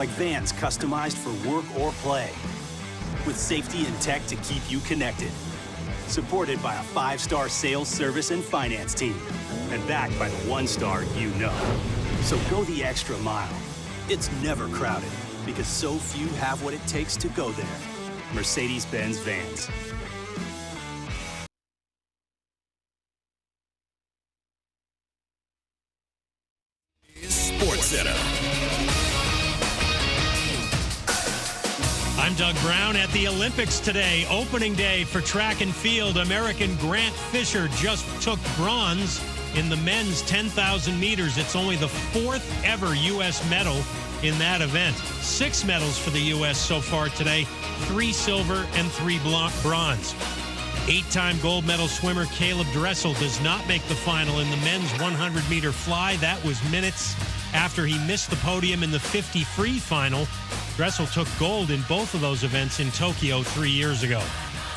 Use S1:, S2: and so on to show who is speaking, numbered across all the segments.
S1: Like vans customized for work or play. With safety and tech to keep you connected. Supported by a 5-star sales, service, and finance team. And backed by the 1-star you know. So go the extra mile. It's never crowded because so few have what it takes to go there. Mercedes-Benz Vans.
S2: Sports Center.
S3: I'm Doug Brown at the Olympics today. Opening day for track and field. American Grant Fisher just took bronze in the men's 10,000 meters. It's only the 4th ever U.S. medal in that event. 6 medals for the U.S. so far today. 3 silver and 3 bronze. 8-time gold medal swimmer Caleb Dressel does not make the final in the men's 100-meter fly. That was minutes after he missed the podium in the 50 free final. Dressel took gold in both of those events in Tokyo 3 years ago.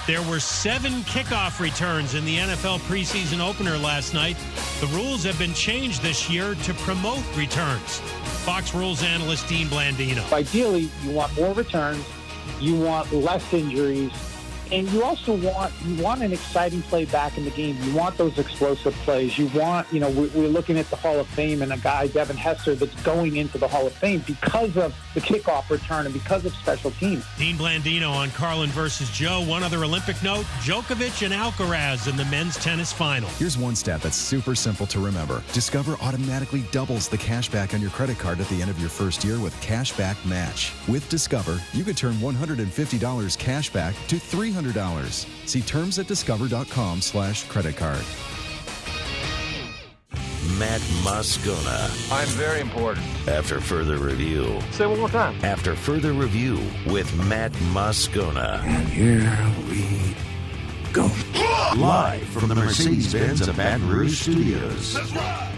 S3: There were 7 kickoff returns in the NFL preseason opener last night. The rules have been changed this year to promote returns. Fox Rules analyst Dean Blandino.
S4: Ideally, you want more returns, you want less injuries, and you also want an exciting play back in the game. You want those explosive plays. You want, we're looking at the Hall of Fame and a guy, Devin Hester, that's going into the Hall of Fame because of the kickoff return and because of special teams.
S3: Dean Blandino on Carlin versus Joe. One other Olympic note, Djokovic and Alcaraz in the men's tennis final.
S5: Here's one stat that's super simple to remember. Discover automatically doubles the cash back on your credit card at the end of your first year with Cashback Match. With Discover, you could turn $150 cash back to $300. See terms at discover.com/credit card.
S2: Matt Moscona.
S6: I'm very important.
S2: After further review.
S6: Say it one more time.
S2: After further review with Matt Moscona.
S7: And here we go.
S2: Live from the Mercedes-Benz of Baton Rouge Studios.
S7: That's right.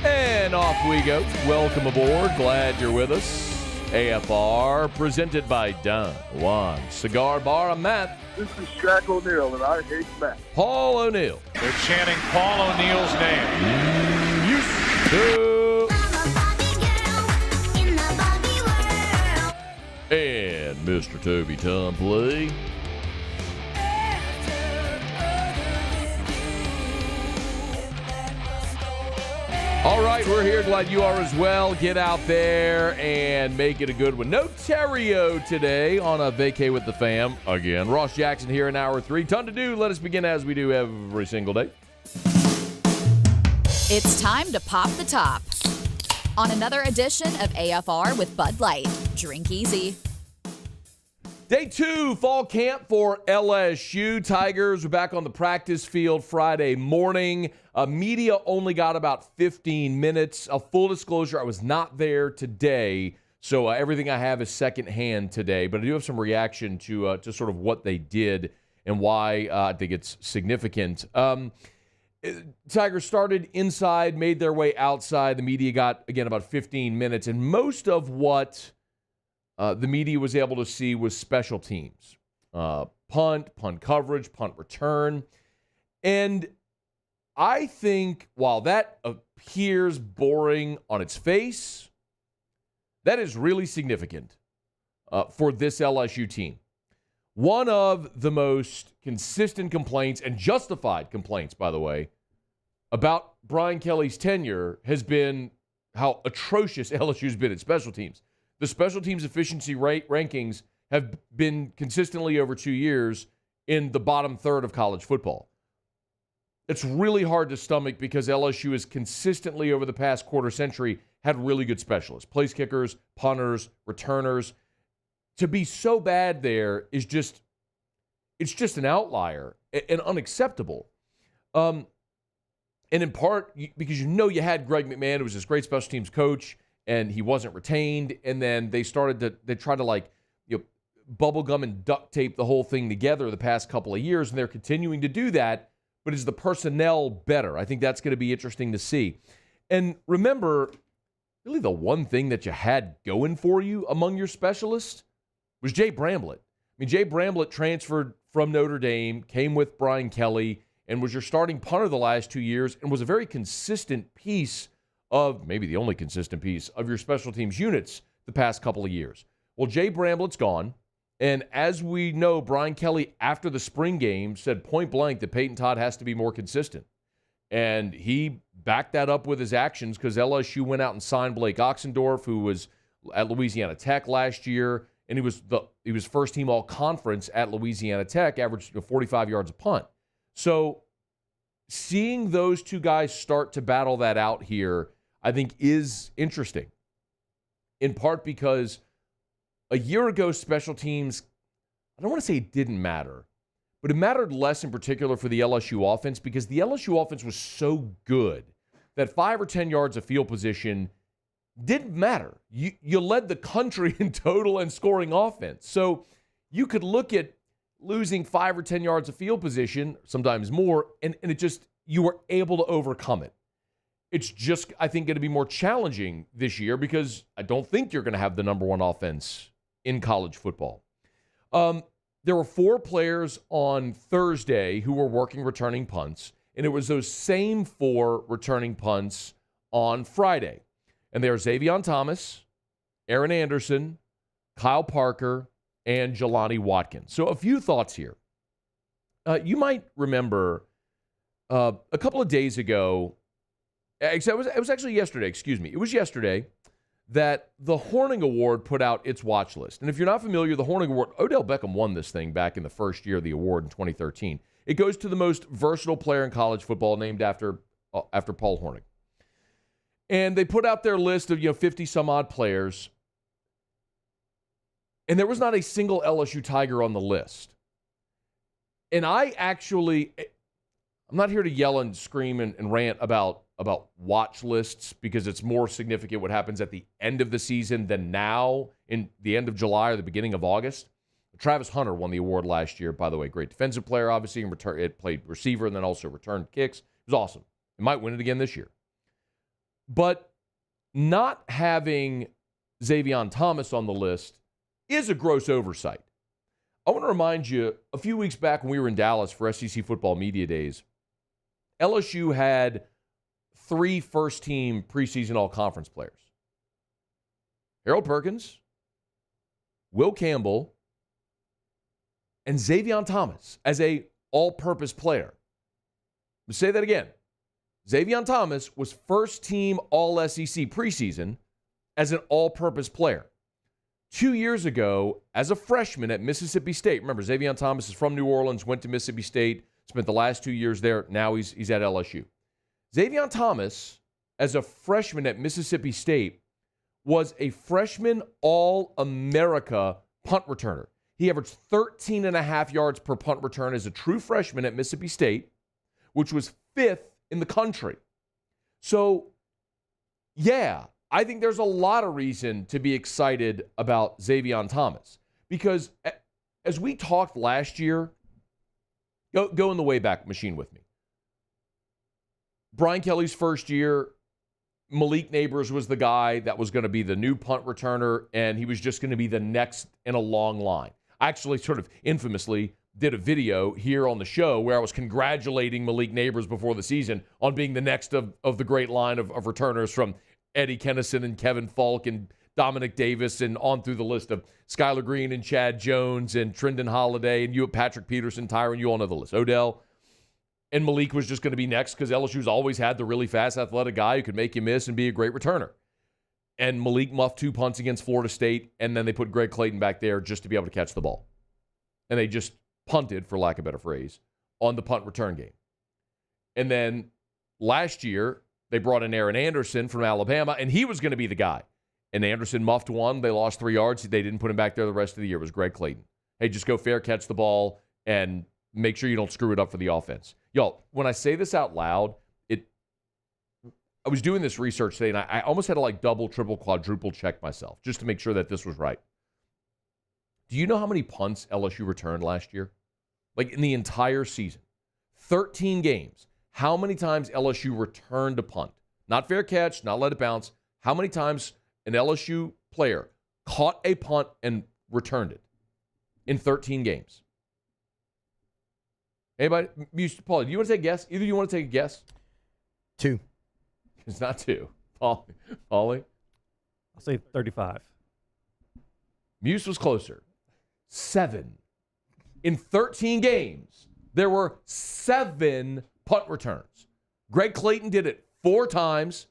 S8: And off we go. Welcome aboard. Glad you're with us. AFR, presented by Don Juan Cigar Bar. I'm Matt.
S9: This is Shaq O'Neal, and I hate Matt.
S8: Paul O'Neal.
S6: They're chanting Paul O'Neal's name.
S8: Used to. And Mr. Toby Tompley. All right, we're here. Glad you are as well. Get out there and make it a good one. No Terrio today on a vacay with the fam. Again, Ross Jackson here in hour 3. Ton to do. Let us begin as we do every single day.
S10: It's time to pop the top on another edition of AFR with Bud Light. Drink easy.
S8: Day 2, fall camp for LSU. Tigers were back on the practice field Friday morning. Media only got about 15 minutes. A full disclosure, I was not there today, so everything I have is secondhand today. But I do have some reaction to sort of what they did and why I think it's significant. Tigers started inside, made their way outside. The media got, again, about 15 minutes. And most of what the media was able to see was special teams. Punt coverage, punt return. And I think while that appears boring on its face, that is really significant for this LSU team. One of the most consistent complaints, and justified complaints, by the way, about Brian Kelly's tenure has been how atrocious LSU's been at special teams. The special teams efficiency rankings have been consistently over 2 years in the bottom third of college football. It's really hard to stomach because LSU has consistently over the past quarter century had really good specialists, place kickers, punters, returners. To be so bad there is just an outlier and unacceptable. And in part because you had Greg McMahon, who was this great special teams coach, and he wasn't retained, and then they tried to bubble gum and duct tape the whole thing together the past couple of years, and they're continuing to do that, but is the personnel better? I think that's going to be interesting to see. And remember, really the one thing that you had going for you among your specialists was Jay Bramblett. I mean, Jay Bramblett transferred from Notre Dame, came with Brian Kelly, and was your starting punter the last 2 years and was a very consistent piece of, maybe the only consistent piece, of your special teams units the past couple of years. Well, Jay Bramblett's gone, and as we know, Brian Kelly, after the spring game, said point blank that Peyton Todd has to be more consistent. And he backed that up with his actions because LSU went out and signed Blake Oxendorf, who was at Louisiana Tech last year, and he was first team all-conference at Louisiana Tech, averaged 45 yards a punt. So seeing those two guys start to battle that out here, I think is interesting, in part because a year ago special teams, I don't want to say it didn't matter, but it mattered less in particular for the LSU offense because the LSU offense was so good that 5 or 10 yards of field position didn't matter. You led the country in total and scoring offense. So you could look at losing 5 or 10 yards of field position, sometimes more, and it just, you were able to overcome it. It's just, I think, going to be more challenging this year because I don't think you're going to have the number one offense in college football. There were 4 players on Thursday who were working returning punts, and it was those same 4 returning punts on Friday. And they are Xavion Thomas, Aaron Anderson, Kyle Parker, and Jelani Watkins. So a few thoughts here. You might remember a couple of days ago, it was actually yesterday, It was yesterday that the Horning Award put out its watch list. And if you're not familiar, the Horning Award, Odell Beckham won this thing back in the first year of the award in 2013. It goes to the most versatile player in college football, named after Paul Horning. And they put out their list of 50 some odd players. And there was not a single LSU Tiger on the list. And I'm not here to yell and scream and rant about watch lists because it's more significant what happens at the end of the season than now in the end of July or the beginning of August. Travis Hunter won the award last year, by the way. Great defensive player, obviously. It played receiver and then also returned kicks. It was awesome. It might win it again this year. But not having Xavion Thomas on the list is a gross oversight. I want to remind you, a few weeks back when we were in Dallas for SEC Football Media Days, LSU had 3 first-team preseason all-conference players. Harold Perkins, Will Campbell, and Xavion Thomas as a all-purpose player. Let me say that again. Xavion Thomas was first-team All-SEC preseason as an all-purpose player. 2 years ago, as a freshman at Mississippi State, remember, Xavion Thomas is from New Orleans, went to Mississippi State, spent the last 2 years there. Now he's at LSU. Xavion Thomas, as a freshman at Mississippi State, was a freshman All-America punt returner. He averaged 13.5 yards per punt return as a true freshman at Mississippi State, which was 5th in the country. So, yeah, I think there's a lot of reason to be excited about Xavion Thomas because as we talked last year, go in the Wayback Machine with me. Brian Kelly's first year, Malik Neighbors was the guy that was going to be the new punt returner, and he was just going to be the next in a long line. I actually sort of infamously did a video here on the show where I was congratulating Malik Neighbors before the season on being the next of the great line of returners from Eddie Kennison and Kevin Falk and Dominic Davis and on through the list of Skylar Green and Chad Jones and Trendon Holiday and Patrick Peterson, Tyron, you all know the list. Odell. And Malik was just going to be next because LSU's always had the really fast athletic guy who could make you miss and be a great returner. And Malik muffed 2 punts against Florida State, and then they put Greg Clayton back there just to be able to catch the ball. And they just punted, for lack of a better phrase, on the punt return game. And then last year, they brought in Aaron Anderson from Alabama, and he was going to be the guy. And Anderson muffed 1. They lost 3 yards. They didn't put him back there the rest of the year. It was Greg Clayton. Hey, just go fair, catch the ball, and make sure you don't screw it up for the offense. Y'all, when I say this out loud, I was doing this research today, and I almost had to double, triple, quadruple check myself just to make sure that this was right. Do you know how many punts LSU returned last year? In the entire season. 13 games. How many times LSU returned a punt? Not fair catch, not let it bounce. How many times an LSU player caught a punt and returned it? in 13 games. Anybody? Paul, do you want to take a guess? Either you want to take a guess?
S11: 2.
S8: It's not 2. Paulie?
S12: I'll say 35.
S8: Muse was closer. 7. In 13 games, there were 7 punt returns. Greg Clayton did it 4 times.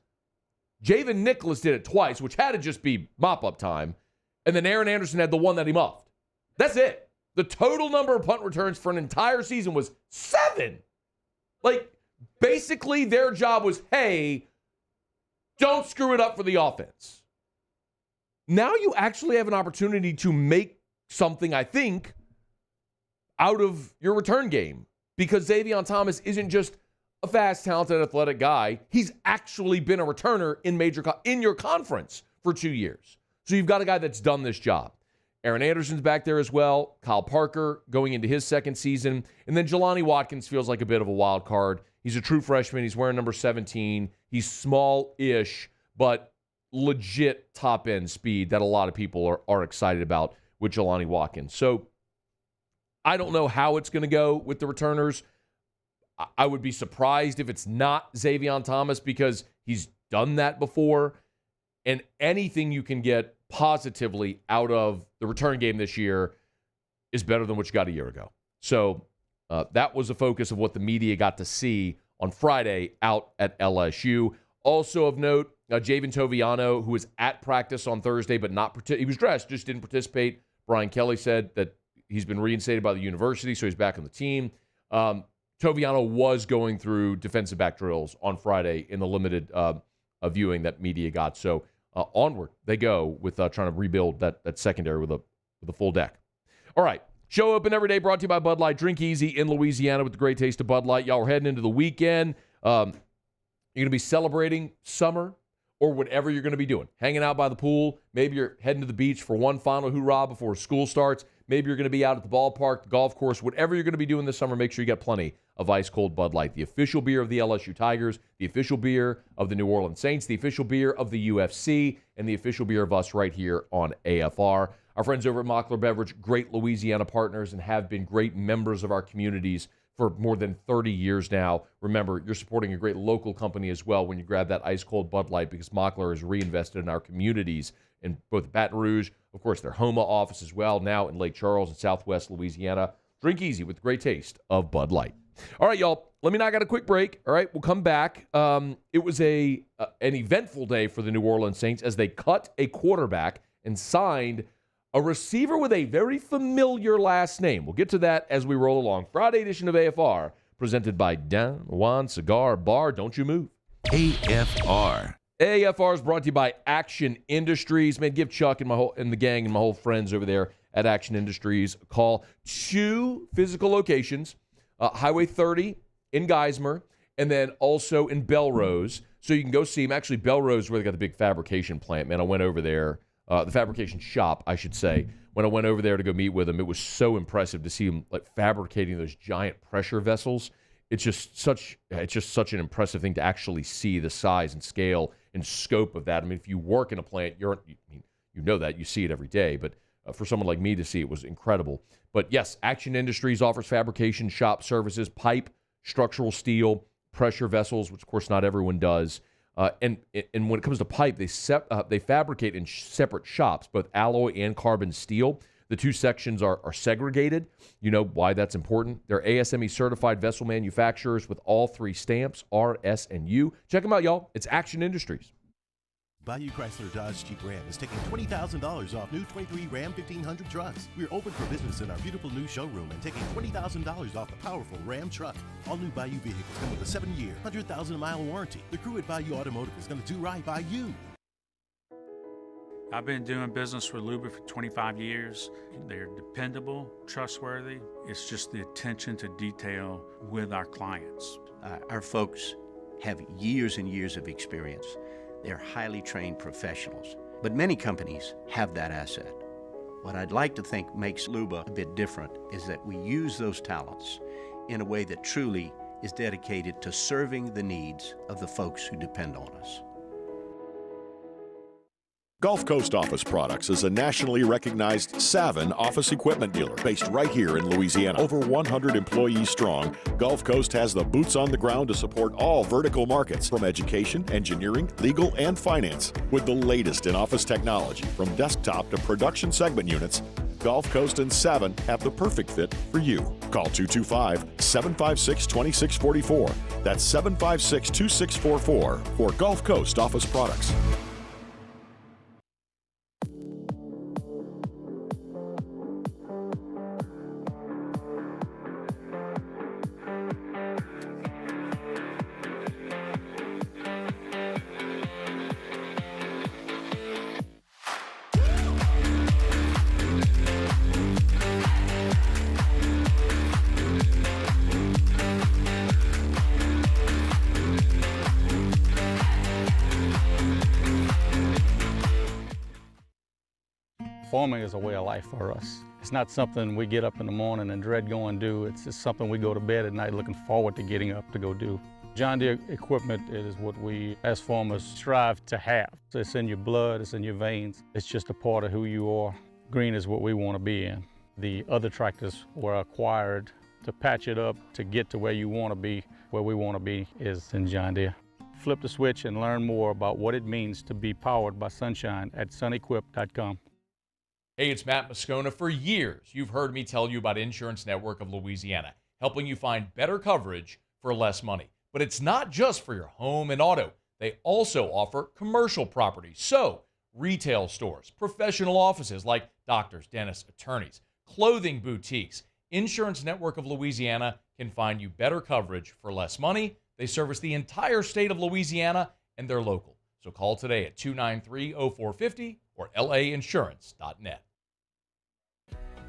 S8: Javen Nicholas did it twice, which had to just be mop-up time. And then Aaron Anderson had the one that he muffed. That's it. The total number of punt returns for an entire season was 7. Like, basically their job was, hey, don't screw it up for the offense. Now you actually have an opportunity to make something, I think, out of your return game. Because Xavier Thomas isn't just a fast, talented, athletic guy. He's actually been a returner in your conference for 2 years. So you've got a guy that's done this job. Aaron Anderson's back there as well. Kyle Parker going into his second season. And then Jelani Watkins feels like a bit of a wild card. He's a true freshman. He's wearing number 17. He's small-ish, but legit top-end speed that a lot of people are excited about with Jelani Watkins. So I don't know how it's going to go with the returners. I would be surprised if it's not Xavier Thomas because he's done that before. And anything you can get positively out of the return game this year is better than what you got a year ago. So that was the focus of what the media got to see on Friday out at LSU. Also of note, Javen Toviano, who was at practice on Thursday, but he was dressed, just didn't participate. Brian Kelly said that he's been reinstated by the university, so he's back on the team. Toviano was going through defensive back drills on Friday in the limited viewing that media got. So onward they go with trying to rebuild that secondary with a full deck. All right. Show open every day brought to you by Bud Light. Drink easy in Louisiana with the great taste of Bud Light. Y'all are heading into the weekend. You're going to be celebrating summer or whatever you're going to be doing. Hanging out by the pool. Maybe you're heading to the beach for one final hoorah before school starts. Maybe you're going to be out at the ballpark, the golf course, whatever you're going to be doing this summer, make sure you get plenty of ice-cold Bud Light, the official beer of the LSU Tigers, the official beer of the New Orleans Saints, the official beer of the UFC, and the official beer of us right here on AFR. Our friends over at Mockler Beverage, great Louisiana partners and have been great members of our communities for more than 30 years now. Remember, you're supporting a great local company as well when you grab that ice-cold Bud Light because Mockler has reinvested in our communities in both Baton Rouge, of course, their Homa office as well, now in Lake Charles in Southwest Louisiana. Drink easy with the great taste of Bud Light. All right, y'all, let me knock out a quick break. All right, we'll come back. It was an eventful day for the New Orleans Saints as they cut a quarterback and signed a receiver with a very familiar last name. We'll get to that as we roll along. Friday edition of AFR, presented by Don Juan Cigar Bar. Don't you move.
S2: AFR.
S8: AFR is brought to you by Action Industries. Man, give Chuck and the gang and my whole friends over there at Action Industries a call. 2 physical locations, Highway 30 in Geismar, and then also in Belrose. So you can go see them. Actually, Belrose is where they got the big fabrication plant. Man, I went over there. The fabrication shop, I should say. When I went over there to go meet with them, it was so impressive to see them like fabricating those giant pressure vessels. It's just such an impressive thing to actually see the size and scale and scope of that. I mean, if you work in a plant, you know that. You see it every day. But for someone like me to see it was incredible. But yes, Action Industries offers fabrication shop services, pipe, structural steel, pressure vessels, which of course not everyone does. And when it comes to pipe, they fabricate in separate shops, both alloy and carbon steel. The 2 sections are segregated. You know why that's important. They're ASME certified vessel manufacturers with all 3 stamps, R, S, and U. Check them out, y'all. It's Action Industries.
S13: Bayou Chrysler Dodge Jeep Ram is taking $20,000 off new 23 Ram 1500 trucks. We're open for business in our beautiful new showroom and taking $20,000 off the powerful Ram truck. All new Bayou vehicles come with a 7-year, 100,000-mile warranty. The crew at Bayou Automotive is going to do right by you.
S14: I've been doing business with Luba for 25 years. They're dependable, trustworthy. It's just the attention to detail with our clients.
S15: Our folks have years and years of experience. They're highly trained professionals, but many companies have that asset. What I'd like to think makes Luba a bit different is that we use those talents in a way that truly is dedicated to serving the needs of the folks who depend on us.
S11: Gulf Coast Office Products is a nationally recognized Savin office equipment dealer based right here in Louisiana. Over 100 employees strong, Gulf Coast has the boots on the ground to support all vertical markets, from education, engineering, legal, and finance. With the latest in office technology, from desktop to production segment units, Gulf Coast and Savin have the perfect fit for you. Call 225-756-2644. That's 756-2644 for Gulf Coast Office Products.
S16: Farming is a way of life for us. It's not something we get up in the morning and dread going do. It's just something we go to bed at night looking forward to getting up to go do. John Deere equipment is what we as farmers strive to have. So it's in your blood, it's in your veins. It's just a part of who you are. Green is what we want to be in. The other tractors were acquired to patch it up to get to where you want to be. Where we want to be is in John Deere. Flip the switch and learn more about what it means to be powered by sunshine at sunequip.com.
S17: Hey, it's Matt Moscona. For years, you've heard me tell you about Insurance Network of Louisiana, helping you find better coverage for less money. But it's not just for your home and auto. They also offer commercial property. So, retail stores, professional offices like doctors, dentists, attorneys, clothing boutiques. Insurance Network of Louisiana can find you better coverage for less money. They service the entire state of Louisiana, and they're local. So call today at 293-0450 or lainsurance.net.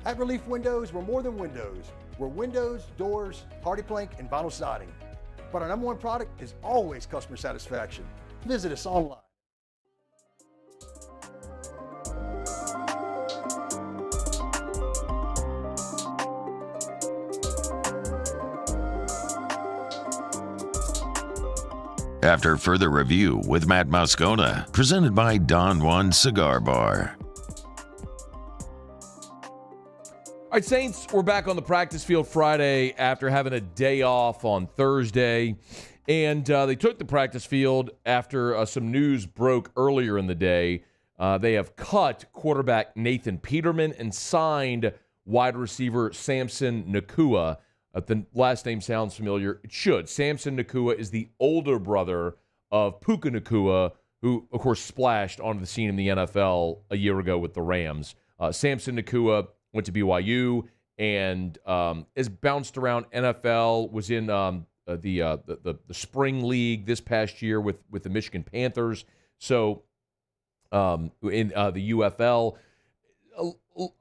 S18: At Relief Windows, we're more than windows. We're windows, doors, hardy plank, and vinyl siding. But our number one product is always customer satisfaction. Visit us online.
S2: After further review with Matt Moscona, presented by Don Juan Cigar Bar.
S8: All right, Saints, we're back on the practice field Friday after having a day off on Thursday. And they took the practice field after some news broke earlier in the day. They have cut quarterback Nathan Peterman and signed wide receiver Samson Nakua. The last name sounds familiar. It should. Samson Nakua is the older brother of Puka Nakua, who, of course, splashed onto the scene in the NFL a year ago with the Rams. Samson Nakua went to BYU and has bounced around NFL, was in the spring league this past year with the Michigan Panthers. So in the UFL,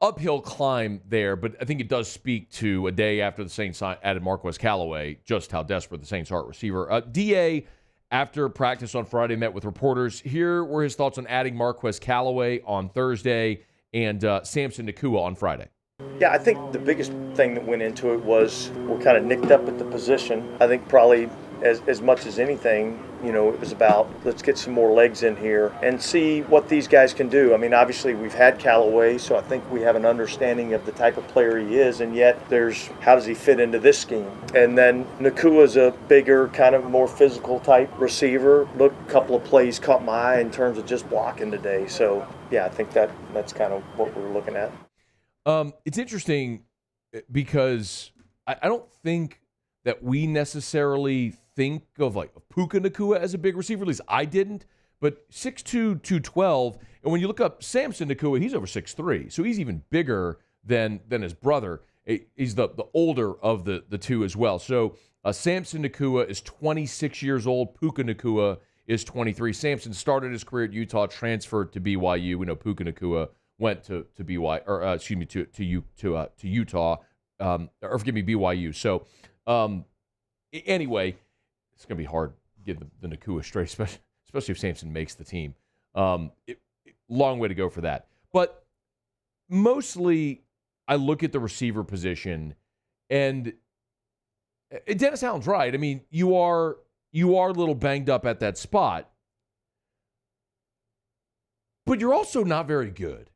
S8: uphill climb there, but I think it does speak to a day after the Saints added Marquez Callaway, just how desperate the Saints are at receiver. DA, after practice on Friday, met with reporters. Here were his thoughts on adding Marquez Callaway on Thursday and Samson Nakua on Friday.
S19: Yeah, I think the biggest thing that went into it was we're kind of nicked up at the position. I think probably as much as anything, you know, it was about let's get some more legs in here and see what these guys can do. I mean, obviously we've had Callaway, so I think we have an understanding of the type of player he is, and yet there's how does he fit into this scheme? And then Nakua's a bigger, kind of more physical type receiver. Look, a couple of plays caught my eye in terms of just blocking today. So, yeah, I think that's kind of what we're looking at.
S8: It's interesting because I don't think that we necessarily think of like Puka Nakua as a big receiver. At least I didn't. But 6'2", 212, and when you look up Samson Nakua, he's over 6'3", so he's even bigger than his brother. He's the older of the two as well. So Samson Nakua is 26 years old. Puka Nakua is 23. Samson started his career at Utah, transferred to BYU. We know Puka Nakua went to BYU, or excuse me, to Utah, or forgive me, BYU. So anyway, it's going to be hard to get the Nakua straight, especially if Samson makes the team. Long way to go for that. But mostly, I look at the receiver position, and Dennis Allen's right. I mean, you are a little banged up at that spot. but you're also not very good.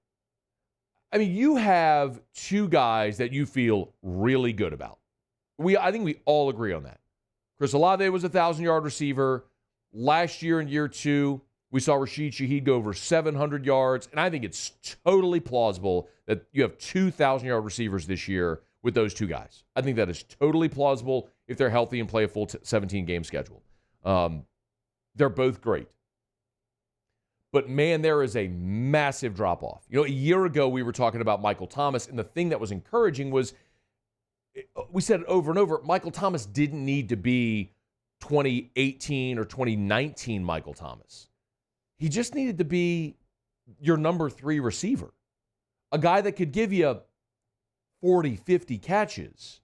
S8: I mean, you have two guys that you feel really good about. I think we all agree on that. Chris Olave was a 1,000-yard receiver. Last year in year two, we saw Rashid Shaheed go over 700 yards, and I think it's totally plausible that you have 2,000-yard receivers this year with those two guys. I think that is totally plausible if they're healthy and play a full 17-game schedule. They're both great. But, man, there is a massive drop-off. You know, a year ago we were talking about Michael Thomas, and the thing that was encouraging was, we said it over and over, Michael Thomas didn't need to be 2018 or 2019 Michael Thomas. He just needed to be your number 3 receiver, a guy that could give you 40, 50 catches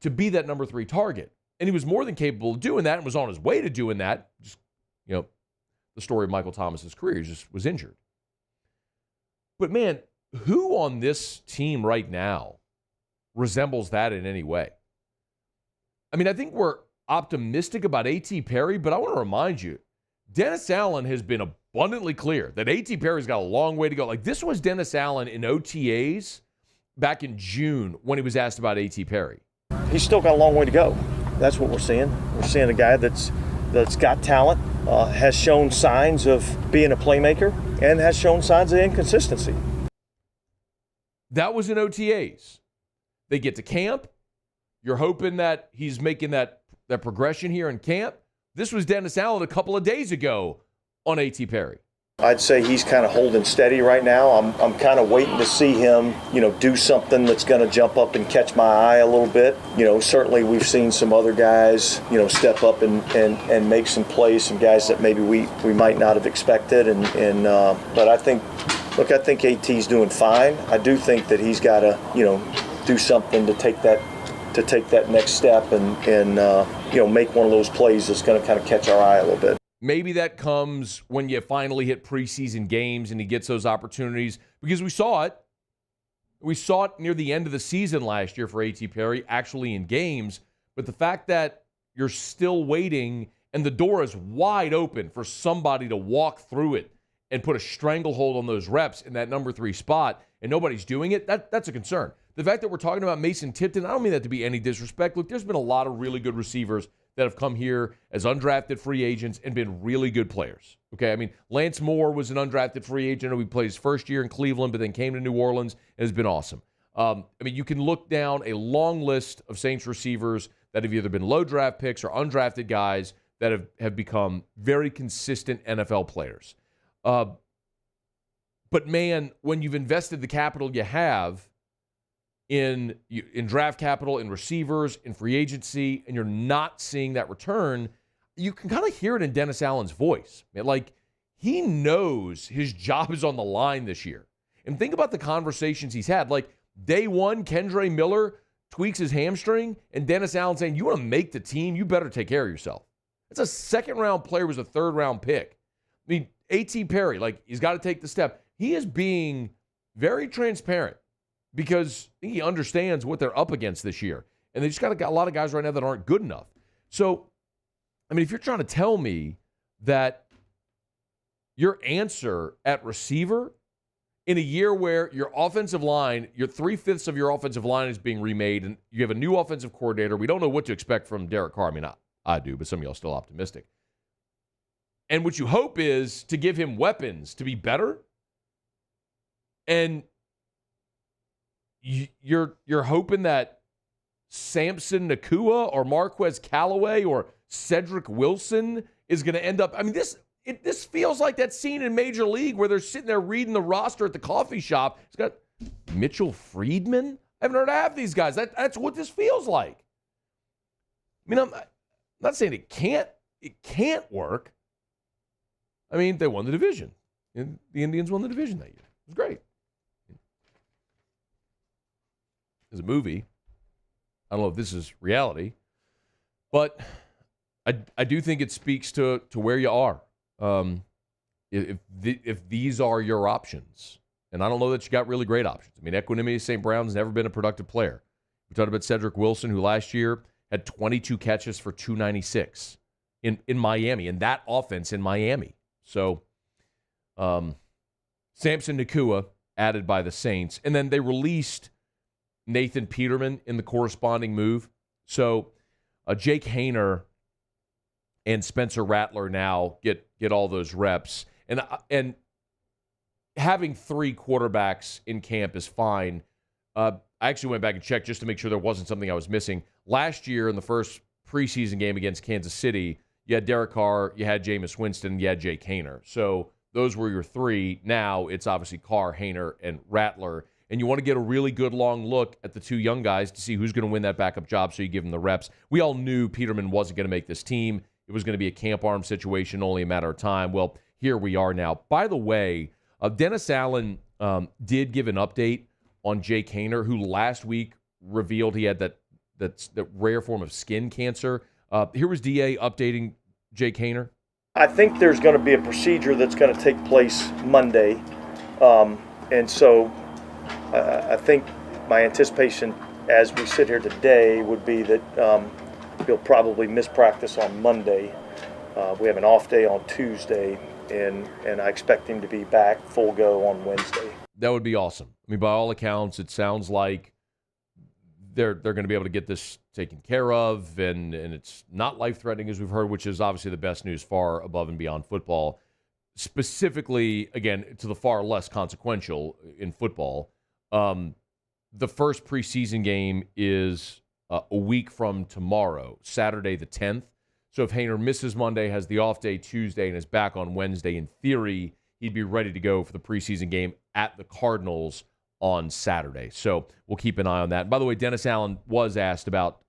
S8: to be that number 3 target. And he was more than capable of doing that and was on his way to doing that. Just, you know, the story of Michael Thomas's career, he just was injured. But, man, who on this team right now resembles that in any way? I mean, I think we're optimistic about A.T. Perry, but I want to remind you, Dennis Allen has been abundantly clear that A.T. Perry's got a long way to go. Like, this was Dennis Allen in OTAs back in June when he was asked about A.T. Perry.
S19: He's still got a long way to go. That's what we're seeing. We're seeing a guy that's got talent, has shown signs of being a playmaker, and has shown signs of inconsistency.
S8: That was in OTAs. They get to camp. You're hoping that he's making that progression here in camp. This was Dennis Allen a couple of days ago on A.T. Perry.
S19: I'd say he's kind of holding steady right now. I'm kind of waiting to see him, do something that's going to jump up and catch my eye a little bit. Certainly we've seen some other guys, step up and make some plays, some guys that maybe we might not have expected. But I think AT's doing fine. I do think that he's got to, do something to take that next step and make one of those plays that's going to kind of catch our eye a little bit.
S8: Maybe that comes when you finally hit preseason games and he gets those opportunities, because we saw it. We saw it near the end of the season last year for A.T. Perry, actually in games. But the fact that you're still waiting and the door is wide open for somebody to walk through it and put a stranglehold on those reps in that number 3 spot, and nobody's doing it, that's a concern. The fact that we're talking about Mason Tipton, I don't mean that to be any disrespect. Look, there's been a lot of really good receivers that have come here as undrafted free agents and been really good players. Okay, I mean, Lance Moore was an undrafted free agent. He played his first year in Cleveland, but then came to New Orleans and has been awesome. I mean, you can look down a long list of Saints receivers that have either been low draft picks or undrafted guys that have become very consistent NFL players. But, man, when you've invested the capital you have in draft capital, in receivers, in free agency, and you're not seeing that return, you can kind of hear it in Dennis Allen's voice. Like, he knows his job is on the line this year. And think about the conversations he's had. Like, day one, Kendre Miller tweaks his hamstring, and Dennis Allen saying, you want to make the team, you better take care of yourself. It's a second-round player, was a third-round pick. I mean, A.T. Perry, like, he's got to take the step. He is being very transparent, because he understands what they're up against this year. And they just got a lot of guys right now that aren't good enough. So, I mean, if you're trying to tell me that your answer at receiver in a year where your offensive line, your 3/5 of your offensive line is being remade, and you have a new offensive coordinator, we don't know what to expect from Derek Carr. I mean, I do, but some of y'all are still optimistic. And what you hope is to give him weapons to be better. And you're hoping that Samson Nakua or Marquez Callaway or Cedric Wilson is going to end up. I mean, this feels like that scene in Major League where they're sitting there reading the roster at the coffee shop. It's got Mitchell Friedman. I haven't heard of half of these guys. That's what this feels like. I mean, I'm not saying it can't work. I mean, they won the division. And the Indians won the division that year. It was great. As a movie, I don't know if this is reality, but I do think it speaks to where you are. If these are your options, and I don't know that you got really great options. I mean, Equanimeous St. Brown's never been a productive player. We talked about Cedric Wilson, who last year had 22 catches for 296 in Miami, in that offense in Miami. So, Samson Nakua added by the Saints. And then they released Nathan Peterman in the corresponding move. So Jake Haener and Spencer Rattler now get all those reps. And having 3 quarterbacks in camp is fine. I actually went back and checked just to make sure there wasn't something I was missing. Last year in the first preseason game against Kansas City, you had Derek Carr, you had Jameis Winston, you had Jake Haener. So those were your 3. Now it's obviously Carr, Haener, and Rattler. And you want to get a really good long look at the 2 young guys to see who's going to win that backup job, so you give them the reps. We all knew Peterman wasn't going to make this team. It was going to be a camp arm situation, only a matter of time. Well, here we are now. By the way, Dennis Allen did give an update on Jake Haener, who last week revealed he had that rare form of skin cancer. Here was DA updating Jake Haener.
S19: I think there's going to be a procedure that's going to take place Monday. And so I think my anticipation as we sit here today would be that he'll probably miss practice on Monday. We have an off day on Tuesday, and I expect him to be back full go on Wednesday.
S8: That would be awesome. I mean, by all accounts, it sounds like they're going to be able to get this taken care of, and it's not life-threatening, as we've heard, which is obviously the best news far above and beyond football. Specifically, again, to the far less consequential in football, the first preseason game is a week from tomorrow, Saturday the 10th. So if Haener misses Monday, has the off day Tuesday, and is back on Wednesday, in theory, he'd be ready to go for the preseason game at the Cardinals on Saturday. So we'll keep an eye on that. And by the way, Dennis Allen was asked about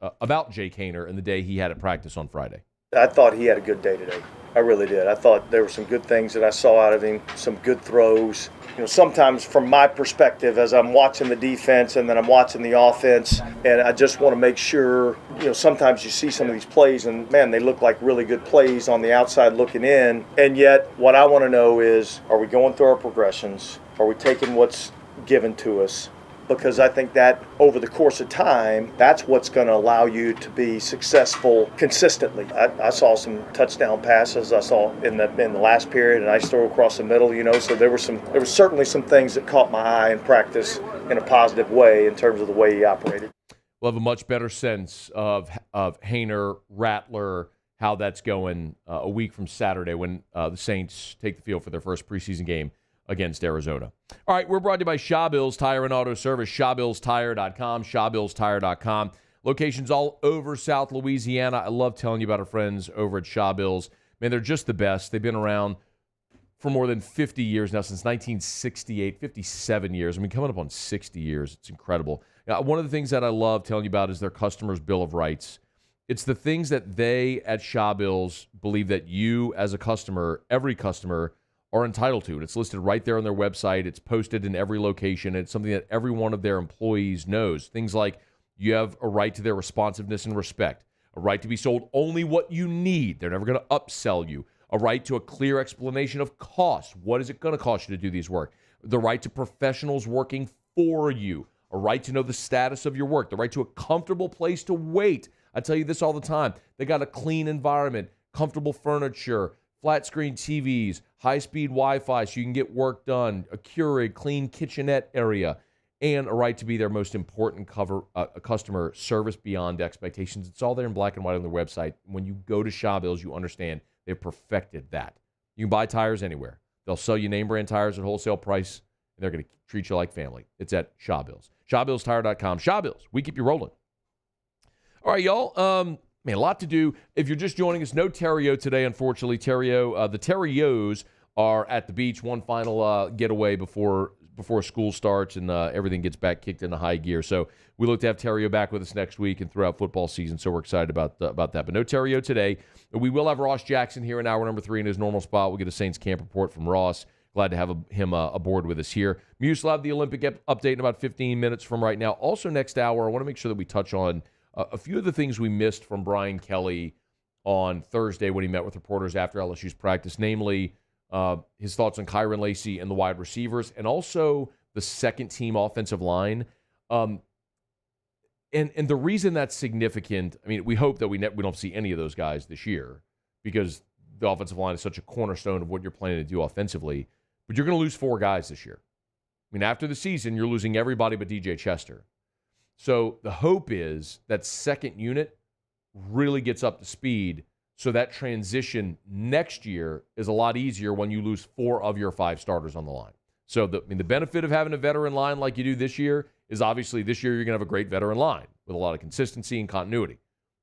S8: Jake Haener and the day he had at practice on Friday.
S19: I thought he had a good day today. I really did. I thought there were some good things that I saw out of him, some good throws. You know, sometimes from my perspective, as I'm watching the defense and then I'm watching the offense, and I just want to make sure, you know, sometimes you see some of these plays and, man, they look like really good plays on the outside looking in. And yet what I want to know is, are we going through our progressions? Are we taking what's given to us? Because I think that over the course of time, that's what's going to allow you to be successful consistently. I saw some touchdown passes I saw in the last period, and I throw across the middle, you know. So there were certainly some things that caught my eye in practice in a positive way in terms of the way he operated.
S8: We'll have a much better sense of Haener, Rattler, how that's going a week from Saturday when the Saints take the field for their first preseason game against Arizona. All right, we're brought to you by Shaw Bills Tire and Auto Service, ShawBillsTire.com, ShawBillsTire.com. Locations all over South Louisiana. I love telling you about our friends over at Shaw Bills. Man, they're just the best. They've been around for more than 50 years now, since 1968, 57 years. I mean, coming up on 60 years. It's incredible. Now, one of the things that I love telling you about is their customers' Bill of Rights. It's the things that they at Shaw Bills believe that you as a customer, every customer, are entitled to. And it's listed right there on their website. It's posted in every location. It's something that every one of their employees knows. Things like you have a right to their responsiveness and respect, a right to be sold only what you need. They're never going to upsell you. A right to a clear explanation of cost. What is it going to cost you to do these work? The right to professionals working for you. A right to know the status of your work. The right to a comfortable place to wait. I tell you this all the time. They got a clean environment, comfortable furniture, flat screen TVs, high-speed Wi-Fi so you can get work done, a Keurig, clean kitchenette area, and a right to be their most important customer service beyond expectations. It's all there in black and white on their website. When you go to Shaw Bills, you understand they've perfected that. You can buy tires anywhere. They'll sell you name-brand tires at wholesale price, and they're going to treat you like family. It's at Shaw Bills. ShawBillsTire.com. Shaw Bills, we keep you rolling. All right, y'all. Man, a lot to do. If you're just joining us, no Terrio today, unfortunately. The Terrios are at the beach. One final getaway before school starts and everything gets back kicked into high gear. So we look to have Terrio back with us next week and throughout football season. So we're excited about that. But no Terrio today. We will have Ross Jackson here in hour number 3 in his normal spot. We'll get a Saints camp report from Ross. Glad to have him aboard with us here. Muse will have the Olympic update in about 15 minutes from right now. Also next hour, I want to make sure that we touch on a few of the things we missed from Brian Kelly on Thursday when he met with reporters after LSU's practice, namely his thoughts on Kyron Lacey and the wide receivers, and also the second-team offensive line. And the reason that's significant, I mean, we hope that we don't see any of those guys this year because the offensive line is such a cornerstone of what you're planning to do offensively. But you're going to lose 4 guys this year. I mean, after the season, you're losing everybody but DJ Chester. So the hope is that second unit really gets up to speed so that transition next year is a lot easier when you lose 4 of your 5 starters on the line. So the benefit of having a veteran line like you do this year is obviously this year you're going to have a great veteran line with a lot of consistency and continuity.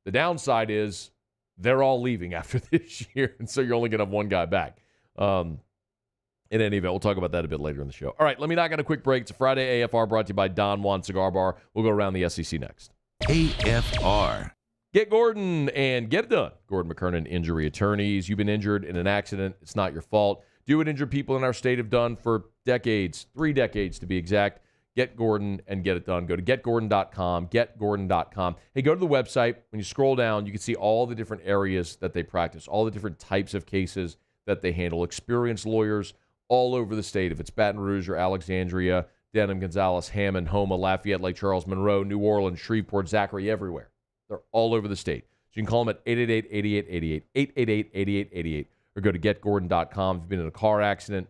S8: The downside is they're all leaving after this year, and so you're only going to have 1 guy back. In any event, we'll talk about that a bit later in the show. All right, let me knock on a quick break. It's a Friday AFR brought to you by Don Juan Cigar Bar. We'll go around the SEC next.
S2: AFR.
S8: Get Gordon and get it done. Gordon McKernan Injury Attorneys. You've been injured in an accident. It's not your fault. Do what injured people in our state have done for decades, 3 decades to be exact. Get Gordon and get it done. Go to getgordon.com, getgordon.com. Hey, go to the website. When you scroll down, you can see all the different areas that they practice, all the different types of cases that they handle. Experienced lawyers all over the state. If it's Baton Rouge or Alexandria, Denham, Gonzales, Hammond, Houma, Lafayette, Lake Charles, Monroe, New Orleans, Shreveport, Zachary, everywhere. They're all over the state. So you can call them at 888-8888, 888-8888, or go to getgordon.com. If you've been in a car accident,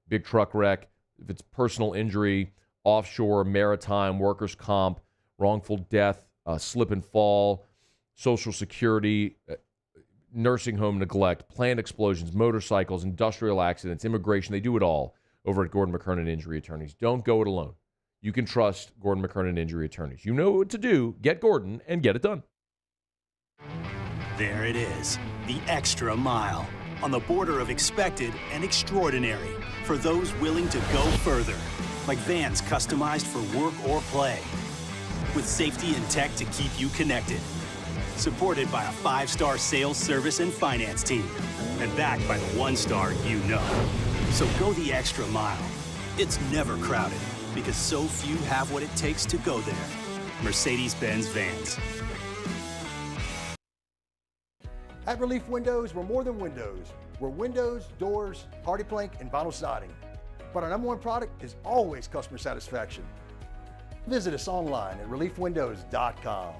S8: big truck wreck, if it's personal injury, offshore, maritime, workers' comp, wrongful death, slip and fall, Social Security, nursing home neglect, plant explosions, motorcycles, industrial accidents, immigration. They do it all over at Gordon McKernan Injury Attorneys. Don't go it alone. You can trust Gordon McKernan Injury Attorneys. You know what to do. Get Gordon and get it done.
S1: There it is, the extra mile, on the border of expected and extraordinary for those willing to go further, like vans customized for work or play, with safety and tech to keep you connected. Supported by a 5-star sales, service, and finance team. And backed by the 1-star you know. So go the extra mile. It's never crowded because so few have what it takes to go there. Mercedes-Benz Vans.
S18: At Relief Windows, we're more than windows. We're windows, doors, hardy plank, and vinyl siding. But our #1 product is always customer satisfaction. Visit us online at reliefwindows.com.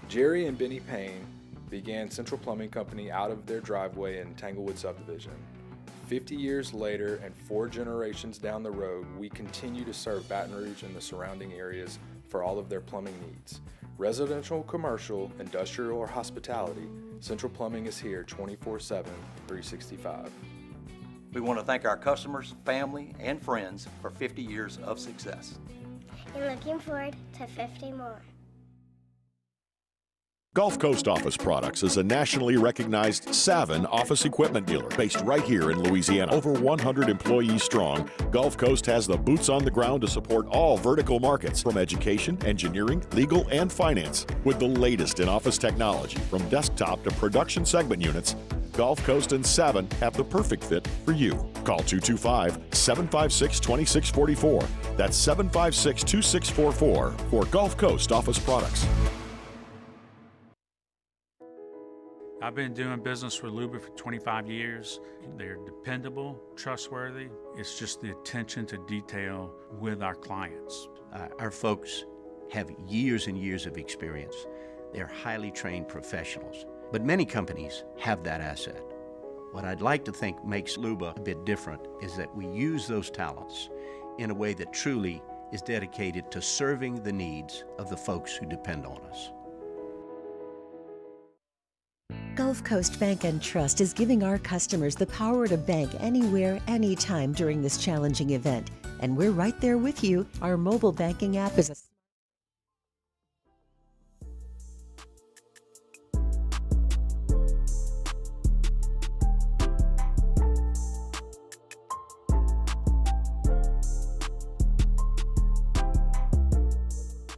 S20: Jerry and Benny Payne began Central Plumbing Company out of their driveway in Tanglewood subdivision. 50 years later and 4 generations down the road, we continue to serve Baton Rouge and the surrounding areas for all of their plumbing needs. Residential, commercial, industrial, or hospitality, Central Plumbing is here 24/7, 365.
S21: We want to thank our customers, family, and friends for 50 years of success.
S22: And looking forward to 50 more.
S11: Gulf Coast Office Products is a nationally recognized Savin office equipment dealer based right here in Louisiana. Over 100 employees strong, Gulf Coast has the boots on the ground to support all vertical markets from education, engineering, legal, and finance. With the latest in office technology from desktop to production segment units, Gulf Coast and Savin have the perfect fit for you. Call 225-756-2644. That's 756-2644 for Gulf Coast Office Products.
S14: I've been doing business with Luba for 25 years. They're dependable, trustworthy. It's just the attention to detail with our clients.
S15: Our folks have years and years of experience. They're highly trained professionals, but many companies have that asset. What I'd like to think makes Luba a bit different is that we use those talents in a way that truly is dedicated to serving the needs of the folks who depend on us.
S23: Gulf Coast Bank and Trust is giving our customers the power to bank anywhere, anytime during this challenging event. And we're right there with you. Our mobile banking app is a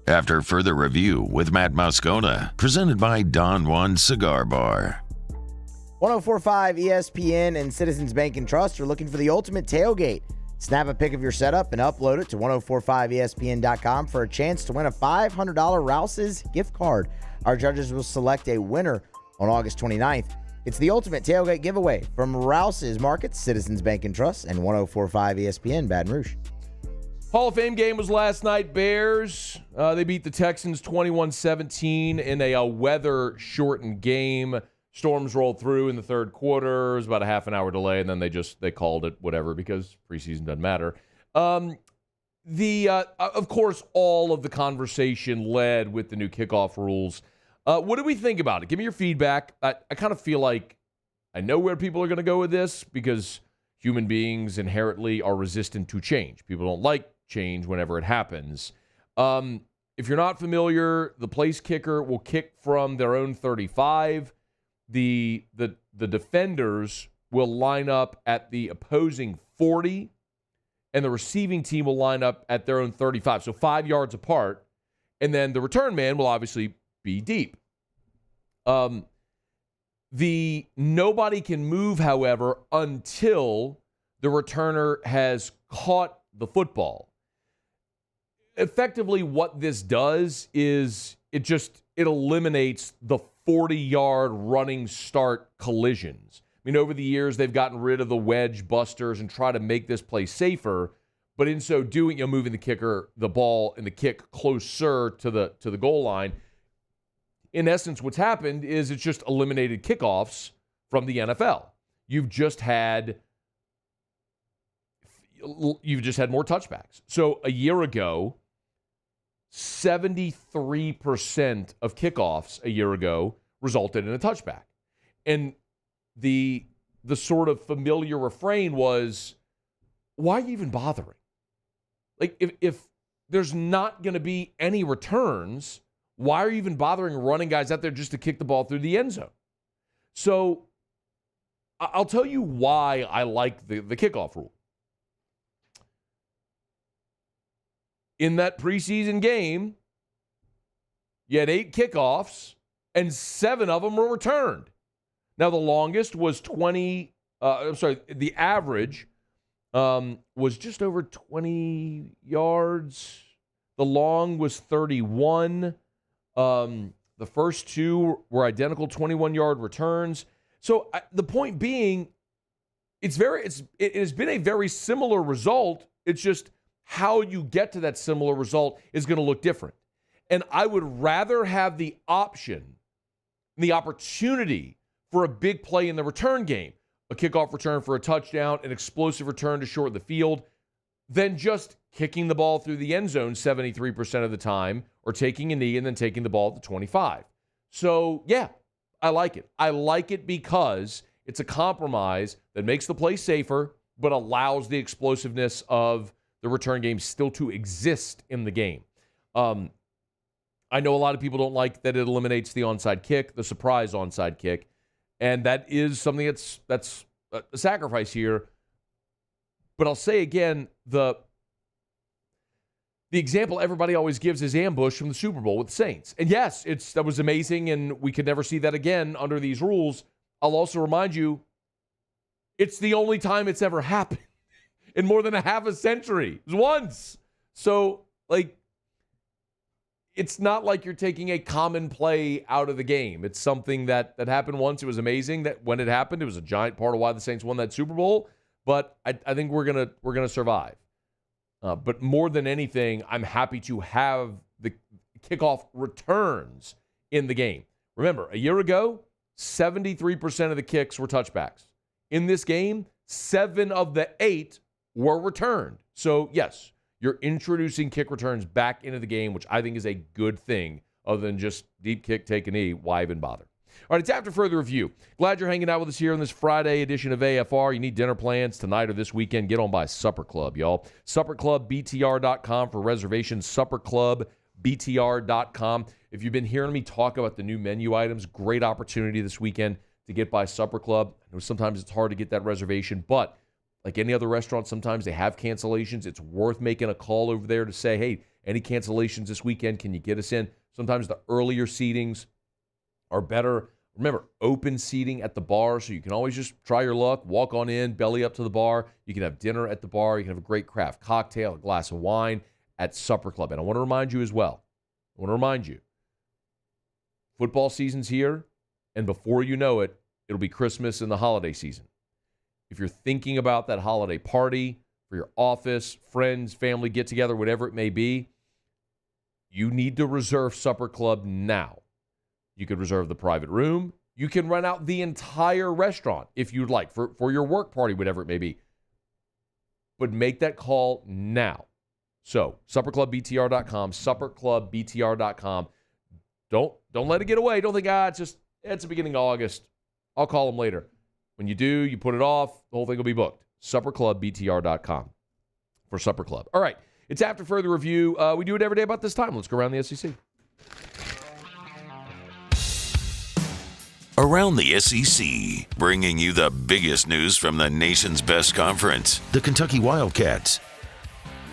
S2: After further review with Matt Moscona, presented by Don Juan Cigar Bar.
S3: 104.5 ESPN and Citizens Bank and Trust are looking for the ultimate tailgate. Snap a pic of your setup and upload it to 1045ESPN.com for a chance to win a $500 Rouse's gift card. Our judges will select a winner on August 29th. It's the ultimate tailgate giveaway from Rouse's Markets, Citizens Bank and Trust, and 104.5 ESPN Baton Rouge.
S8: Hall of Fame game was last night. Bears, they beat the Texans 21-17 in a weather-shortened game. Storms rolled through in the third quarter. It was about a half an hour delay, and then they called it whatever because preseason doesn't matter. Of course, all of the conversation led with the new kickoff rules. What do we think about it? Give me your feedback. I kind of feel like I know where people are going to go with this because human beings inherently are resistant to change. People don't like change whenever it happens. If you're not familiar, the place kicker will kick from their own 35. The defenders will line up at the opposing 40, and the receiving team will line up at their own 35, so 5 yards apart. And then the return man will obviously be deep. The nobody can move, however, until the returner has caught the football. Effectively, what this does is it eliminates the 40-yard running start collisions. I mean, over the years, they've gotten rid of the wedge busters and try to make this play safer. But in so doing, moving the ball and the kick closer to the goal line. In essence, what's happened is it's just eliminated kickoffs from the NFL. You've just had more touchbacks. So a year ago, 73% of kickoffs a year ago resulted in a touchback. And the sort of familiar refrain was, why are you even bothering? Like, if there's not going to be any returns, why are you even bothering running guys out there just to kick the ball through the end zone? So I'll tell you why I like the kickoff rule. In that preseason game, you had 8 kickoffs, and 7 of them were returned. Now, the longest was the average was just over 20 yards. The long was 31. The first 2 were identical 21-yard returns. So the point being, it has been a very similar result. It's just how you get to that similar result is going to look different. And I would rather have the option, the opportunity for a big play in the return game, a kickoff return for a touchdown, an explosive return to shorten the field, than just kicking the ball through the end zone 73% of the time or taking a knee and then taking the ball at the 25. So, yeah, I like it. I like it because it's a compromise that makes the play safer but allows the explosiveness of the return game still to exist in the game. I know a lot of people don't like that it eliminates the onside kick, the surprise onside kick, and that is something that's a sacrifice here. But I'll say again, the example everybody always gives is ambush from the Super Bowl with the Saints. And yes, that was amazing, and we could never see that again under these rules. I'll also remind you, it's the only time it's ever happened in more than a half a century. It was once. So, it's not like you're taking a common play out of the game. It's something that happened once. It was amazing that when it happened, it was a giant part of why the Saints won that Super Bowl. But I think we're gonna survive. But more than anything, I'm happy to have the kickoff returns in the game. Remember, a year ago, 73% of the kicks were touchbacks. In this game, 7 of the 8 were returned. So, yes, you're introducing kick returns back into the game, which I think is a good thing, other than just deep kick, take a knee. Why even bother? All right, it's after further review. Glad you're hanging out with us here on this Friday edition of AFR. You need dinner plans tonight or this weekend, get on by Supper Club, y'all. SupperClubBTR.com for reservations. SupperClubBTR.com. If you've been hearing me talk about the new menu items, great opportunity this weekend to get by Supper Club. I know sometimes it's hard to get that reservation, but like any other restaurant, sometimes they have cancellations. It's worth making a call over there to say, hey, any cancellations this weekend, can you get us in? Sometimes the earlier seatings are better. Remember, open seating at the bar, so you can always just try your luck, walk on in, belly up to the bar. You can have dinner at the bar. You can have a great craft cocktail, a glass of wine at Supper Club. And I want to remind you as well, football season's here, and before you know it, it'll be Christmas and the holiday season. If you're thinking about that holiday party for your office, friends, family, get-together, whatever it may be, you need to reserve Supper Club now. You could reserve the private room. You can rent out the entire restaurant if you'd like for your work party, whatever it may be. But make that call now. So, supperclubbtr.com, supperclubbtr.com. Don't let it get away. Don't think, it's the beginning of August. I'll call them later. When you do, you put it off, the whole thing will be booked. supperclubbtr.com for Supper Club. All right, it's after further review. We do it every day about this time. Let's go around the SEC.
S2: Around the SEC, bringing you the biggest news from the nation's best conference, the Kentucky Wildcats.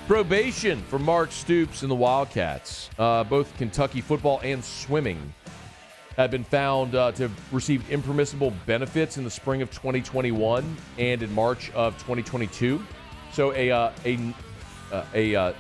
S8: Probation for Mark Stoops and the Wildcats. Both Kentucky football and swimming have been found to have received impermissible benefits in the spring of 2021 and in March of 2022. So a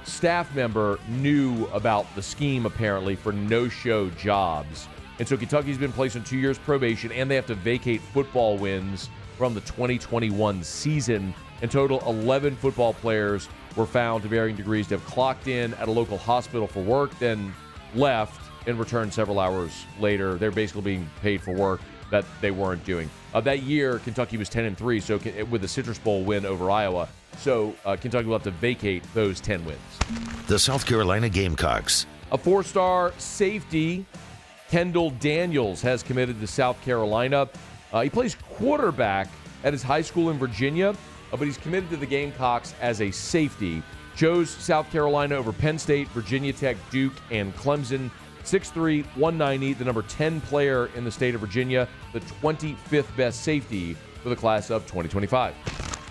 S8: staff member knew about the scheme, apparently, for no-show jobs. And so Kentucky's been placed on 2 years probation, and they have to vacate football wins from the 2021 season. In total, 11 football players were found to varying degrees to have clocked in at a local hospital for work, then left and returned several hours later. They're basically being paid for work that they weren't doing. That year, Kentucky was 10-3, so with the Citrus Bowl win over Iowa. So Kentucky will have to vacate those 10 wins.
S2: The South Carolina Gamecocks.
S8: A 4-star safety, Kendall Daniels, has committed to South Carolina. He plays quarterback at his high school in Virginia, but he's committed to the Gamecocks as a safety. Chose South Carolina over Penn State, Virginia Tech, Duke, and Clemson. 6'3", 190, the number 10 player in the state of Virginia, the 25th best safety for the class of 2025.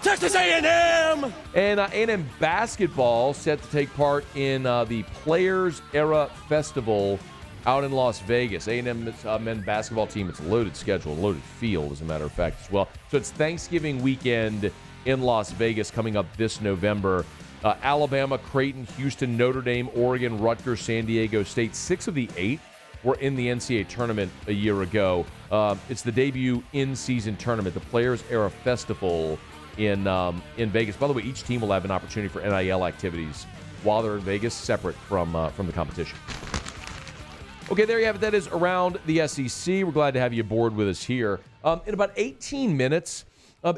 S4: Texas A&M!
S8: And A&M basketball set to take part in the Players Era Festival out in Las Vegas. A&M men's basketball team, it's a loaded schedule, a loaded field, as a matter of fact, as well. So it's Thanksgiving weekend in Las Vegas coming up this November. Alabama, Creighton, Houston, Notre Dame, Oregon, Rutgers, San Diego State. 6 of the 8 were in the NCAA tournament a year ago. It's the debut in-season tournament, the Players Era Festival in Vegas. By the way, each team will have an opportunity for NIL activities while they're in Vegas, separate from the competition. Okay, there you have it. That is Around the SEC. We're glad to have you aboard with us here. In about 18 minutes,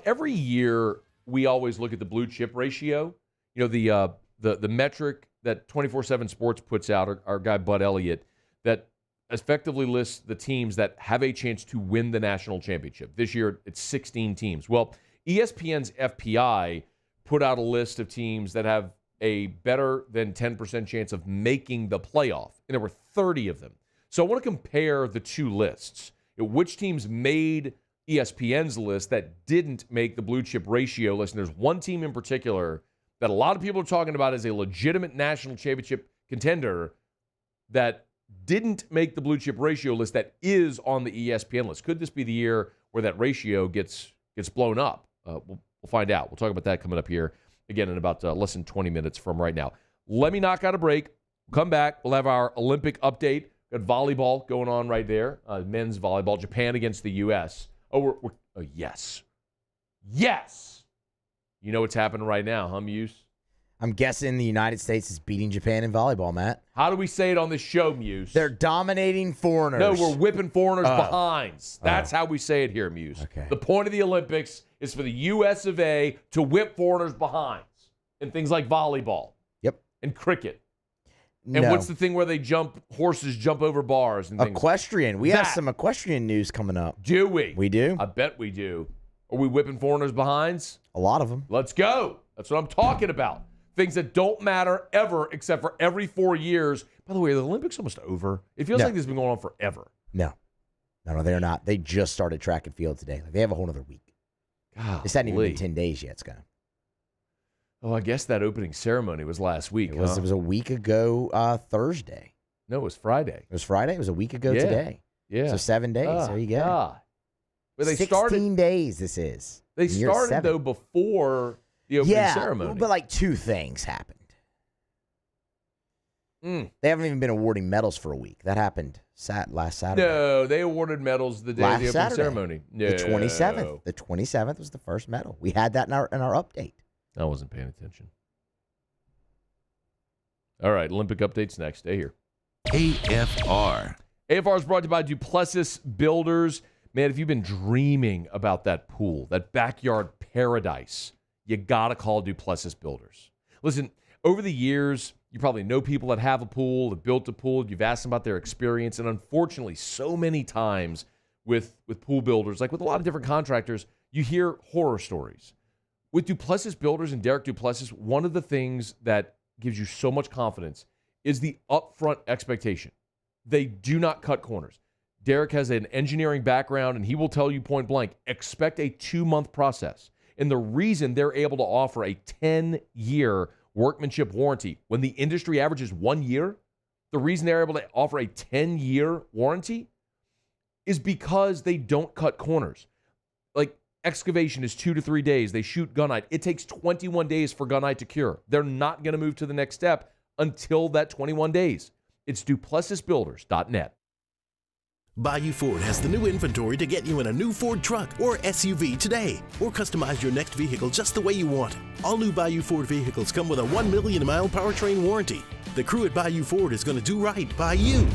S8: every year we always look at the blue chip ratio. You know, the metric that 24/7 Sports puts out, our guy Bud Elliott, that effectively lists the teams that have a chance to win the national championship. This year, it's 16 teams. Well, ESPN's FPI put out a list of teams that have a better than 10% chance of making the playoff, and there were 30 of them. So I want to compare the two lists. Which teams made ESPN's list that didn't make the blue chip ratio list? And there's one team in particular that a lot of people are talking about as a legitimate national championship contender that didn't make the blue chip ratio list that is on the ESPN list. Could this be the year where that ratio gets blown up? We'll find out. We'll talk about that coming up here again in about less than 20 minutes from right now. Let me knock out a break. Come back. We'll have our Olympic update. Got volleyball going on right there. Men's volleyball. Japan against the U.S. Yes. Yes. You know what's happening right now, huh, Muse?
S3: I'm guessing the United States is beating Japan in volleyball, Matt.
S8: How do we say it on this show, Muse?
S3: They're dominating foreigners.
S8: No, we're whipping foreigners behinds. That's how we say it here, Muse.
S3: Okay.
S8: The point of the Olympics is for the U.S. of A. to whip foreigners behinds in things like volleyball.
S3: Yep.
S8: And cricket. And what's the thing where horses jump over bars and things?
S3: Equestrian. We have some equestrian news coming up.
S8: Do we?
S3: We do?
S8: I bet we do. Are we whipping foreigners behinds?
S3: A lot of them.
S8: Let's go. That's what I'm talking about. Things that don't matter ever except for every 4 years. By the way, are the Olympics almost over? It feels like this has been going on forever.
S3: No, they're not. They just started track and field today. They have a whole other week.
S8: God,
S3: this hadn't even been 10 days yet, Scott.
S8: Oh, I guess that opening ceremony was last week.
S3: It was a week ago Thursday.
S8: No, it was Friday.
S3: It was Friday? It was a week ago today.
S8: Yeah.
S3: So 7 days. There you go.
S8: Yeah. But they
S3: 16 days this is.
S8: They started, though, before the opening ceremony.
S3: But like two things happened. They haven't even been awarding medals for a week. That happened last Saturday.
S8: No, they awarded medals the day of the opening ceremony. No.
S3: The 27th. The 27th was the first medal. We had that in our update.
S8: I wasn't paying attention. All right, Olympic updates next. Stay here.
S2: AFR.
S8: AFR is brought to you by Duplessis Builders. Man, if you've been dreaming about that pool, that backyard paradise, you got to call Duplessis Builders. Listen, over the years, you probably know people that have a pool, that built a pool. You've asked them about their experience. And unfortunately, so many times with pool builders, like with a lot of different contractors, you hear horror stories. With Duplessis Builders and Derek Duplessis, one of the things that gives you so much confidence is the upfront expectation. They do not cut corners. Derek has an engineering background, and he will tell you point blank, expect a 2-month process. And the reason they're able to offer a 10-year workmanship warranty when the industry average is 1 year, the reason they're able to offer a 10-year warranty is because they don't cut corners. Like, excavation is 2 to 3 days. They shoot gunite. It takes 21 days for gunite to cure. They're not going to move to the next step until that 21 days. It's duplessisbuilders.net.
S13: Bayou Ford has the new inventory to get you in a new Ford truck or SUV today, or customize your next vehicle just the way you want it. All new Bayou Ford vehicles come with a 1 million mile powertrain warranty. The crew at Bayou Ford is going to do right by you.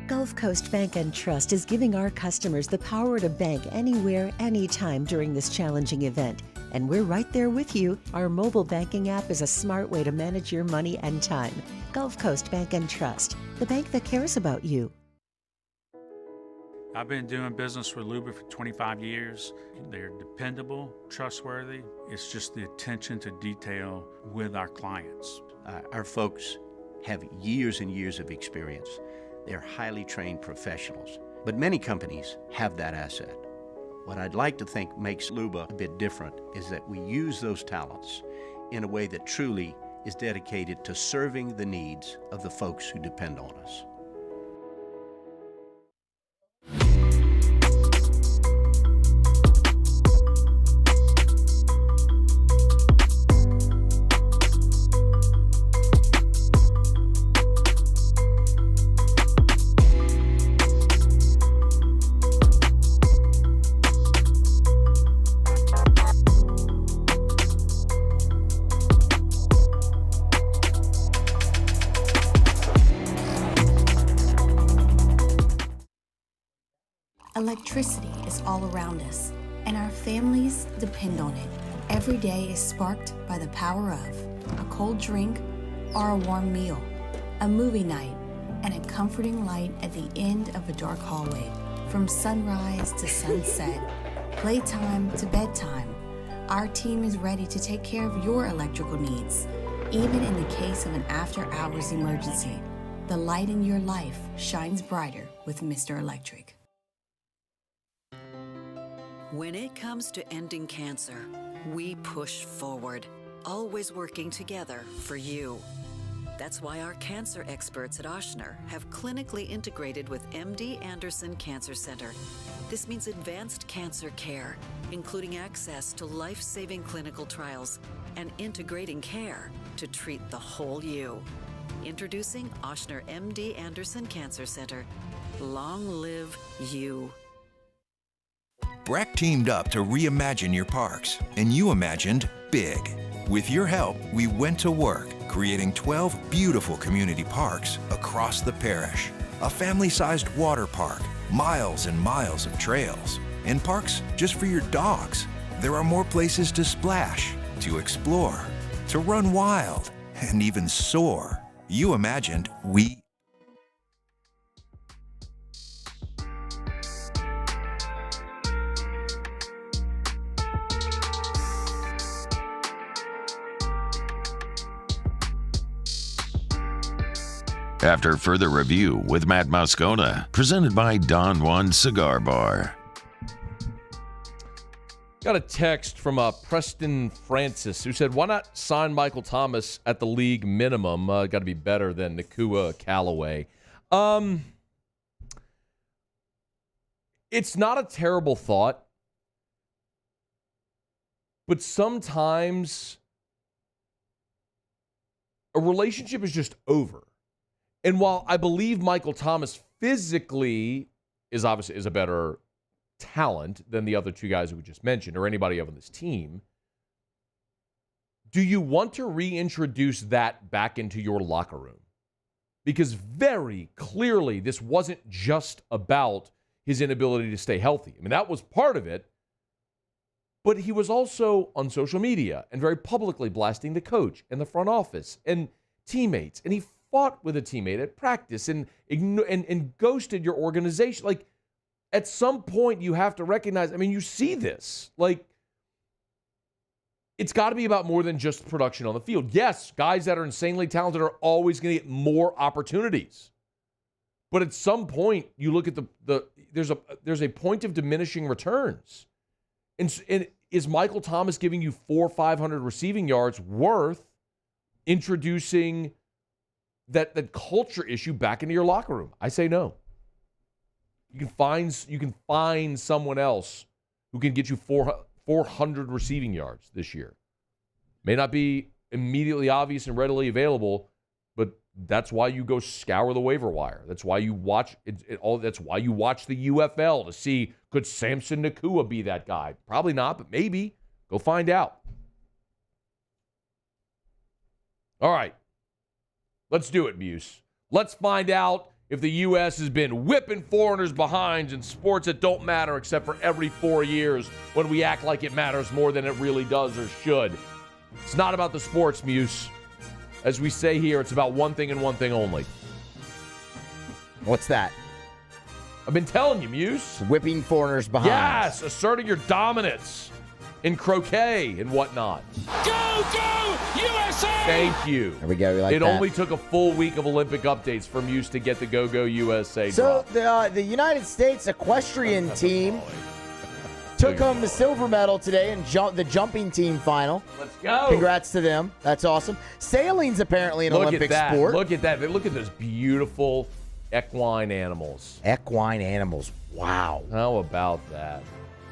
S23: Gulf Coast Bank and Trust is giving our customers the power to bank anywhere, anytime during this challenging event. And we're right there with you. Our mobile banking app is a smart way to manage your money and time. Gulf Coast Bank and Trust, the bank that cares about you.
S14: I've been doing business with Luba for 25 years. They're dependable, trustworthy. It's just the attention to detail with our clients.
S15: Our folks have years and years of experience. They're highly trained professionals, but many companies have that asset. What I'd like to think makes Luba a bit different is that we use those talents in a way that truly is dedicated to serving the needs of the folks who depend on us.
S5: Electricity is all around us, and our families depend on it. Every day is sparked by the power of a cold drink or a warm meal, a movie night, and a comforting light at the end of a dark hallway. From sunrise to sunset, playtime to bedtime, our team is ready to take care of your electrical needs. Even in the case of an after-hours emergency, the light in your life shines brighter with Mr. Electric.
S7: When it comes to ending cancer, we push forward, always working together for you. That's why our cancer experts at Ochsner have clinically integrated with MD Anderson Cancer Center. This means advanced cancer care, including access to life-saving clinical trials and integrating care to treat the whole you. Introducing Ochsner MD Anderson Cancer Center. Long live you.
S9: Breck teamed up to reimagine your parks, and you imagined big. With your help, we went to work, creating 12 beautiful community parks across the parish. A family-sized water park, miles and miles of trails, and parks just for your dogs. There are more places to splash, to explore, to run wild, and even soar. You imagined, we
S2: After further review with Matt Moscona, presented by Don Juan Cigar Bar.
S8: Got a text from Preston Francis who said, why not sign Michael Thomas at the league minimum? Got to be better than Nakua Callaway. It's not a terrible thought, but sometimes a relationship is just over. And while I believe Michael Thomas physically is a better talent than the other two guys who we just mentioned or anybody on this team, do you want to reintroduce that back into your locker room? Because very clearly this wasn't just about his inability to stay healthy. I mean, that was part of it, but he was also on social media and very publicly blasting the coach and the front office and teammates, and he fought with a teammate at practice and ghosted your organization. Like, at some point, you have to recognize, I mean, you see this. Like, it's got to be about more than just production on the field. Yes, guys that are insanely talented are always going to get more opportunities. But at some point, you look at there's a point of diminishing returns. And is Michael Thomas giving you 400 or 500 receiving yards worth introducing that culture issue back into your locker room? I say no. You can find someone else who can get you 400 receiving yards this year. May not be immediately obvious and readily available, but that's why you go scour the waiver wire. That's why you watch that's why you watch the UFL to see, could Samson Nakua be that guy? Probably not, but maybe. Go find out. All right. Let's do it, Muse. Let's find out if the U.S. has been whipping foreigners behind in sports that don't matter except for every 4 years when we act like it matters more than it really does or should. It's not about the sports, Muse. As we say here, it's about one thing and one thing only.
S3: What's that?
S8: I've been telling you, Muse.
S3: Whipping foreigners behind.
S8: Yes, asserting your dominance in croquet and whatnot.
S4: Go, go, USA!
S8: Thank you.
S3: There we go. We like
S8: it
S3: that.
S8: only took a full week of Olympic updates from Muse to get the Go Go USA
S3: So
S8: drop.
S3: the United States equestrian team took home the silver medal today in the jumping team final.
S8: Let's go.
S3: Congrats to them. That's awesome. Sailing's apparently an Olympic sport.
S8: Look at that. Look at those beautiful equine animals.
S3: Equine animals. Wow.
S8: How about that?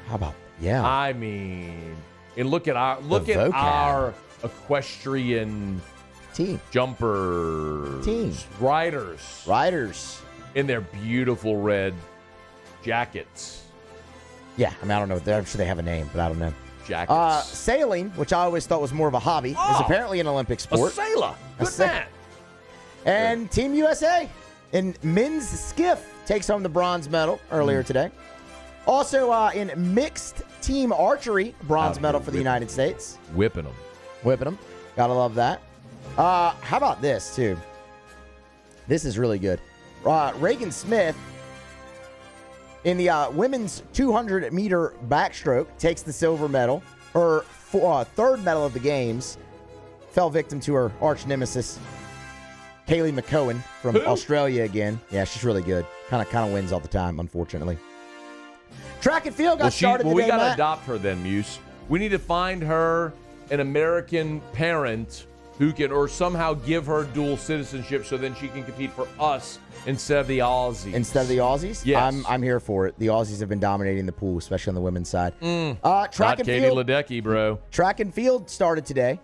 S3: How about yeah?
S8: I mean, and look at our equestrian
S3: team,
S8: jumpers, riders in their beautiful red jackets.
S3: Yeah, I mean, I don't know. I'm sure they have a name, but I don't know.
S8: Jackets.
S3: Sailing, which I always thought was more of a hobby, is apparently an Olympic sport.
S8: A sailor. Good man.
S3: And Team USA in men's skiff takes home the bronze medal earlier today. Also, in mixed team archery, bronze medal for the United States.
S8: Whipping them.
S3: Gotta love that. How about this, too? This is really good. Reagan Smith, in the women's 200-meter backstroke, takes the silver medal. Her third medal of the games. Fell victim to her arch nemesis, Kaylee McCowan from Australia again. Yeah, she's really good. Kind of wins all the time, unfortunately. Track and field got started today,
S8: we got to
S3: Matt.
S8: adopt her then, Muse. We need to find her an American parent who can, or somehow give her dual citizenship so then she can compete for us instead of the Aussies.
S3: Instead of the Aussies?
S8: Yes.
S3: I'm here for it. The Aussies have been dominating the pool, especially on the women's side.
S8: Not Katie Ledecky, bro.
S3: Track and field started today.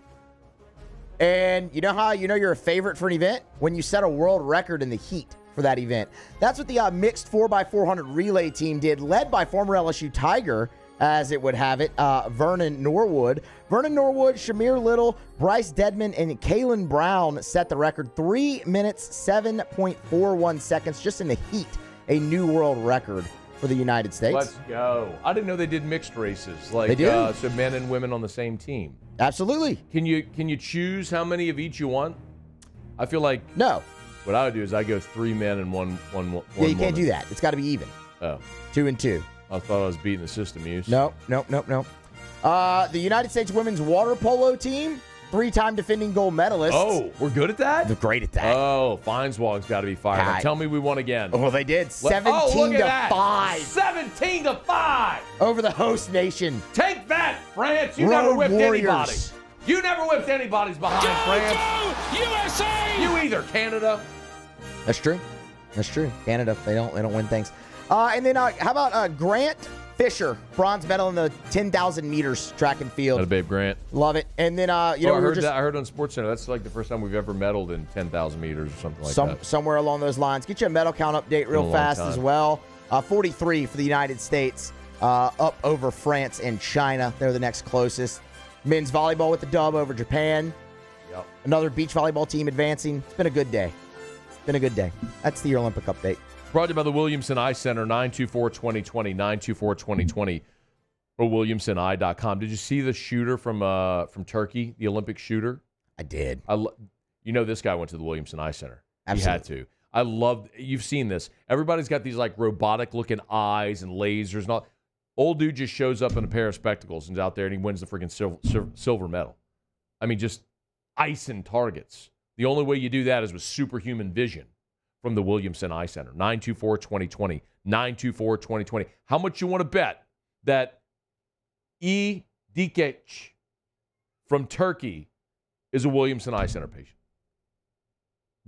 S3: And you know how you know you're a favorite for an event? When you set a world record in the heat for that event. That's what the mixed 4x400 relay team did, led by former LSU Tiger, as it would have it, Vernon Norwood. Vernon Norwood, Shamir Little, Bryce Dedman, and Kalen Brown set the record. 3 minutes, 7.41 seconds just in the heat. A new world record for the United States.
S8: Let's go. I didn't know they did mixed races. Like,
S3: they do.
S8: So men and women on the same team.
S3: Absolutely.
S8: Can you choose how many of each you want? I feel like...
S3: No.
S8: What I would do is I go 3 men and one
S3: Yeah, you can't do that. It's got to be even.
S8: Oh.
S3: 2 and 2.
S8: I thought I was beating the system, Muse.
S3: No. The United States women's water polo team, 3-time defending gold medalist.
S8: Oh, we're good at that?
S3: They're great at that.
S8: Oh, Feinswag's got to be fired. Now tell me we won again.
S3: Oh, they did. 17-5.
S8: 17-5
S3: over the host nation.
S8: Take that, France. You
S3: Road
S8: never whipped
S3: Warriors.
S8: anybody. You never whipped anybody's behind, France.
S4: Go, USA!
S8: You either, Canada.
S3: That's true. That's true. Canada, they don't win things. And then how about Grant Fisher, bronze medal in the 10,000 meters track and field.
S8: Not a Babe Grant.
S3: Love it. And then
S8: I heard on SportsCenter that's like the first time we've ever medaled in 10,000 meters or something like that.
S3: Somewhere along those lines. Get you a medal count update real fast as well. 43 for the United States, up over France and China. They're the next closest. Men's volleyball with the dub over Japan.
S8: Yep.
S3: Another beach volleyball team advancing. It's been a good day. That's the Olympic update.
S8: Brought to you by the Williamson Eye Center, 924-2020, 924-2020, or WilliamsonEye.com. Did you see the shooter from Turkey, the Olympic shooter?
S3: I did.
S8: This guy went to the Williamson Eye Center.
S3: Absolutely.
S8: He had to. You've seen this. Everybody's got these like robotic-looking eyes and lasers and all. Old dude just shows up in a pair of spectacles and is out there and he wins the freaking silver medal. I mean, just icing targets. The only way you do that is with superhuman vision. From the Williamson Eye Center, 924-2020, 924-2020. How much you want to bet that E. Dikic from Turkey is a Williamson Eye Center patient?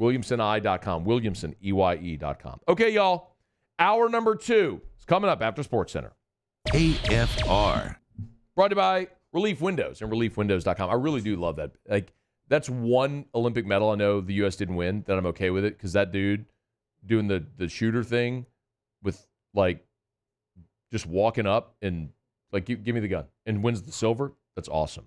S8: WilliamsonEye.com, WilliamsonEye.com. Okay, y'all. Hour number 2 is coming up after SportsCenter.
S2: AFR.
S8: Brought to you by Relief Windows and ReliefWindows.com. I really do love that. Like, that's one Olympic medal I know the U.S. didn't win, that I'm okay with it, because that dude doing the shooter thing with, like, just walking up and, like, give me the gun, and wins the silver, that's awesome.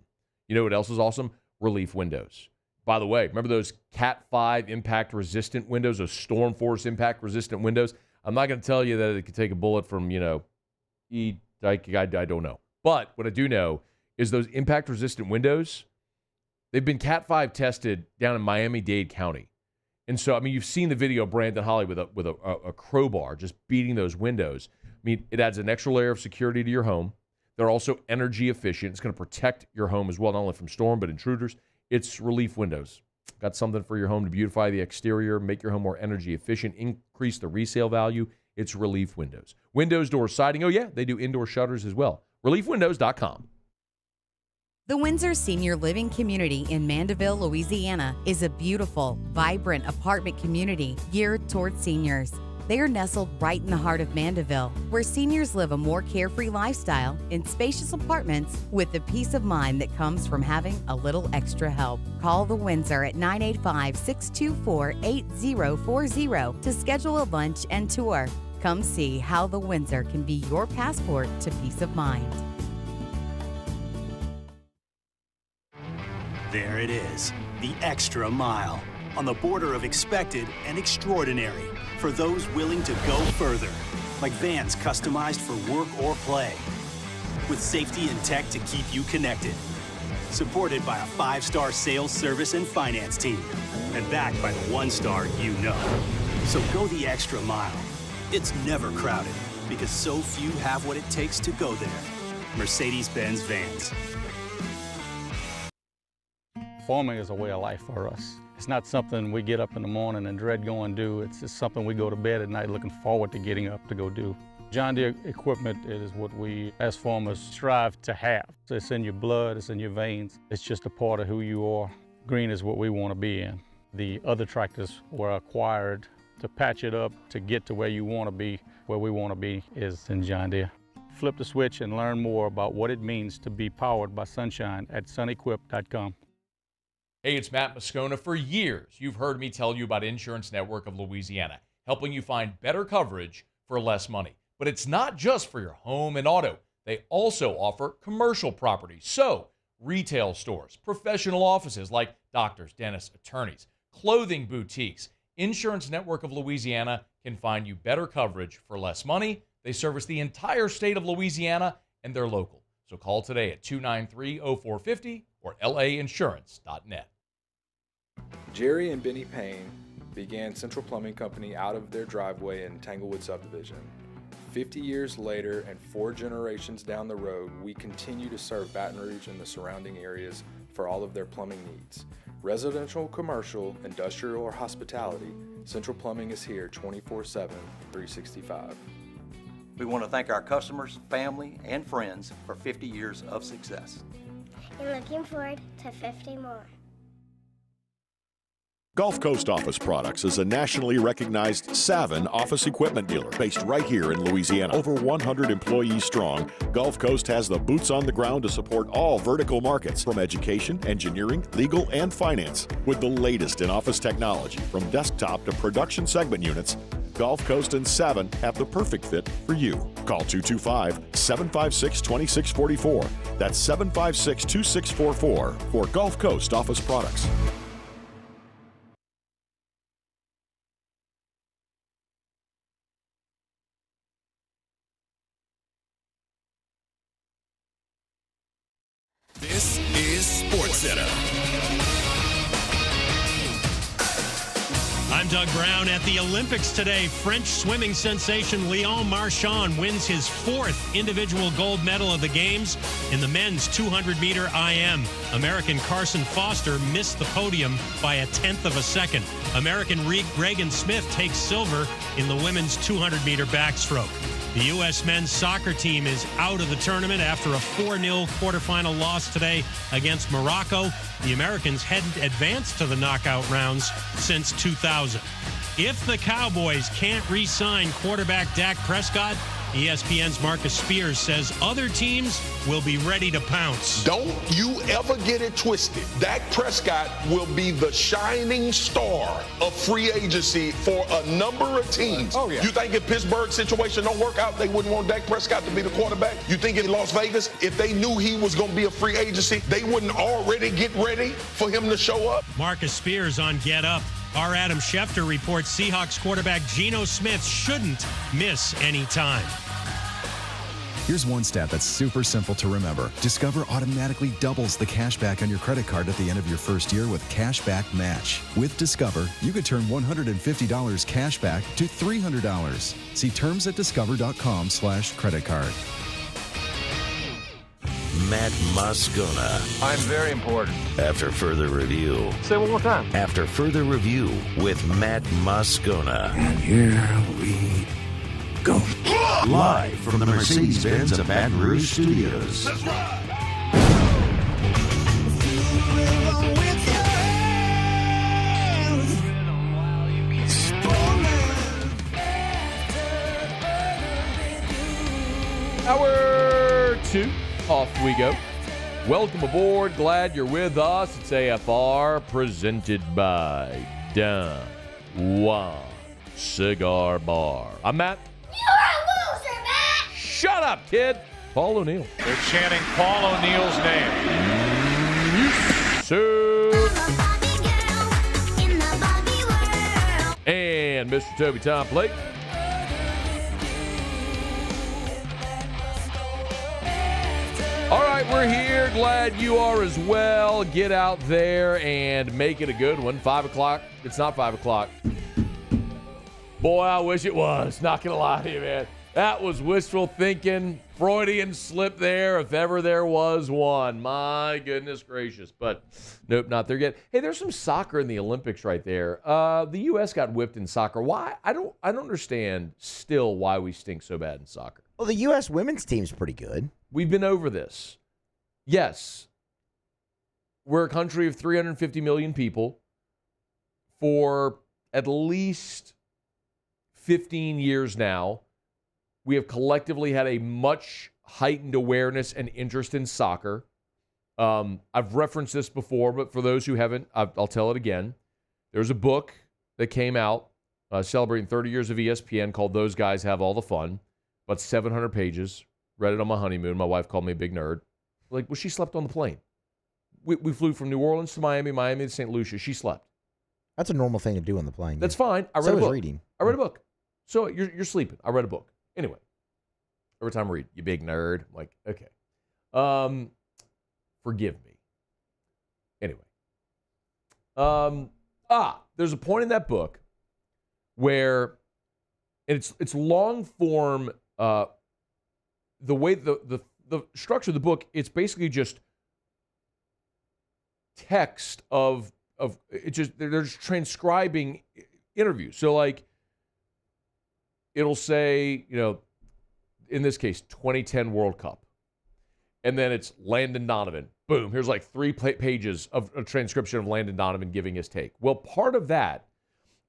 S8: You know what else is awesome? Relief Windows. By the way, remember those Cat 5 impact-resistant windows, those Storm Force impact-resistant windows? I'm not going to tell you that it could take a bullet from, I don't know. But what I do know is those impact-resistant windows, they've been Cat 5 tested down in Miami-Dade County. And so, I mean, you've seen the video of Brandon Holly with a crowbar just beating those windows. I mean, it adds an extra layer of security to your home. They're also energy efficient. It's going to protect your home as well, not only from storm, but intruders. It's Relief Windows. Got something for your home to beautify the exterior, make your home more energy efficient, increase the resale value. It's Relief Windows. Windows, doors, siding. Oh, yeah, they do indoor shutters as well. ReliefWindows.com.
S6: The Windsor Senior Living Community in Mandeville, Louisiana is a beautiful, vibrant apartment community geared toward seniors. They are nestled right in the heart of Mandeville, where seniors live a more carefree lifestyle in spacious apartments with the peace of mind that comes from having a little extra help. Call the Windsor at 985-624-8040 to schedule a lunch and tour. Come see how the Windsor can be your passport to peace of mind.
S1: There it is, the extra mile, on the border of expected and extraordinary for those willing to go further, like vans customized for work or play, with safety and tech to keep you connected, supported by a 5-star sales service and finance team, and backed by the 1-star you know. So go the extra mile. It's never crowded, because so few have what it takes to go there. Mercedes-Benz Vans.
S16: Farming is a way of life for us. It's not something we get up in the morning and dread going do. It's just something we go to bed at night looking forward to getting up to go do. John Deere equipment is what we as farmers strive to have. So it's in your blood, it's in your veins. It's just a part of who you are. Green is what we want to be in. The other tractors were acquired to patch it up to get to where you want to be. Where we want to be is in John Deere. Flip the switch and learn more about what it means to be powered by sunshine at sunequip.com.
S17: Hey, it's Matt Moscona. For years, you've heard me tell you about Insurance Network of Louisiana, helping you find better coverage for less money. But it's not just for your home and auto. They also offer commercial property. So, retail stores, professional offices like doctors, dentists, attorneys, clothing boutiques. Insurance Network of Louisiana can find you better coverage for less money. They service the entire state of Louisiana, and they're local. So call today at 293-0450 or lainsurance.net.
S20: Jerry and Benny Payne began Central Plumbing Company out of their driveway in Tanglewood subdivision. 50 years later and 4 generations down the road, we continue to serve Baton Rouge and the surrounding areas for all of their plumbing needs. Residential, commercial, industrial, or hospitality, Central Plumbing is here 24/7, 365.
S21: We want to thank our customers, family, and friends for 50 years of success.
S22: And looking forward to 50 more.
S11: Gulf Coast Office Products is a nationally recognized Savin office equipment dealer based right here in Louisiana. Over 100 employees strong, Gulf Coast has the boots on the ground to support all vertical markets, from education, engineering, legal, and finance. With the latest in office technology, from desktop to production segment units, Gulf Coast and Savin have the perfect fit for you. Call 225-756-2644. That's 756-2644 for Gulf Coast Office Products.
S10: This is SportsCenter.
S12: I'm Doug Brown. At the Olympics today, French swimming sensation Léon Marchand wins his 4th individual gold medal of the Games in the men's 200-meter IM. American Carson Foster missed the podium by a 1/10 of a second. American Regan Smith takes silver in the women's 200-meter backstroke. The U.S. men's soccer team is out of the tournament after a 4-0 quarterfinal loss today against Morocco. The Americans hadn't advanced to the knockout rounds since 2000. If the Cowboys can't re-sign quarterback Dak Prescott, ESPN's Marcus Spears says other teams will be ready to pounce.
S19: Don't you ever get it twisted. Dak Prescott will be the shining star of free agency for a number of teams. Oh, yeah. You think if Pittsburgh's situation don't work out, they wouldn't want Dak Prescott to be the quarterback? You think in Las Vegas, if they knew he was going to be a free agency, they wouldn't already get ready for him to show up?
S12: Marcus Spears on Get Up. Our Adam Schefter reports Seahawks quarterback Geno Smith shouldn't miss any time.
S24: Here's one stat that's super simple to remember. Discover automatically doubles the cash back on your credit card at the end of your first year with Cashback Match. With Discover, you could turn $150 cash back to $300. See terms at discover.com/credit card.
S2: Matt Moscona.
S25: I'm very important.
S2: After further review.
S25: Say it one more time.
S2: After further review with Matt Moscona.
S25: And here we go.
S2: Live from the Mercedes-Benz of Baton Rouge Studios.
S25: That's right.
S8: Hour 2, off we go. Welcome aboard. Glad you're with us. It's AFR, presented by Don Juan Cigar Bar. I'm Matt.
S22: You're a loser, Matt!
S8: Shut up, kid. Paul O'Neill.
S25: They're chanting Paul O'Neill's name.
S8: And Mr. Toby Tom Blake. All right, we're here. Glad you are as well. Get out there and make it a good one. 5 o'clock. It's not 5 o'clock. Boy, I wish it was. Not going to lie to you, man. That was wishful thinking. Freudian slip there, if ever there was one. My goodness gracious. But nope, not there yet. Hey, there's some soccer in the Olympics right there. The U.S. got whipped in soccer. Why? I don't understand still why we stink so bad in soccer.
S3: Well, the U.S. women's team's pretty good.
S8: We've been over this. Yes, we're a country of 350 million people. For at least 15 years now, we have collectively had a much heightened awareness and interest in soccer. I've referenced this before, but for those who haven't, I'll tell it again. There's a book that came out celebrating 30 years of ESPN called Those Guys Have All the Fun. About 700 pages. Read it on my honeymoon. My wife called me a big nerd. Like, well, she slept on the plane. We flew from New Orleans to Miami to St. Lucia. She slept.
S3: That's a normal thing to do on the plane.
S8: That's fine. I read a book.
S3: Reading.
S8: I read a book. So you're sleeping. I read a book. Anyway, every time I read, you big nerd. I'm like, okay. Forgive me. Anyway. There's a point in that book where it's long form. The way the structure of the book, it's basically just text of it. Just they're just transcribing interviews. So like, it'll say, in this case, 2010 World Cup, and then it's Landon Donovan, Boom. Here's like 3 pages of a transcription of Landon Donovan giving his take. Well, part of that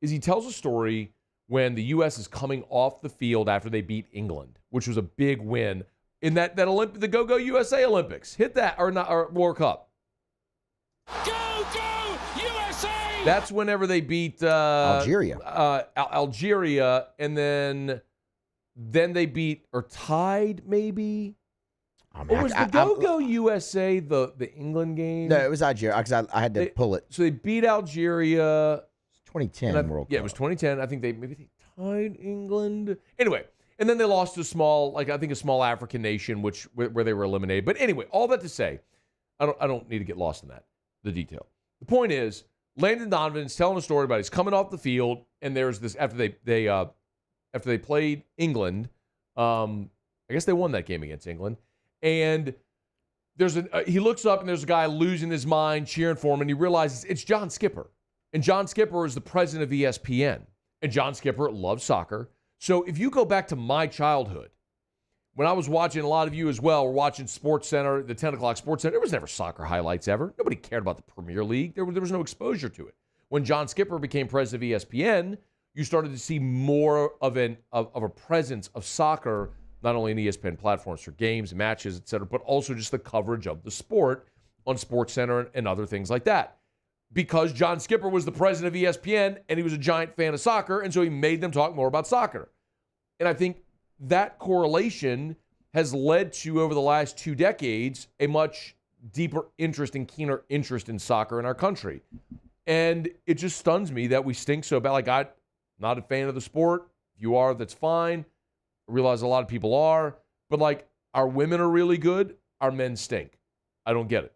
S8: is he tells a story when the U.S. is coming off the field after they beat England, which was a big win in the Go-Go USA Olympics. Hit that, or World Cup.
S4: Go, USA!
S8: That's whenever they beat
S3: Algeria.
S8: Algeria, and then they beat or tied maybe. Or was the Go-Go USA the England game?
S3: No, it was Algeria because I had to pull it.
S8: So they beat Algeria.
S3: 2010 World Cup.
S8: Yeah, it was 2010. I think they tied England. Anyway, and then they lost to a small African nation, where they were eliminated. But anyway, all that to say, I don't need to get lost in the detail. The point is, Landon Donovan's telling a story about he's coming off the field, and there's this after they played England. I guess they won that game against England, and he looks up and there's a guy losing his mind cheering for him, and he realizes it's John Skipper. And John Skipper is the president of ESPN. And John Skipper loves soccer. So if you go back to my childhood, when I was watching, a lot of you as well were watching SportsCenter, the 10 o'clock SportsCenter, there was never soccer highlights ever. Nobody cared about the Premier League. There was no exposure to it. When John Skipper became president of ESPN, you started to see more of a presence of soccer, not only in ESPN platforms for games, matches, et cetera, but also just the coverage of the sport on SportsCenter and other things like that. Because John Skipper was the president of ESPN and he was a giant fan of soccer, and so he made them talk more about soccer. And I think that correlation has led to, over the last 2 decades, a much deeper interest and keener interest in soccer in our country. And it just stuns me that we stink so bad. Like, I'm not a fan of the sport. If you are, that's fine. I realize a lot of people are. But, like, our women are really good. Our men stink. I don't get it.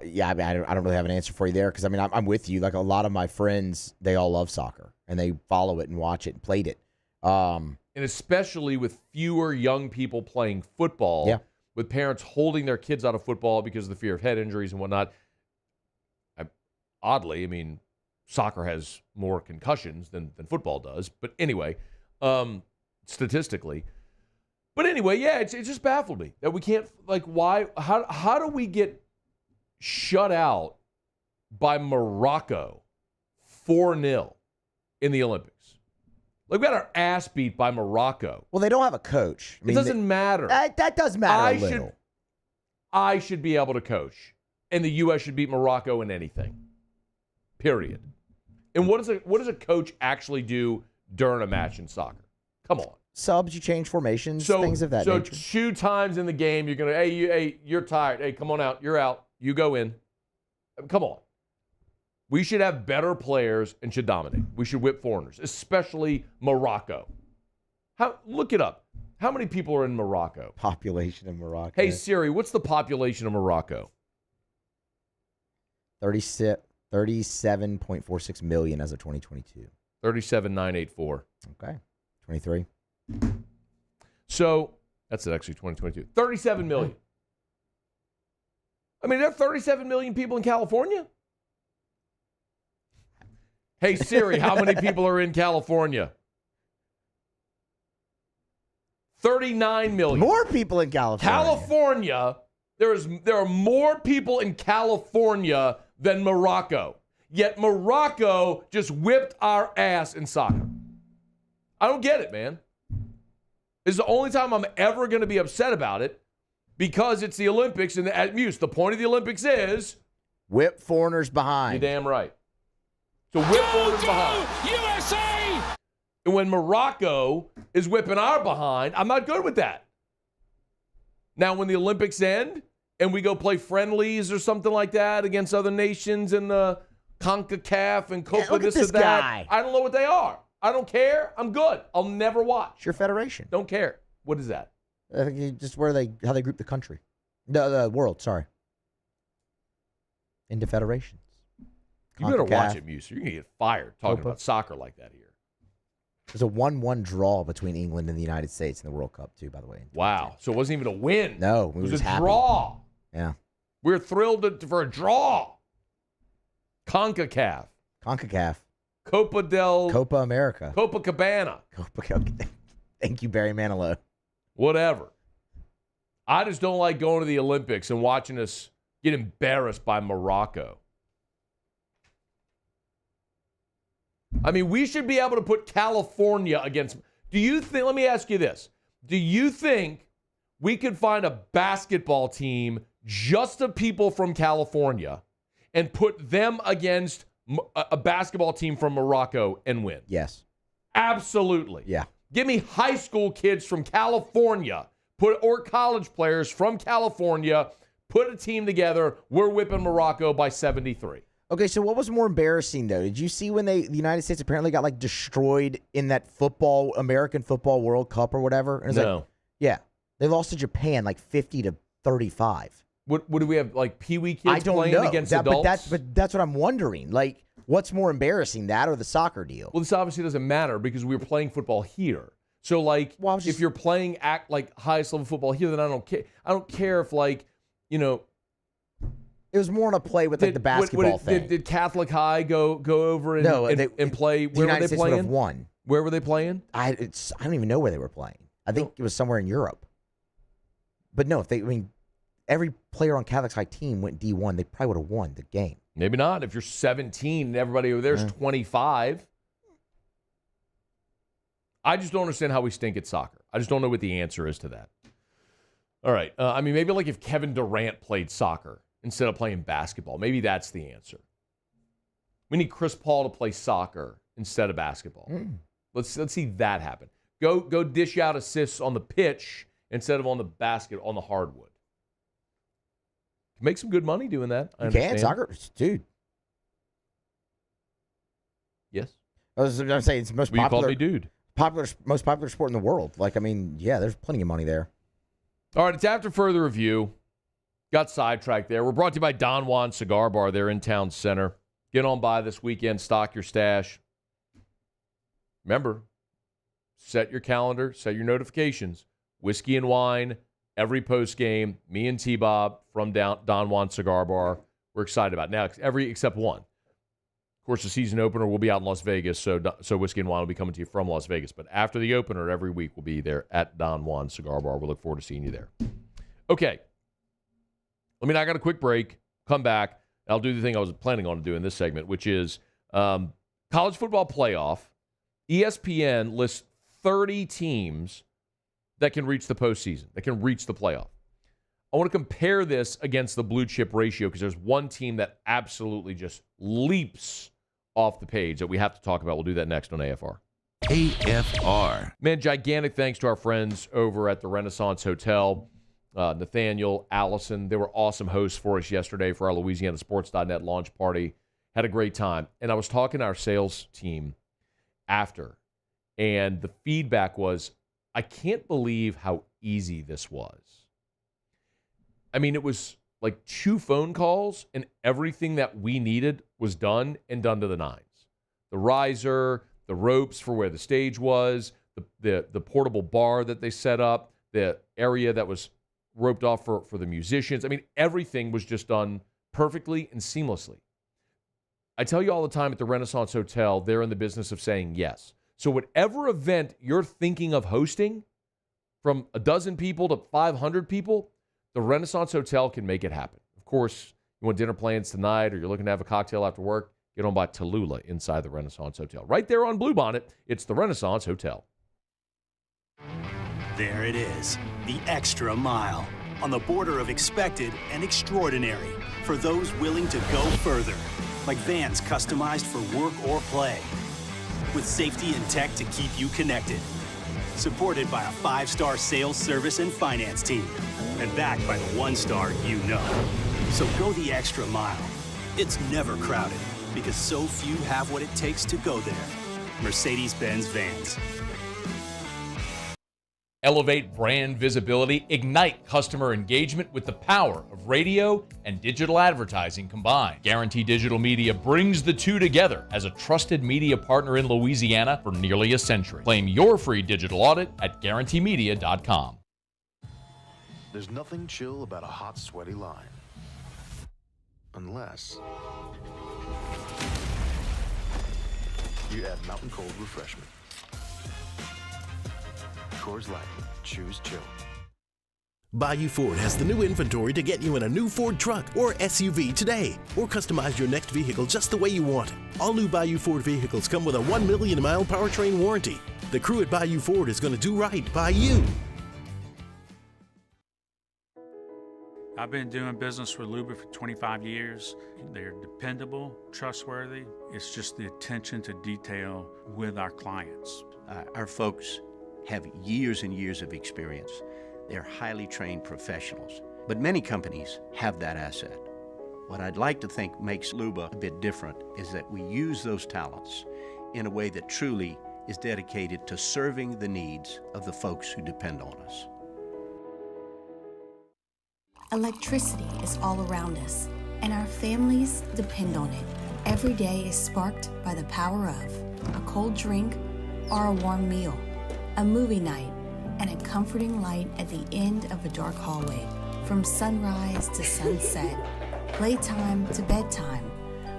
S3: Yeah, I mean, I don't really have an answer for you there because, I mean, I'm with you. Like, a lot of my friends, they all love soccer, and they follow it and watch it and played it.
S8: And especially with fewer young people playing football, with parents holding their kids out of football because of the fear of head injuries and whatnot. Oddly, I mean, soccer has more concussions than football does. But anyway, statistically. But anyway, yeah, it just baffled me that we can't, like, why, how do we get shut out by Morocco 4-0 in the Olympics? Like, we got our ass beat by Morocco.
S3: Well, they don't have a coach. I mean,
S8: it doesn't matter.
S3: That does matter a little.
S8: I should be able to coach, and the U.S. should beat Morocco in anything. Period. And what does a coach actually do during a match in soccer? Come on.
S3: Subs, you change formations, things of that nature.
S8: So 2 times in the game, you're going to, you're tired. Hey, come on out. You're out. You go in. Come on. We should have better players and should dominate. We should whip foreigners, especially Morocco. Look it up. How many people are in Morocco?
S3: Population in Morocco.
S8: Hey, Siri, what's the population of Morocco?
S3: 37.46 million as of 2022.
S8: 37,984.
S3: Okay. 23.
S8: So that's actually 2022. 37 million. I mean, there are 37 million people in California. Hey, Siri, how many people are in California? 39 million.
S3: More people in California.
S8: There are more people in California than Morocco. Yet Morocco just whipped our ass in soccer. I don't get it, man. This is the only time I'm ever going to be upset about it because it's the Olympics and the point of the Olympics is
S3: whip foreigners behind.
S8: You're damn right. So whip foreigners behind.
S4: USA!
S8: And when Morocco is whipping our behind, I'm not good with that. Now, when the Olympics end and we go play friendlies or something like that against other nations in the CONCACAF and Copa this or that,
S3: guy.
S8: I don't know what they are. I don't care. I'm good. I'll never watch.
S3: It's your federation.
S8: Don't care. What is that?
S3: I think just how they group the country. The world, sorry. Into federations.
S8: You better watch it, Muse. You're going to get fired talking about soccer like that here.
S3: There's a 1-1 draw between England and the United States in the World Cup, too, by the way.
S8: Wow. So it wasn't even a win.
S3: No.
S8: It was a
S3: happy.
S8: draw.
S3: Yeah.
S8: We're thrilled for a draw. CONCACAF.
S3: Copa America.
S8: Copacabana.
S3: Thank you, Barry Manilow.
S8: Whatever. I just don't like going to the Olympics and watching us get embarrassed by Morocco. I mean, we should be able to put California against. Do you think, let me ask you this. Do you think we could find a basketball team just of people from California and put them against a basketball team from Morocco and win?
S3: Yes.
S8: Absolutely.
S3: Yeah.
S8: Give me high school kids from California, or college players from California, put a team together. We're whipping Morocco by 73.
S3: Okay, so what was more embarrassing, though? Did you see when the United States apparently got, like, destroyed in that American Football World Cup or whatever? And
S8: No.
S3: Like, yeah. They lost to Japan, like, 50-35.
S8: What do we have, like, Pee-wee kids
S3: I don't
S8: playing
S3: know.
S8: against adults?
S3: But that's what I'm wondering. Like, what's more embarrassing, that or the soccer deal?
S8: Well, this obviously doesn't matter because we were playing football here. So, like, if you're playing highest level football here, then I don't care. I don't care if, like, you know.
S3: It was more on a play with like the basketball thing.
S8: Did Catholic High go over and play? Where were they playing?
S3: Would have won.
S8: Where were they playing?
S3: I don't even know where they were playing. I think it was somewhere in Europe. But no, every player on Catholic's High team went D1. They probably would have won the game.
S8: Maybe not. If you're 17 and everybody over there's 25. I just don't understand how we stink at soccer. I just don't know what the answer is to that. All right. I mean, maybe like if Kevin Durant played soccer instead of playing basketball. Maybe that's the answer. We need Chris Paul to play soccer instead of basketball. Let's see that happen. Go dish out assists on the pitch instead of on the hardwood. Make some good money doing that.
S3: You can, soccer, dude.
S8: Yes.
S3: I was going to say it's the most
S8: Well,
S3: popular.
S8: You called me dude.
S3: Most popular sport in the world. Like, I mean, yeah, there's plenty of money there.
S8: All right, it's after further review. Got sidetracked there. We're brought to you by Don Juan Cigar Bar there in Town Center. Get on by this weekend. Stock your stash. Remember, set your calendar, set your notifications. Whiskey and wine, every post game. Me and T-Bob from Don Juan Cigar Bar. We're excited about it. Now, except one. Of course, the season opener will be out in Las Vegas, so Whiskey and Wine will be coming to you from Las Vegas. But after the opener, every week we'll be there at Don Juan Cigar Bar. We'll look forward to seeing you there. Okay. I got a quick break. Come back. I'll do the thing I was planning on doing in this segment, which is college football playoff. ESPN lists 30 teams that can reach the postseason, that can reach the playoff. I want to compare this against the blue chip ratio because there's one team that absolutely just leaps off the page that we have to talk about. We'll do that next on AFR.
S2: AFR.
S8: Man, gigantic thanks to our friends over at the Renaissance Hotel. Nathaniel, Allison, they were awesome hosts for us yesterday for our LouisianaSports.net launch party. Had a great time. And I was talking to our sales team after, and the feedback was, I can't believe how easy this was. I mean, it was like 2 phone calls, and everything that we needed was done and done to the nines. The riser, the ropes for where the stage was, the portable bar that they set up, the area that was roped off for the musicians. I mean, everything was just done perfectly and seamlessly. I tell you all the time at the Renaissance Hotel, they're in the business of saying yes. So whatever event you're thinking of hosting, from 12 people to 500 people, the Renaissance Hotel can make it happen. Of course, you want dinner plans tonight or you're looking to have a cocktail after work, get on by Tallulah inside the Renaissance Hotel. Right there on Bluebonnet, it's the Renaissance Hotel.
S1: There it is, the extra mile, on the border of expected and extraordinary for those willing to go further, like vans customized for work or play, with safety and tech to keep you connected, supported by a 5-star sales service and finance team, and backed by the 1-star you know. So go the extra mile. It's never crowded because so few have what it takes to go there. Mercedes-Benz Vans.
S17: Elevate brand visibility, ignite customer engagement with the power of radio and digital advertising combined. Guarantee Digital Media brings the two together as a trusted media partner in Louisiana for nearly a century. Claim your free digital audit at guaranteemedia.com.
S13: There's nothing chill about a hot, sweaty line. Unless you add Mountain Cold Refreshment. Coors Light. Choose chill.
S5: Bayou Ford has the new inventory to get you in a new Ford truck or SUV today, or customize your next vehicle just the way you want it. All new Bayou Ford vehicles come with a 1 million mile powertrain warranty. The crew at Bayou Ford is going to do right by you.
S14: I've been doing business with Luba for 25 years. They're dependable, trustworthy. It's just the attention to detail with our clients.
S15: Our folks have years and years of experience. They're highly trained professionals, but many companies have that asset. What I'd like to think makes Luba a bit different is that we use those talents in a way that truly is dedicated to serving the needs of the folks who depend on us.
S18: Electricity is all around us, and our families depend on it. Every day is sparked by the power of a cold drink or a warm meal, a movie night, and a comforting light at the end of a dark hallway. From sunrise to sunset, playtime to bedtime,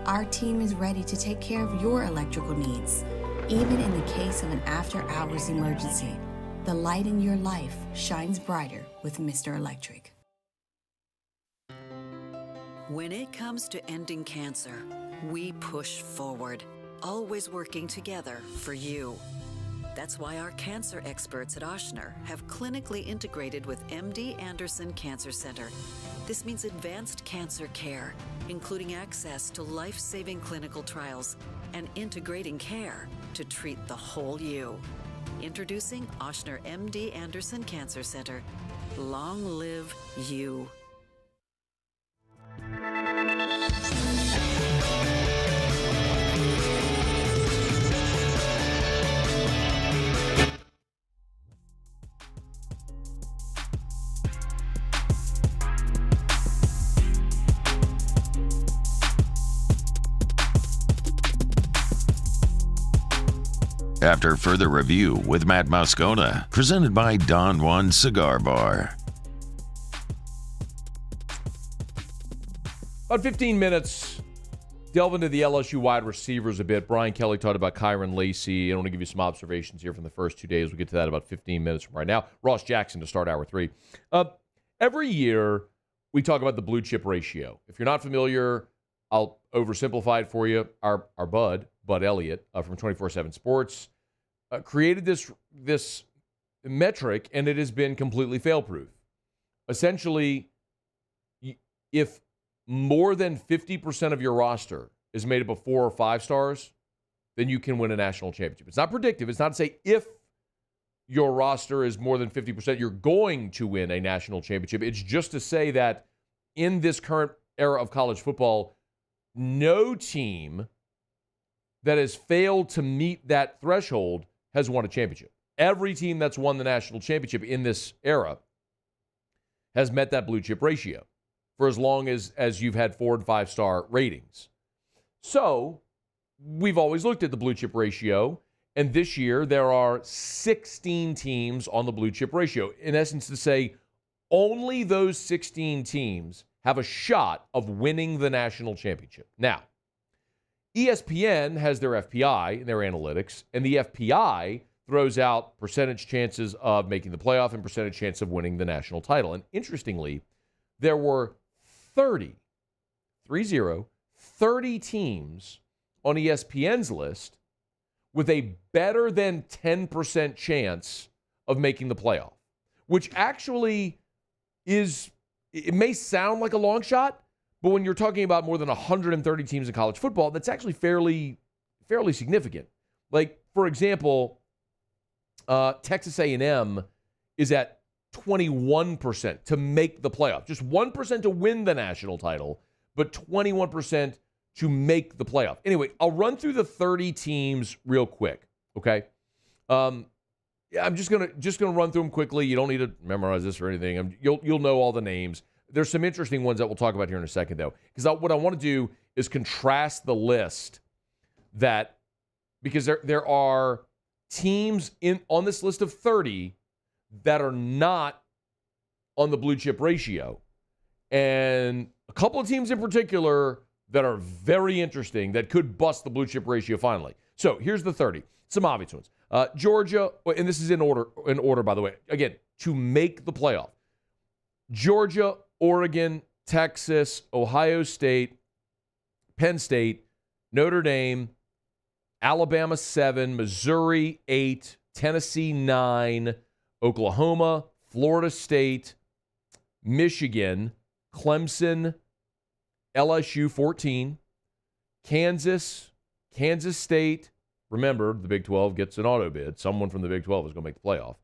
S18: our team is ready to take care of your electrical needs. Even in the case of an after-hours emergency, the light in your life shines brighter with Mr. Electric.
S7: When it comes to ending cancer, we push forward, always working together for you. That's why our cancer experts at Oshner have clinically integrated with MD Anderson Cancer Center. This means advanced cancer care, including access to life-saving clinical trials and integrating care to treat the whole you. Introducing Oshner MD Anderson Cancer Center. Long live you.
S2: After further review with Matt Moscona, presented by Don Juan Cigar Bar.
S8: About 15 minutes, delve into the LSU wide receivers a bit. Brian Kelly talked about Kyron Lacey. I want to give you some observations here from the first 2 days. We'll get to that about 15 minutes from right now. Ross Jackson to start hour 3. Every year, we talk about the blue chip ratio. If you're not familiar, I'll oversimplify it for you. Our Bud Elliott from 24/7 Sports, created this metric, and it has been completely fail-proof. Essentially, if more than 50% of your roster is made up of 4 or 5 stars, then you can win a national championship. It's not predictive. It's not to say if your roster is more than 50%, you're going to win a national championship. It's just to say that in this current era of college football, no team that has failed to meet that threshold has won a championship. Every team that's won the national championship in this era has met that blue chip ratio for as long as you've had 4 and 5 star ratings. So we've always looked at the blue chip ratio, and this year there are 16 teams on the blue chip ratio. In essence, to say only those 16 teams have a shot of winning the national championship. Now, ESPN has their FPI, their analytics, and the FPI throws out percentage chances of making the playoff and percentage chance of winning the national title. And interestingly, there were 30 teams on ESPN's list with a better than 10% chance of making the playoff, which actually is, it may sound like a long shot, but when you're talking about more than 130 teams in college football, that's actually fairly significant. Like, for example, Texas A&M is at 21% to make the playoff. Just 1% to win the national title, but 21% to make the playoff. Anyway, I'll run through the 30 teams real quick, okay? I'm just gonna run through them quickly. You don't need to memorize this or anything. You'll know all the names. There's some interesting ones that we'll talk about here in a second, though, because what I want to do is contrast the list because there are teams on this list of 30 that are not on the blue chip ratio, and a couple of teams in particular that are very interesting that could bust the blue chip ratio finally. So here's the 30. Some obvious ones. Georgia, and this is in order, by the way. Again, to make the playoff. Georgia, Oregon, Texas, Ohio State, Penn State, Notre Dame, Alabama 7, Missouri 8, Tennessee 9, Oklahoma, Florida State, Michigan, Clemson, LSU 14, Kansas, Kansas State. Remember, the Big 12 gets an auto bid. Someone from the Big 12 is going to make the playoff.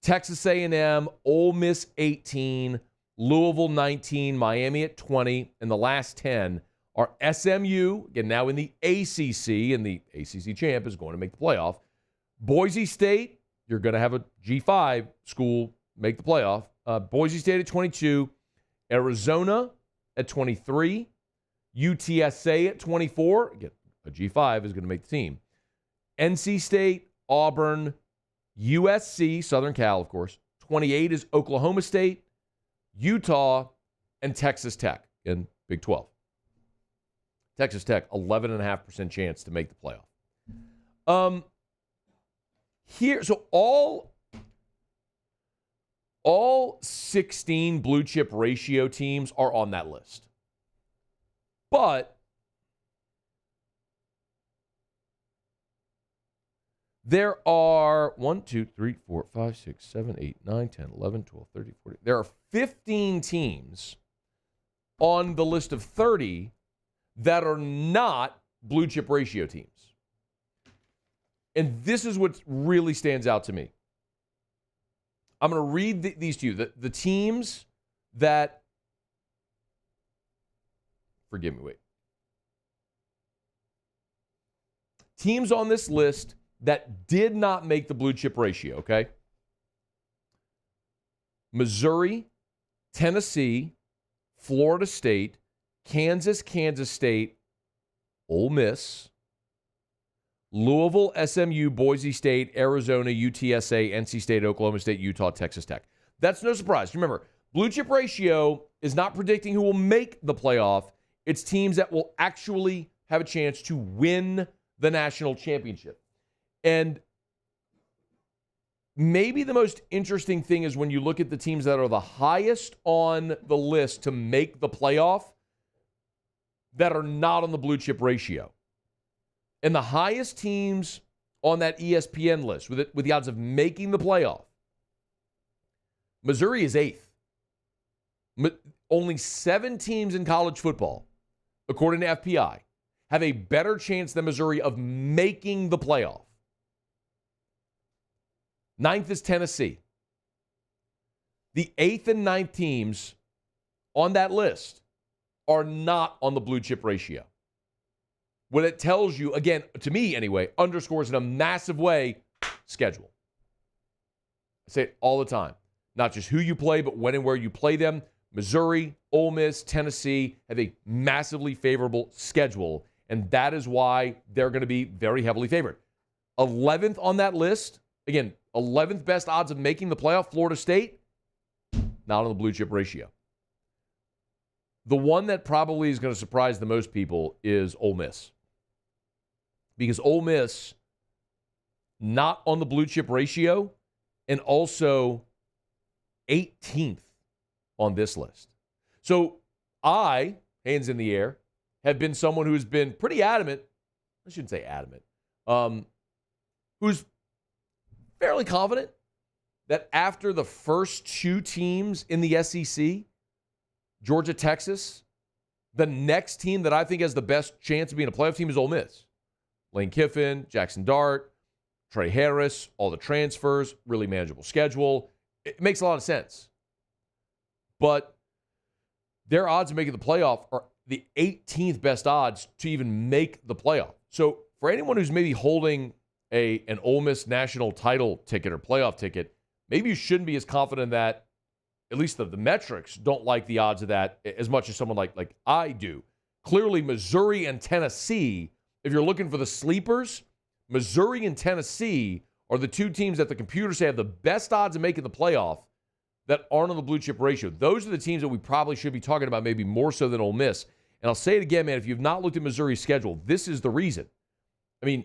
S8: Texas A&M, Ole Miss 18, Louisville 19, Miami at 20, and the last 10 are SMU, again now in the ACC, and the ACC champ is going to make the playoff. Boise State, you're going to have a G5 school make the playoff. Boise State at 22, Arizona at 23, UTSA at 24. Again, a G5 is going to make the team. NC State, Auburn, USC, Southern Cal, of course. 28 is Oklahoma State, Utah, and Texas Tech in Big 12. Texas Tech, 11.5% chance to make the playoff. So all 16 blue chip ratio teams are on that list. But there are 1, 2, 3, 4, 5, 6, 7, 8, 9, 10, 11, 12, 13, 14. There are 15 teams on the list of 30 that are not blue chip ratio teams. And this is what really stands out to me. I'm going to read these to you. The teams that, forgive me, wait. Teams on this list that did not make the blue chip ratio, okay? Missouri, Tennessee, Florida State, Kansas State, Ole Miss, Louisville, SMU, Boise State, Arizona, UTSA, NC State, Oklahoma State, Utah, Texas Tech. That's no surprise. Remember, blue chip ratio is not predicting who will make the playoff. It's teams that will actually have a chance to win the national championship. And maybe the most interesting thing is when you look at the teams that are the highest on the list to make the playoff that are not on the blue chip ratio. And the highest teams on that ESPN list with the odds of making the playoff, Missouri is 8th. Only 7 teams in college football, according to FPI, have a better chance than Missouri of making the playoff. 9th is Tennessee. The 8th and 9th teams on that list are not on the blue chip ratio. What it tells you, again, to me anyway, underscores in a massive way, schedule. I say it all the time. Not just who you play, but when and where you play them. Missouri, Ole Miss, Tennessee have a massively favorable schedule, and that is why they're going to be very heavily favored. 11th on that list, again, 11th best odds of making the playoff, Florida State, not on the blue chip ratio. The one that probably is going to surprise the most people is Ole Miss. Because Ole Miss, not on the blue chip ratio, and also 18th on this list. So I, hands in the air, have been someone who's been pretty adamant. I shouldn't say adamant. Who's fairly confident that after the first 2 teams in the SEC, Georgia, Texas, the next team that I think has the best chance of being a playoff team is Ole Miss. Lane Kiffin, Jackson Dart, Trey Harris, all the transfers, really manageable schedule. It makes a lot of sense. But their odds of making the playoff are the 18th best odds to even make the playoff. So for anyone who's maybe holding an Ole Miss national title ticket or playoff ticket, maybe you shouldn't be as confident that at least the metrics don't like the odds of that as much as someone like I do. Clearly, Missouri and Tennessee, if you're looking for the sleepers, Missouri and Tennessee are the 2 teams that the computers say have the best odds of making the playoff that aren't on the blue chip ratio. Those are the teams that we probably should be talking about maybe more so than Ole Miss. And I'll say it again, man, if you've not looked at Missouri's schedule, this is the reason. I mean,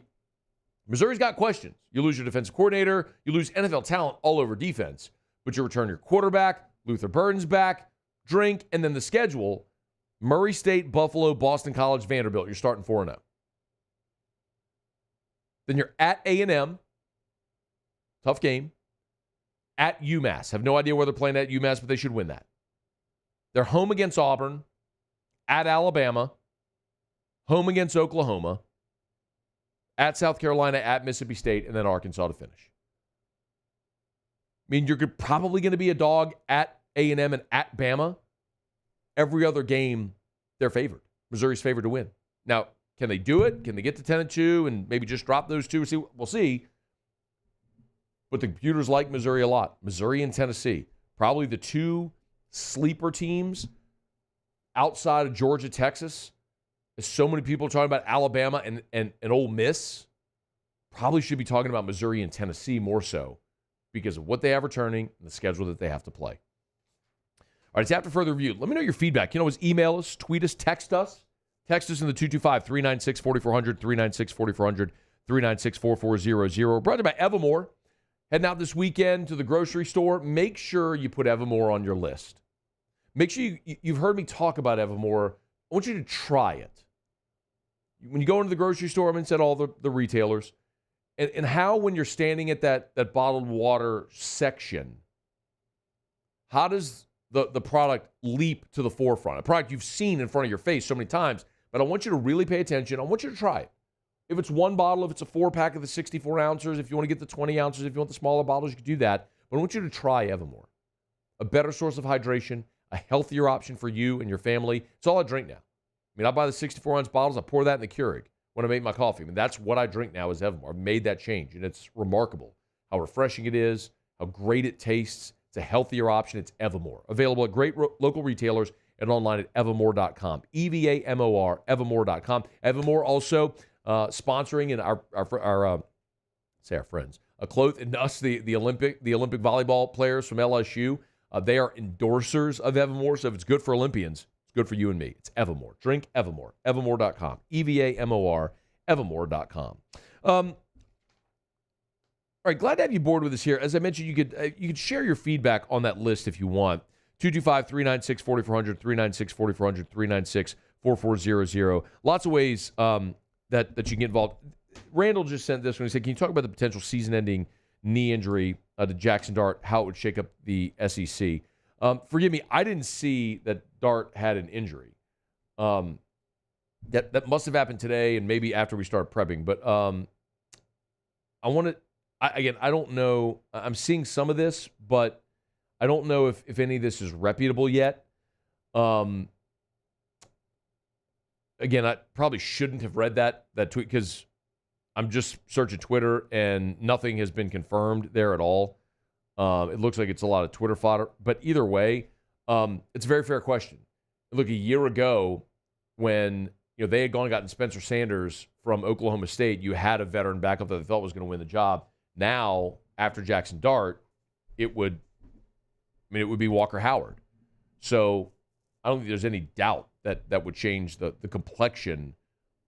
S8: Missouri's got questions. You lose your defensive coordinator. You lose NFL talent all over defense. But you return your quarterback. Luther Burden's back. Drink, and then the schedule, Murray State, Buffalo, Boston College, Vanderbilt. You're starting 4-0. Then you're at A&M. Tough game. At UMass. Have no idea where they're playing at UMass, but they should win that. They're home against Auburn. At Alabama. Home against Oklahoma. At South Carolina, at Mississippi State, and then Arkansas to finish. I mean, you're probably going to be a dog at A&M and at Bama. Every other game, they're favored. Missouri's favored to win. Now, can they do it? Can they get to 10-2 and maybe just drop those two? We'll see. But the computers like Missouri a lot. Missouri and Tennessee, probably the two sleeper teams outside of Georgia, Texas. There's so many people talking about Alabama and Ole Miss. Probably should be talking about Missouri and Tennessee more so because of what they have returning and the schedule that they have to play. All right, it's after further review. Let me know your feedback. You know, email us, tweet us, text us. Text us in the 225-396-4400, 396-4400, 396-4400. Brought to you by Evermore. Heading out this weekend to the grocery store, make sure you put Evermore on your list. Make sure you've heard me talk about Evermore. I want you to try it. When you go into the grocery store, I'm going to say all the retailers, and how when you're standing at that bottled water section, how does the product leap to the forefront? A product you've seen in front of your face so many times, but I want you to really pay attention. I want you to try it. If it's one bottle, if it's a 4-pack of the 64 ounces, if you want to get the 20 ounces, if you want the smaller bottles, you can do that. But I want you to try Evermore. A better source of hydration, a healthier option for you and your family. It's all I drink now. I mean, I buy the 64-ounce bottles. I pour that in the Keurig when I make my coffee. I mean, that's what I drink now is Evermore. I've made that change, and it's remarkable how refreshing it is, how great it tastes. It's a healthier option. It's Evermore. Available at great local retailers and online at evermore.com. EVAMOR, evermore.com. Evermore also sponsoring and our friends, Cloth and us, the Olympic volleyball players from LSU. They are endorsers of Evermore, so if it's good for Olympians, it's good for you and me. It's Evermore. Drink Evermore. Evermore.com. EVAMOR, Evermore.com. All right, glad to have you aboard with us here. As I mentioned, you could share your feedback on that list if you want. 225-396-4400, 396-4400, 396-4400. Lots of ways that you can get involved. Randall just sent this when he said, can you talk about the potential season-ending knee injury to Jackson Dart, how it would shake up the SEC? Forgive me, I didn't see that Dart had an injury. That must have happened today and maybe after we start prepping. But I don't know. I'm seeing some of this, but I don't know if any of this is reputable yet. Again, I probably shouldn't have read that tweet because I'm just searching Twitter and nothing has been confirmed there at all. It looks like it's a lot of Twitter fodder. But either way, it's a very fair question. Look, a year ago when they had gone and gotten Spencer Sanders from Oklahoma State, you had a veteran backup that they thought was going to win the job. Now, after Jackson Dart, it would be Walker Howard. So I don't think there's any doubt that would change the complexion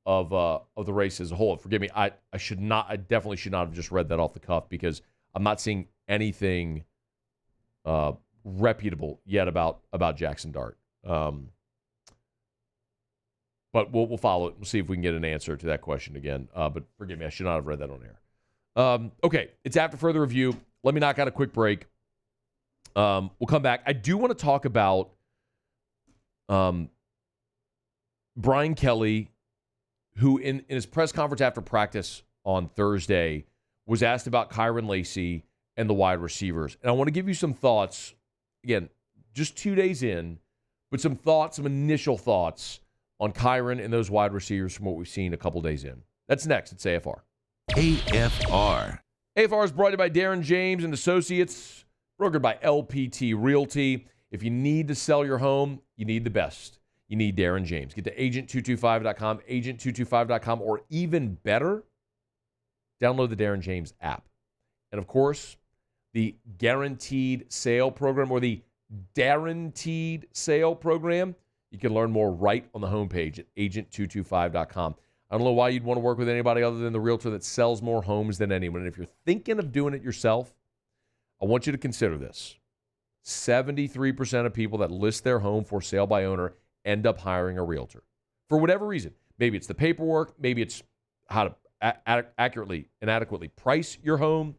S8: of the race as a whole. And forgive me, I definitely should not have just read that off the cuff because I'm not seeing anything reputable yet about Jackson Dart. But we'll follow it. We'll see if we can get an answer to that question again. But forgive me, I should not have read that on air. Okay, it's after further review. Let me knock out a quick break. We'll come back. I do want to talk about Brian Kelly, who in his press conference after practice on Thursday was asked about Kyron Lacey and the wide receivers. And I want to give you some thoughts, again, just 2 days in, but some initial thoughts on Kyron and those wide receivers from what we've seen a couple days in. That's next. It's AFR.
S2: AFR.
S8: AFR is brought to you by Darren James and Associates, brokered by LPT Realty. If you need to sell your home, you need the best. You need Darren James. Get to agent225.com, agent225.com, or even better, download the Darren James app. And of course, the Guaranteed Sale Program, or the Guaranteed Sale Program, you can learn more right on the homepage at agent225.com. I don't know why you'd want to work with anybody other than the realtor that sells more homes than anyone. And if you're thinking of doing it yourself, I want you to consider this. 73% of people that list their home for sale by owner end up hiring a realtor. For whatever reason. Maybe it's the paperwork. Maybe it's how to accurately and adequately price your home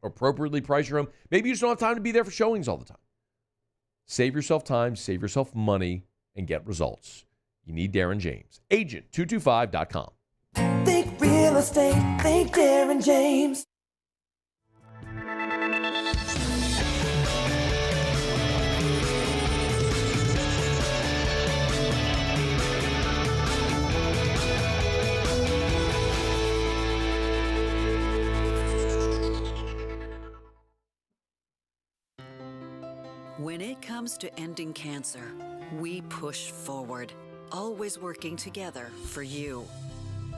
S8: or appropriately price your home. Maybe you just don't have time to be there for showings all the time. Save yourself time, save yourself money, and get results. You need Darren James. Agent225.com.
S6: Think real estate, think Darren James.
S7: When it comes to ending cancer, we push forward, always working together for you.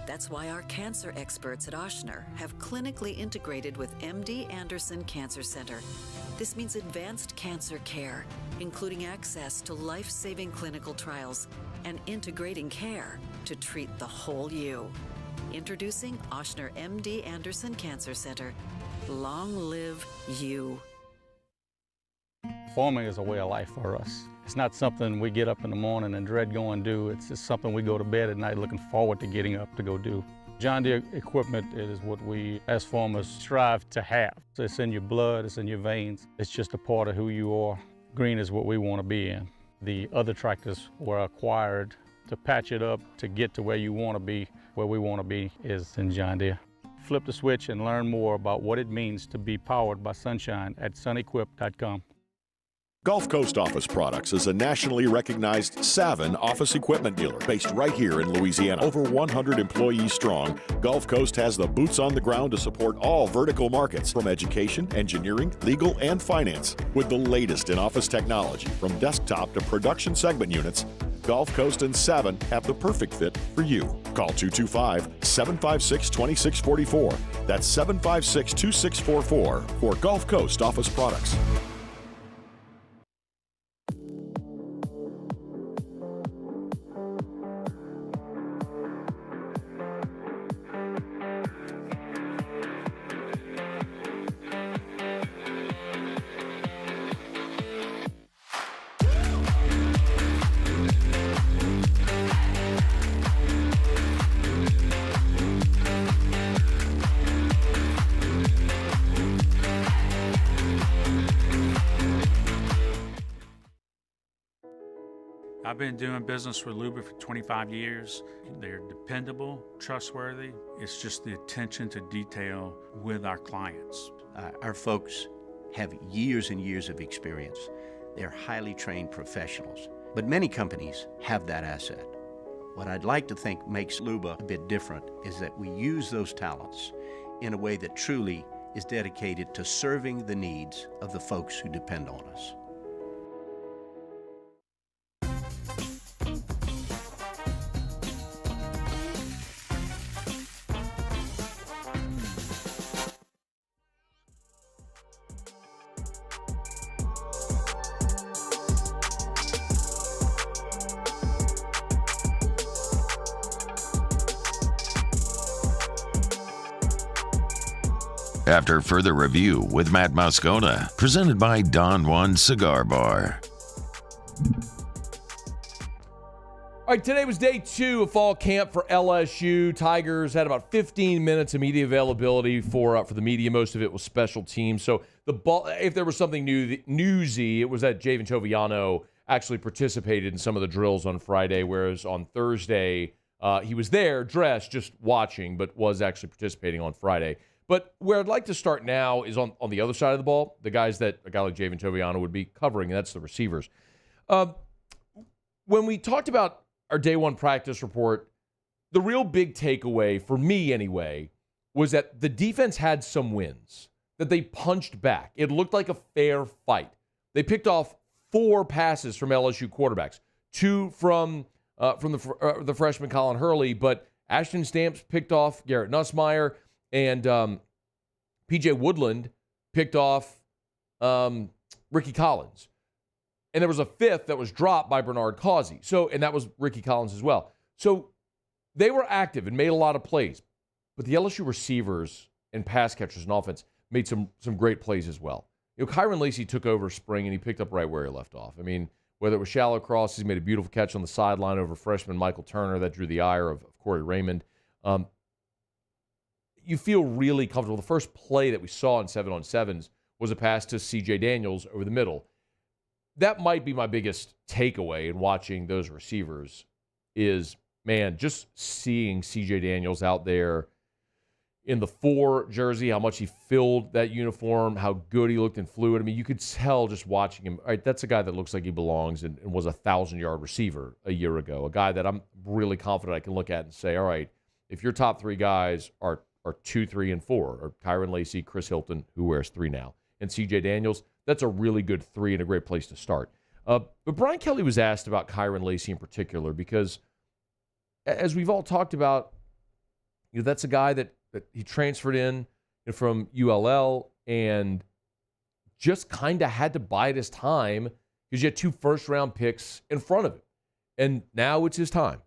S7: That's why our cancer experts at Oshner have clinically integrated with MD Anderson Cancer Center. This means advanced cancer care, including access to life-saving clinical trials and integrating care to treat the whole you. Introducing Oshner MD Anderson Cancer Center. Long live you.
S9: Farming is a way of life for us. It's not something we get up in the morning and dread going do. It's just something we go to bed at night looking forward to getting up to go do. John Deere equipment is what we as farmers strive to have. It's in your blood, it's in your veins. It's just a part of who you are. Green is what we want to be in. The other tractors were acquired to patch it up to get to where you want to be. Where we want to be is in John Deere. Flip the switch and learn more about what it means to be powered by sunshine at sunequip.com.
S11: Gulf Coast Office Products is a nationally recognized Savin office equipment dealer based right here in Louisiana. Over 100 employees strong, Gulf Coast has the boots on the ground to support all vertical markets, from education, engineering, legal, and finance. With the latest in office technology, from desktop to production segment units, Gulf Coast and Savin have the perfect fit for you. Call 225-756-2644. That's 756-2644 for Gulf Coast Office Products.
S14: I've been doing business with Luba for 25 years. They're dependable, trustworthy. It's just the attention to detail with our clients.
S15: Our folks have years and years of experience. They're highly trained professionals, but many companies have that asset. What I'd like to think makes Luba a bit different is that we use those talents in a way that truly is dedicated to serving the needs of the folks who depend on us.
S2: After further review with Matt Moscona, presented by Don Juan Cigar Bar.
S8: All right, today was day 2 of fall camp for LSU. Tigers had about 15 minutes of media availability for the media. Most of it was special teams. So the ball, if there was something newsy, it was that Javen Toviano actually participated in some of the drills on Friday, whereas on Thursday he was there, dressed, just watching, but was actually participating on Friday. But where I'd like to start now is on the other side of the ball, the guys that a guy like Javen Toviano would be covering, and that's the receivers. When we talked about our day 1 practice report, the real big takeaway, for me anyway, was that the defense had some wins, that they punched back. It looked like a fair fight. They picked off 4 passes from LSU quarterbacks, 2 from the freshman Colin Hurley, but Ashton Stamps picked off Garrett Nussmeier, and P.J. Woodland picked off Ricky Collins. And there was a 5th that was dropped by Bernard Causey. And that was Ricky Collins as well. So they were active and made a lot of plays. But the LSU receivers and pass catchers and offense made some great plays as well. Kyron Lacey took over spring, and he picked up right where he left off. I mean, whether it was shallow crosses, he made a beautiful catch on the sideline over freshman Michael Turner that drew the ire of Corey Raymond. You feel really comfortable. The first play that we saw in 7-on-7s was a pass to C.J. Daniels over the middle. That might be my biggest takeaway in watching those receivers is, man, just seeing C.J. Daniels out there in the 4 jersey, how much he filled that uniform, how good he looked and fluid. I mean, you could tell just watching him. All right, that's a guy that looks like he belongs and was a 1,000-yard receiver a year ago, a guy that I'm really confident I can look at and say, all right, if your top 3 guys are 2, 3, and 4, or Kyron Lacey, Chris Hilton, who wears 3 now, and C.J. Daniels, that's a really good 3 and a great place to start. But Brian Kelly was asked about Kyron Lacey in particular because, as we've all talked about, that's a guy that he transferred in from ULL and just kind of had to bide his time because you had 2 first-round picks in front of him. And now it's his time.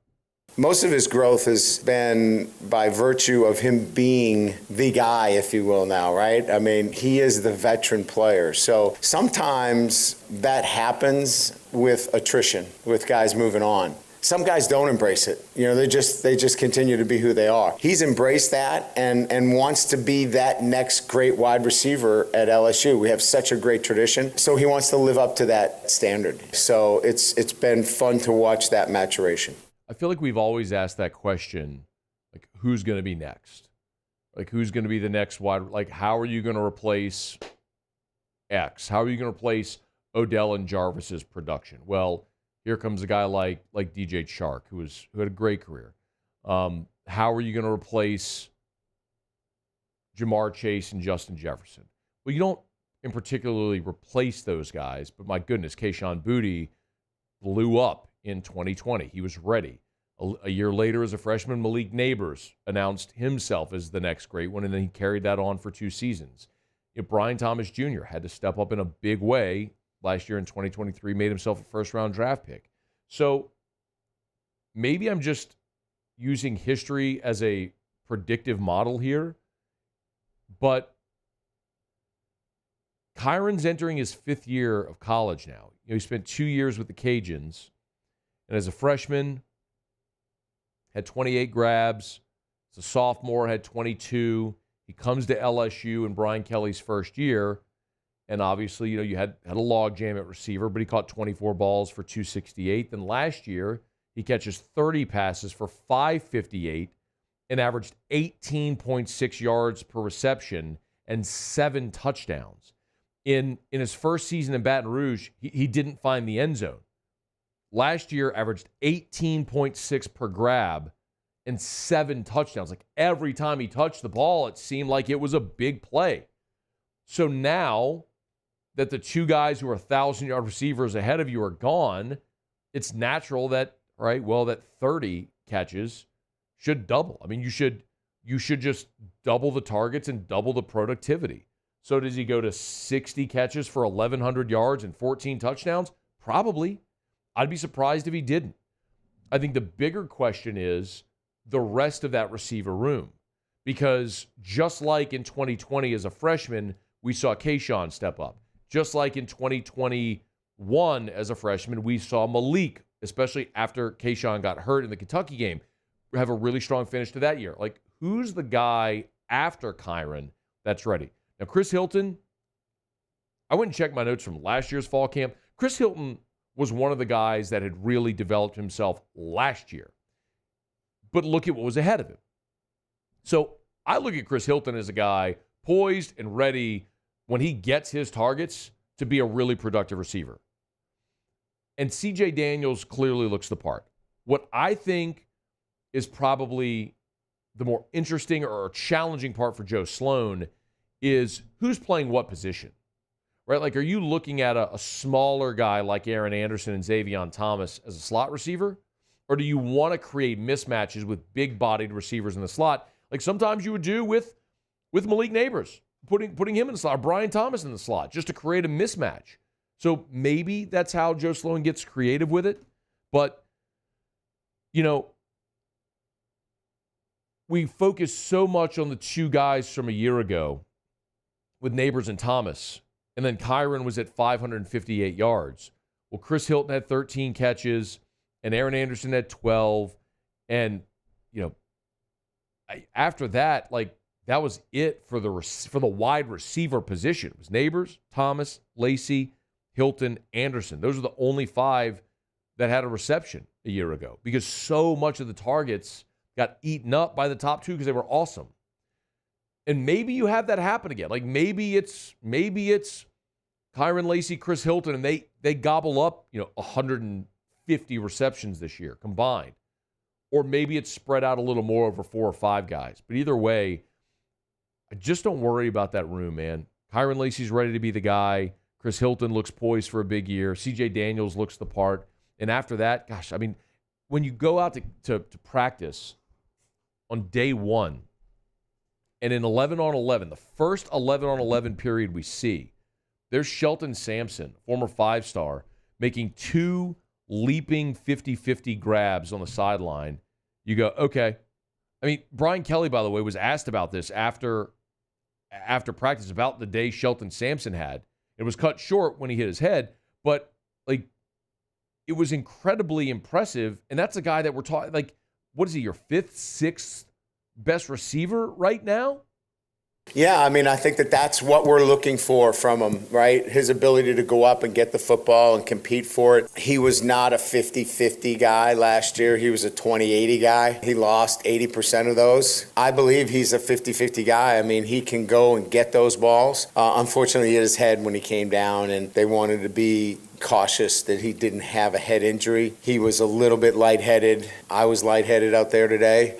S10: Most of his growth has been by virtue of him being the guy, if you will, now, right? I mean, he is the veteran player. So sometimes that happens with attrition, with guys moving on. Some guys don't embrace it. They just continue to be who they are. He's embraced that and wants to be that next great wide receiver at LSU. We have such a great tradition. So he wants to live up to that standard. So it's been fun to watch that maturation.
S8: I feel like we've always asked that question, like, who's going to be next? Like, who's going to be the next wide? Like, how are you going to replace X? How are you going to replace Odell and Jarvis's production? Well, here comes a guy like DJ Chark, who had a great career. How are you going to replace Jamar Chase and Justin Jefferson? Well, you don't in particularly replace those guys, but my goodness, Kayshon Boutte blew up in 2020. He was ready. A year later, as a freshman, Malik Neighbors announced himself as the next great one, and then he carried that on for 2 seasons. Brian Thomas Jr. had to step up in a big way last year in 2023, made himself a first-round draft pick. So maybe I'm just using history as a predictive model here, but Kyron's entering his 5th year of college now. He spent 2 years with the Cajuns, and as a freshman, had 28 grabs. As a sophomore, had 22. He comes to LSU in Brian Kelly's first year, and obviously, you had a log jam at receiver, but he caught 24 balls for 268. Then last year, he catches 30 passes for 558 and averaged 18.6 yards per reception and 7 touchdowns. In his first season in Baton Rouge, he didn't find the end zone. Last year, averaged 18.6 per grab and 7 touchdowns. Like, every time he touched the ball, it seemed like it was a big play. So now that the 2 guys who are 1,000-yard receivers ahead of you are gone, it's natural that, that 30 catches should double. I mean, you should just double the targets and double the productivity. So does he go to 60 catches for 1,100 yards and 14 touchdowns? Probably. I'd be surprised if he didn't. I think the bigger question is the rest of that receiver room. Because just like in 2020 as a freshman, we saw Kayshon step up. Just like in 2021 as a freshman, we saw Malik, especially after Kayshon got hurt in the Kentucky game, have a really strong finish to that year. Like, who's the guy after Kyron that's ready? Now, Chris Hilton, I went and checked my notes from last year's fall camp. Chris Hilton was one of the guys that had really developed himself last year. But look at what was ahead of him. So I look at Chris Hilton as a guy poised and ready when he gets his targets to be a really productive receiver. And C.J. Daniels clearly looks the part. What I think is probably the more interesting or challenging part for Joe Sloan is who's playing what position, right? Like, are you looking at a smaller guy like Aaron Anderson and Xavion Thomas as a slot receiver? Or do you want to create mismatches with big-bodied receivers in the slot? Like sometimes you would do with Malik Neighbors, putting him in the slot, or Brian Thomas in the slot, just to create a mismatch. So maybe that's how Joe Sloan gets creative with it. But, we focus so much on the 2 guys from a year ago with Neighbors and Thomas. And then Kyron was at 558 yards. Well, Chris Hilton had 13 catches, and Aaron Anderson had 12. And, after that, that was it for the wide receiver position. It was Neighbors, Thomas, Lacey, Hilton, Anderson. Those are the only 5 that had a reception a year ago because so much of the targets got eaten up by the top 2 because they were awesome. And maybe you have that happen again. Maybe it's Kyron, Lacey, Chris Hilton, and they gobble up 150 receptions this year combined. Or maybe it's spread out a little more over 4 or 5 guys. But either way, I just don't worry about that room, man. Kyron Lacey's ready to be the guy. Chris Hilton looks poised for a big year. CJ Daniels looks the part. And after that, gosh, I mean, when you go out to practice on day 1, and in 11-on-11, the first 11-on-11 period we see, there's Shelton Sampson, former 5-star, making 2 leaping 50-50 grabs on the sideline. You go, okay. I mean, Brian Kelly, by the way, was asked about this after practice, about the day Shelton Sampson had. It was cut short when he hit his head, but it was incredibly impressive. And that's a guy that we're talking, what is he, your 5th, 6th best receiver right now?
S10: Yeah, I mean, I think that's what we're looking for from him, right? His ability to go up and get the football and compete for it. He was not a 50-50 guy last year. He was a 20-80 guy. He lost 80% of those. I believe he's a 50-50 guy. I mean, he can go and get those balls. Unfortunately, he hit his head when he came down, and they wanted to be cautious that he didn't have a head injury. He was a little bit lightheaded. I was lightheaded out there today.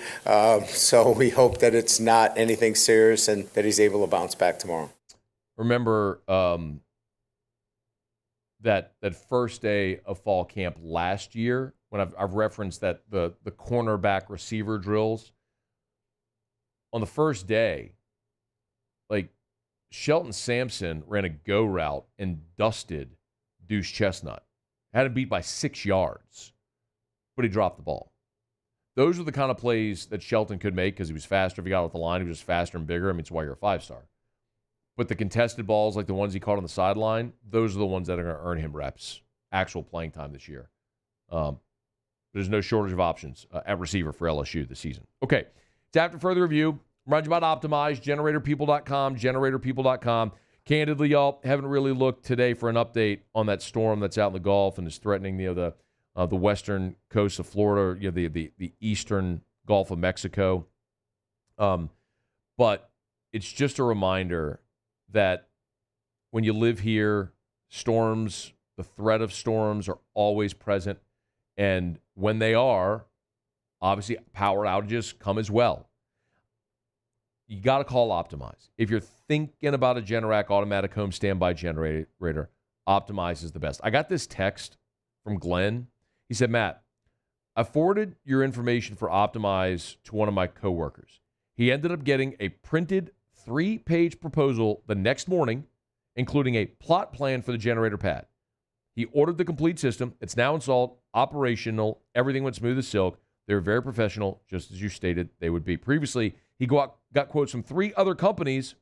S10: So we hope that it's not anything serious and that he's able to bounce back tomorrow.
S8: Remember that first day of fall camp last year when I've referenced that the cornerback receiver drills. On the first day, Shelton Sampson ran a go route and dusted Deuce Chestnut. Had him beat by 6 yards, but he dropped the ball. Those are the kind of plays that Shelton could make because he was faster. If he got off the line, he was just faster and bigger. I mean, it's why you're a 5-star. But the contested balls, like the ones he caught on the sideline, those are the ones that are going to earn him reps, actual playing time this year. There's no shortage of options at receiver for LSU this season. Okay, it's after further review. Remind you about Optimize, generatorpeople.com. Candidly, y'all, haven't really looked today for an update on that storm that's out in the Gulf and is threatening the western coast of Florida, the eastern Gulf of Mexico. But it's just a reminder that when you live here, storms, the threat of storms are always present. And when they are, obviously power outages come as well. You got to call Optimize. If you're thinking about a Generac automatic home standby generator, Optimize is the best. I got this text from Glenn. He said, Matt, I forwarded your information for Optimize to one of my coworkers. He ended up getting a printed 3-page proposal the next morning, including a plot plan for the generator pad. He ordered the complete system. It's now installed, operational. Everything went smooth as silk. They're very professional, just as you stated they would be. Previously, he got quotes from 3 other companies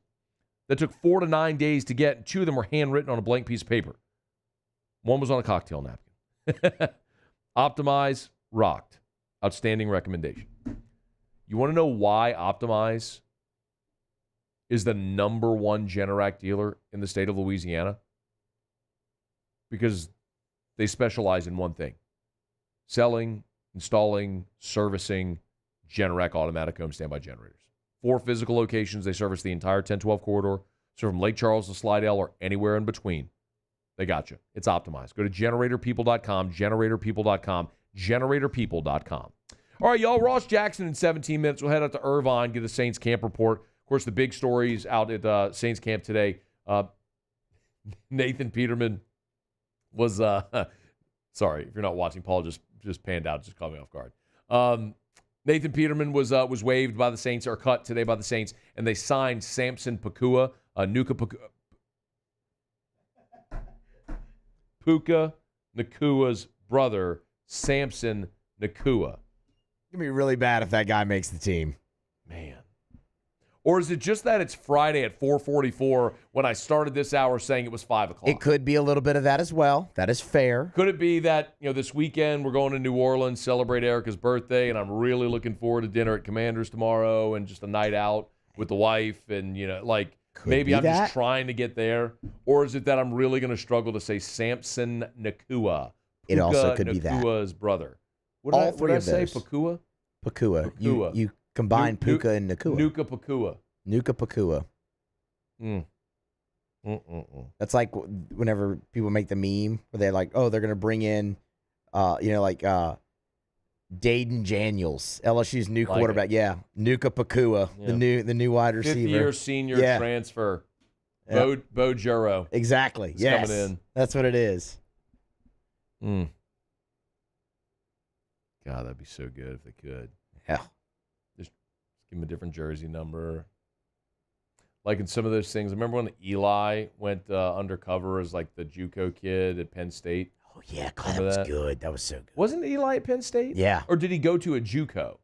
S8: that took 4 to 9 days to get, and 2 of them were handwritten on a blank piece of paper. One was on a cocktail napkin. Optimize rocked. Outstanding recommendation. You want to know why Optimize is the number 1 Generac dealer in the state of Louisiana? Because they specialize in one thing: selling, installing, servicing Generac automatic home standby generators. 4 physical locations. They service the entire 1012 corridor. So from Lake Charles to Slidell or anywhere in between, they got you. It's Optimized. Go to generatorpeople.com, generatorpeople.com, generatorpeople.com. All right, y'all. Ross Jackson in 17 minutes. We'll head out to Irvine, get the Saints camp report. Of course, the big stories out at Saints camp today. Nathan Peterman was sorry if you're not watching. Paul just panned out, just caught me off guard. Nathan Peterman was waived by the Saints, or cut today by the Saints, and they signed Samson Puka Nakua's brother, Samson Nakua.
S3: It's going to be really bad if that guy makes the team.
S8: Man. Or is it just that it's Friday at 4:44 when I started this hour saying it was 5 o'clock?
S3: It could be a little bit of that as well. That is fair.
S8: Could it be that, this weekend we're going to New Orleans, celebrate Erica's birthday, and I'm really looking forward to dinner at Commander's tomorrow and just a night out with the wife and, maybe I'm just trying to get there? Or is it that I'm really going to struggle to say Samson Nakua?
S3: It also could be that.
S8: Nakua's brother. What did I say? Pakua?
S3: Pakua. You combine Puka and Nakua.
S8: Nuka Pakua.
S3: Nuka Pakua. That's like whenever people make the meme where they're like, oh, they're going to bring in, Dayton Daniels, LSU's new quarterback. Yeah, Nuka Pakua, the new wide receiver.
S8: Fifth-year senior transfer. Bo Juro.
S3: Exactly. Yes.
S8: Coming in.
S3: That's what it is.
S8: God, that'd be so good if they could.
S3: Yeah.
S8: Just give him a different jersey number. Like in some of those things. Remember when Eli went undercover as like the JUCO kid at Penn State?
S3: Oh, yeah. God, that was good. That was so good.
S8: Wasn't Eli at Penn State?
S3: Yeah.
S8: Or did he go to a JUCO?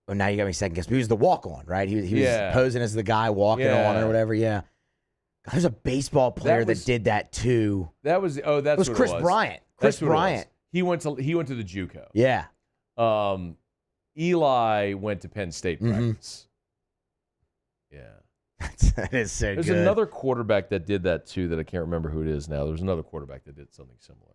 S3: Well, now you got me second guess. He was the walk-on, right? He was posing as the guy walking on or whatever. Yeah. God, there's a baseball player that did that too.
S8: That was
S3: it was Chris Bryant. Chris Bryant.
S8: He went to the JUCO.
S3: Yeah.
S8: Eli went to Penn State practice. Yeah.
S3: That is so
S8: There's
S3: good.
S8: another quarterback that did that too that I can't remember who it is now. There's another quarterback that did something similar.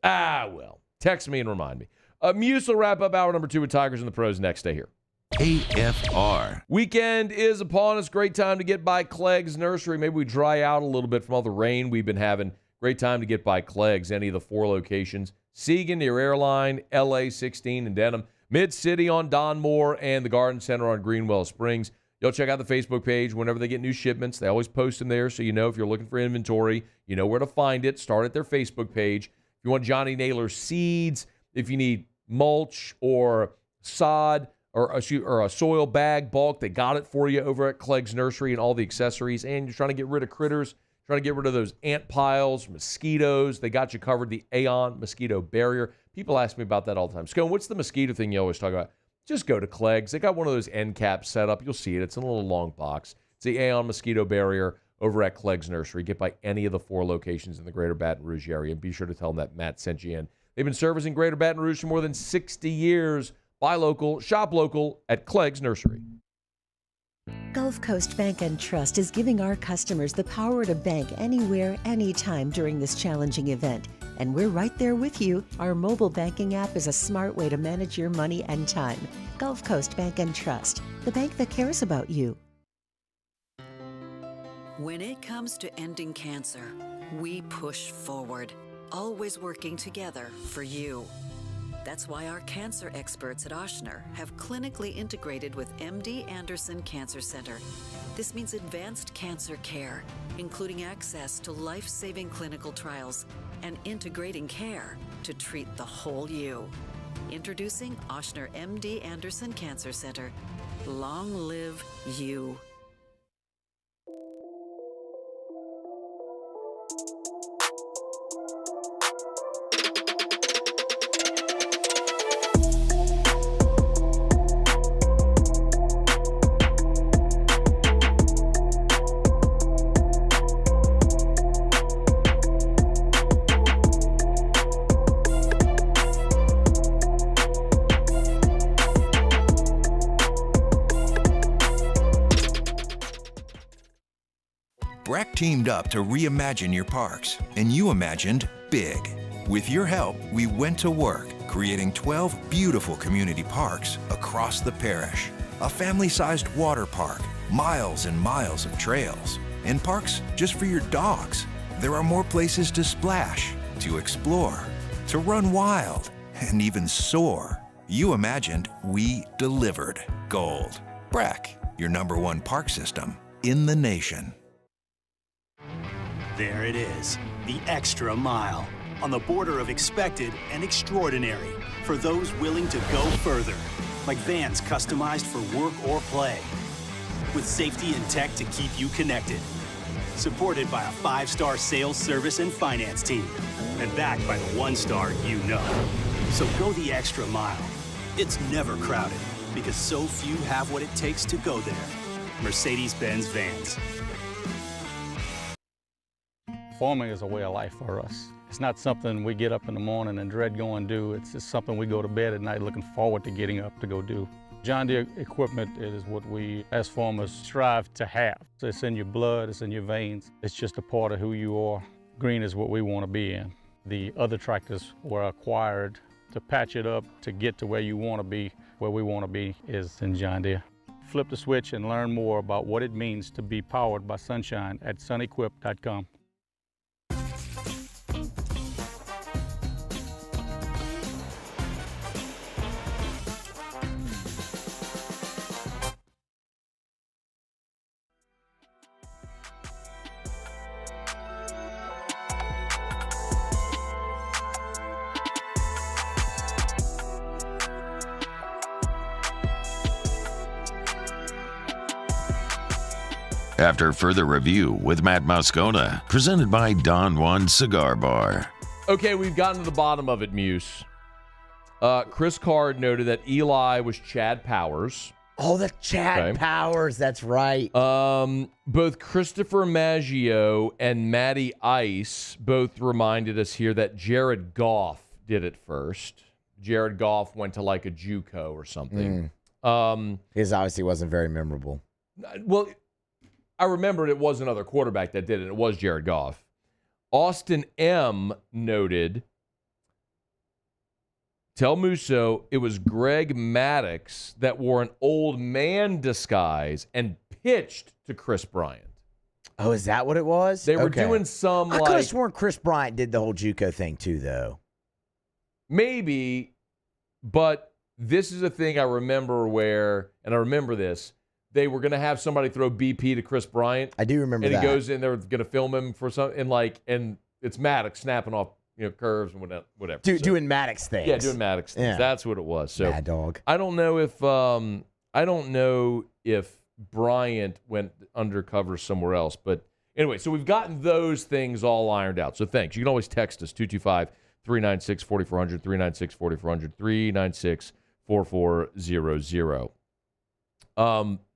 S8: Well. Text me and remind me. Muse will wrap up hour number 2 with Tigers and the Pros next. Stay here.
S2: AFR.
S8: Weekend is upon us. Great time to get by Clegg's Nursery. Maybe we dry out a little bit from all the rain we've been having. Great time to get by Clegg's, any of the 4 locations. Siegen near Airline, LA 16 in Denham, Mid-City on Don Moore, and the Garden Center on Greenwell Springs. You'll check out the Facebook page whenever they get new shipments. They always post them there, so you know if you're looking for inventory, you know where to find it. Start at their Facebook page. If you want Johnny Naylor seeds, if you need mulch or sod or a soil bag bulk, they got it for you over at Clegg's Nursery and all the accessories. And you're trying to get rid of critters, trying to get rid of those ant piles, mosquitoes. They got you covered, the Aeon mosquito barrier. People ask me about that all the time. Scone, what's the mosquito thing you always talk about? Just go to Clegg's. They got one of those end caps set up. You'll see it. It's in a little long box. It's the Aeon mosquito barrier over at Clegg's Nursery. Get by any of the 4 locations in the greater Baton Rouge area. And be sure to tell them that Matt sent you in. They've been servicing greater Baton Rouge for more than 60 years. Buy local, shop local at Clegg's Nursery.
S16: Gulf Coast Bank and Trust is giving our customers the power to bank anywhere, anytime during this challenging event. And we're right there with you. Our mobile banking app is a smart way to manage your money and time. Gulf Coast Bank and Trust, the bank that cares about you.
S7: When it comes to ending cancer, we push forward, always working together for you. That's why our cancer experts at Ochsner have clinically integrated with MD Anderson Cancer Center. This means advanced cancer care, including access to life-saving clinical trials and integrating care to treat the whole you. Introducing Ochsner MD Anderson Cancer Center. Long live you.
S19: Breck teamed up to reimagine your parks, and you imagined big. With your help, we went to work, creating 12 beautiful community parks across the parish. A family-sized water park, miles and miles of trails, and parks just for your dogs. There are more places to splash, to explore, to run wild, and even soar. You imagined, we delivered. Gold. Breck, your #1 park system in the nation.
S1: There it is, the extra mile, on the border of expected and extraordinary for those willing to go further, like vans customized for work or play, with safety and tech to keep you connected, supported by a 5-star sales, service, and finance team, and backed by the 1-star you know. So go the extra mile. It's never crowded, because so few have what it takes to go there. Mercedes-Benz Vans.
S9: Farming is a way of life for us. It's not something we get up in the morning and dread going do. It's just something we go to bed at night looking forward to getting up to go do. John Deere equipment is what we as farmers strive to have. It's in your blood, it's in your veins. It's just a part of who you are. Green is what we want to be in. The other tractors were acquired to patch it up to get to where you want to be. Where we want to be is in John Deere. Flip the switch and learn more about what it means to be powered by sunshine at sunequip.com.
S2: After further review with Matt Moscona, presented by Don Juan Cigar Bar.
S8: Okay, we've gotten to the bottom of it, Muse. Chris Card noted that Eli was Chad Powers.
S3: Oh, the Chad Powers. That's right.
S8: Both Christopher Maggio and Matty Ice both reminded us here that Jared Goff did it first. Jared Goff went to like a JUCO or something.
S3: His obviously wasn't very memorable.
S8: Well, I remembered it was another quarterback that did it. It was Jared Goff. Austin M. noted, tell Musso it was Greg Maddux that wore an old man disguise and pitched to Chris Bryant.
S3: Oh, is that what it was?
S8: They were doing some
S3: I could have sworn Chris Bryant did the whole JUCO thing too, though.
S8: Maybe, but this is a thing I remember where, and I remember this, they were going to have somebody throw BP to Chris Bryant.
S3: I do remember that.
S8: And he goes in, they're going to film him for something, and it's Maddox snapping off, curves and whatever.
S3: Doing Maddox things.
S8: Yeah, doing Maddox things.
S3: Yeah.
S8: That's what it was. So
S3: Mad dog.
S8: I don't know if Bryant went undercover somewhere else, but anyway, so we've gotten those things all ironed out. So thanks. You can always text us 225-396-4400, 396-4400, 396-4400.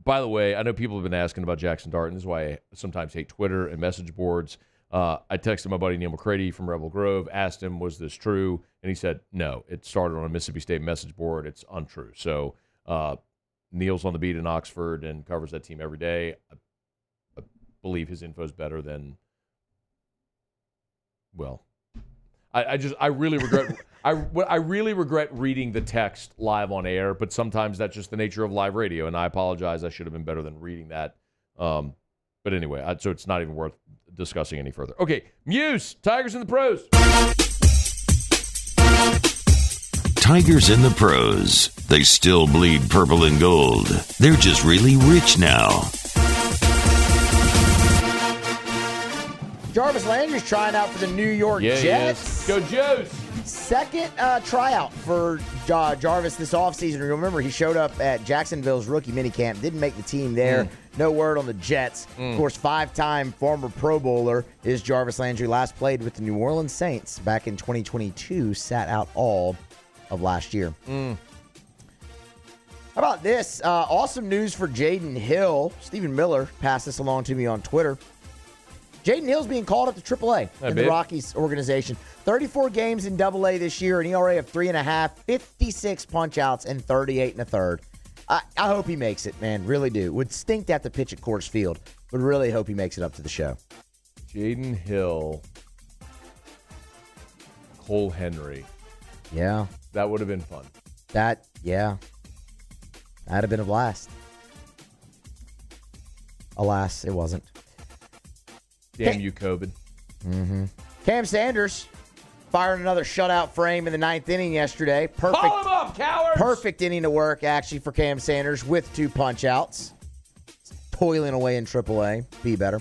S8: By the way, I know people have been asking about Jackson Dart, and this is why I sometimes hate Twitter and message boards. I texted my buddy Neil McCready from Rebel Grove, asked him, was this true? And he said, no, it started on a Mississippi State message board. It's untrue. So Neil's on the beat in Oxford and covers that team every day. I believe his info is better than, well, I really regret I really regret reading the text live on air, but sometimes that's just the nature of live radio, and I apologize. I should have been better than reading that. But anyway, so it's not even worth discussing any further. Okay, Muse, Tigers in the Pros.
S2: Tigers in the Pros. They still bleed purple and gold. They're just really rich now.
S3: Jarvis Landry's trying out for the New York Jets.
S8: Go Joes.
S3: Second tryout for Jarvis this offseason. Remember, he showed up at Jacksonville's rookie minicamp, didn't make the team there. No word on the Jets. Of course, 5-time former Pro Bowler is Jarvis Landry. Last played with the New Orleans Saints back in 2022, sat out all of last year. How about this? Awesome news for Jaden Hill. Stephen Miller passed this along to me on Twitter. Jaden Hill's being called up to AAA in the Rockies organization. 34 games in AA this year, an ERA of 3.5, 56 punch-outs, and 38 1/3. I hope he makes it, man. Really do. Would stink to have to pitch at Coors Field, but really hope he makes it up to the show.
S8: Jaden Hill, Cole Henry.
S3: Yeah.
S8: That would have been fun.
S3: That'd have been a blast. Alas, it wasn't.
S8: Damn you, COVID.
S3: Cam Sanders firing another shutout frame in the 9th inning yesterday. Perfect.
S8: Call him up, cowards!
S3: Perfect inning of work, actually, for Cam Sanders with 2 punch-outs. Toiling away in AAA. Be better.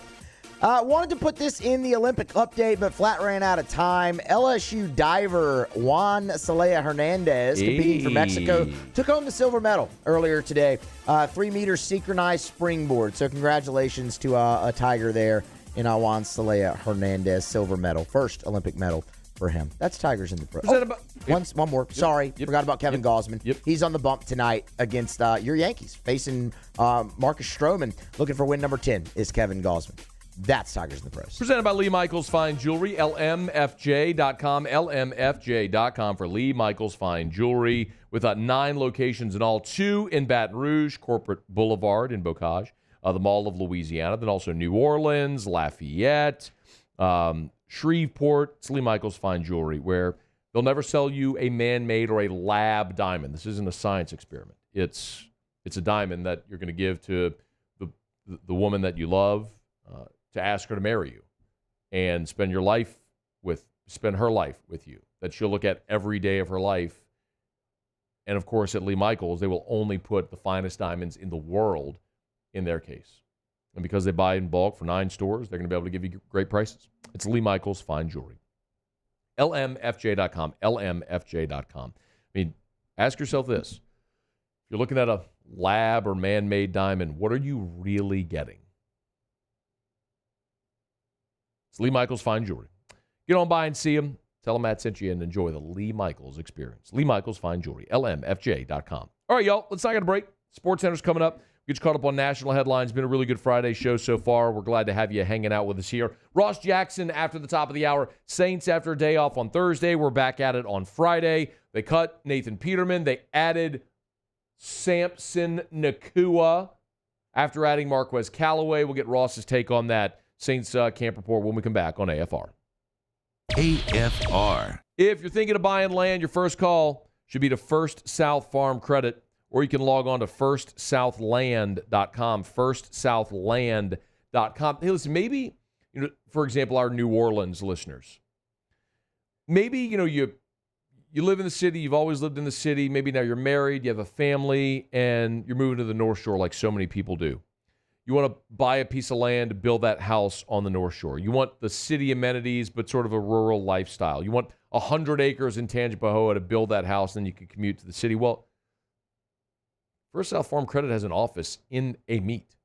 S3: Wanted to put this in the Olympic update, but flat ran out of time. LSU diver Juan Celaya Hernandez, competing for Mexico, took home the silver medal earlier today. 3-meter synchronized springboard. So congratulations to a Tiger there in Juan Celaya Hernandez, silver medal. First Olympic medal for him. That's Tigers in the Pros. One more.
S8: Yep.
S3: Sorry, forgot about Kevin Gausman. He's on the bump tonight against your Yankees, facing Marcus Stroman. Looking for win number 10 is Kevin Gausman. That's Tigers in the Pros.
S8: Presented by Lee Michaels Fine Jewelry, lmfj.com, lmfj.com for Lee Michaels Fine Jewelry, with 9 locations in all, 2 in Baton Rouge, Corporate Boulevard in Bocage, the Mall of Louisiana, then also New Orleans, Lafayette, Shreveport. It's Lee Michaels Fine Jewelry, where they'll never sell you a man-made or a lab diamond. This isn't a science experiment. It's a diamond that you're going to give to the woman that you love, to ask her to marry you and spend her life with you, that she'll look at every day of her life. And of course, at Lee Michaels, they will only put the finest diamonds in the world in their case. And because they buy in bulk for 9 stores, they're going to be able to give you great prices. It's Lee Michaels Fine Jewelry. lmfj.com, lmfj.com. I mean, ask yourself this. If you're looking at a lab or man-made diamond, what are you really getting? It's Lee Michaels Fine Jewelry. Get on by and see him. Tell him Matt sent you and enjoy the Lee Michaels experience. Lee Michaels Fine Jewelry, lmfj.com. All right, y'all, let's not get a break. Sports Center's coming up. Get you caught up on national headlines. Been a really good Friday show so far. We're glad to have you hanging out with us here. Ross Jackson after the top of the hour. Saints after a day off on Thursday. We're back at it on Friday. They cut Nathan Peterman. They added Samson Nakua after adding Marquez Callaway. We'll get Ross's take on that Saints camp report when we come back on AFR.
S2: AFR.
S8: If you're thinking of buying land, your first call should be to First South Farm Credit, or you can log on to firstsouthland.com, firstsouthland.com. Hey, listen, maybe, for example, our New Orleans listeners, maybe, you live in the city, you've always lived in the city, maybe now you're married, you have a family, and you're moving to the North Shore like so many people do. You want to buy a piece of land to build that house on the North Shore. You want the city amenities, but sort of a rural lifestyle. You want 100 acres in Tangipahoa to build that house, and then you can commute to the city. Well, First South Farm Credit has an office in a meet.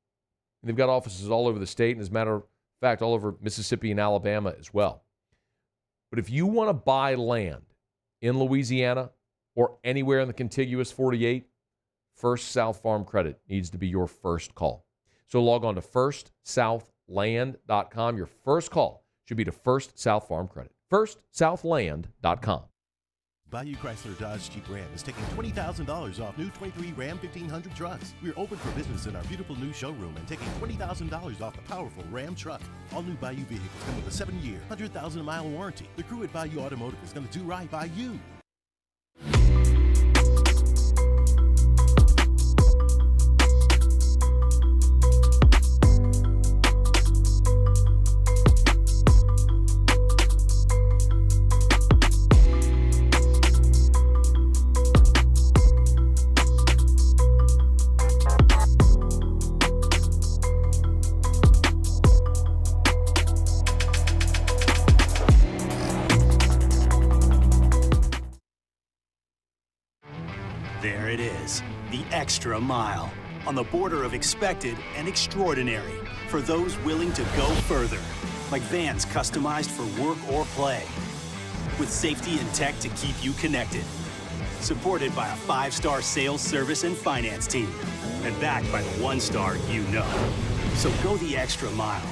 S8: And they've got offices all over the state, and as a matter of fact, all over Mississippi and Alabama as well. But if you want to buy land in Louisiana or anywhere in the contiguous 48, First South Farm Credit needs to be your first call. So log on to firstsouthland.com. Your first call should be to First South Farm Credit. firstsouthland.com.
S5: Bayou Chrysler Dodge Jeep Ram is taking $20,000 off new 23 Ram 1500 trucks. We're open for business in our beautiful new showroom and taking $20,000 off the powerful Ram truck. All new Bayou vehicles come with a 7-year, 100,000-mile warranty. The crew at Bayou Automotive is going to do right by you.
S1: There it is, the extra mile, on the border of expected and extraordinary, for those willing to go further, like vans customized for work or play, with safety and tech to keep you connected, supported by a 5-star sales service and finance team, and backed by the 1-star you know. So go the extra mile.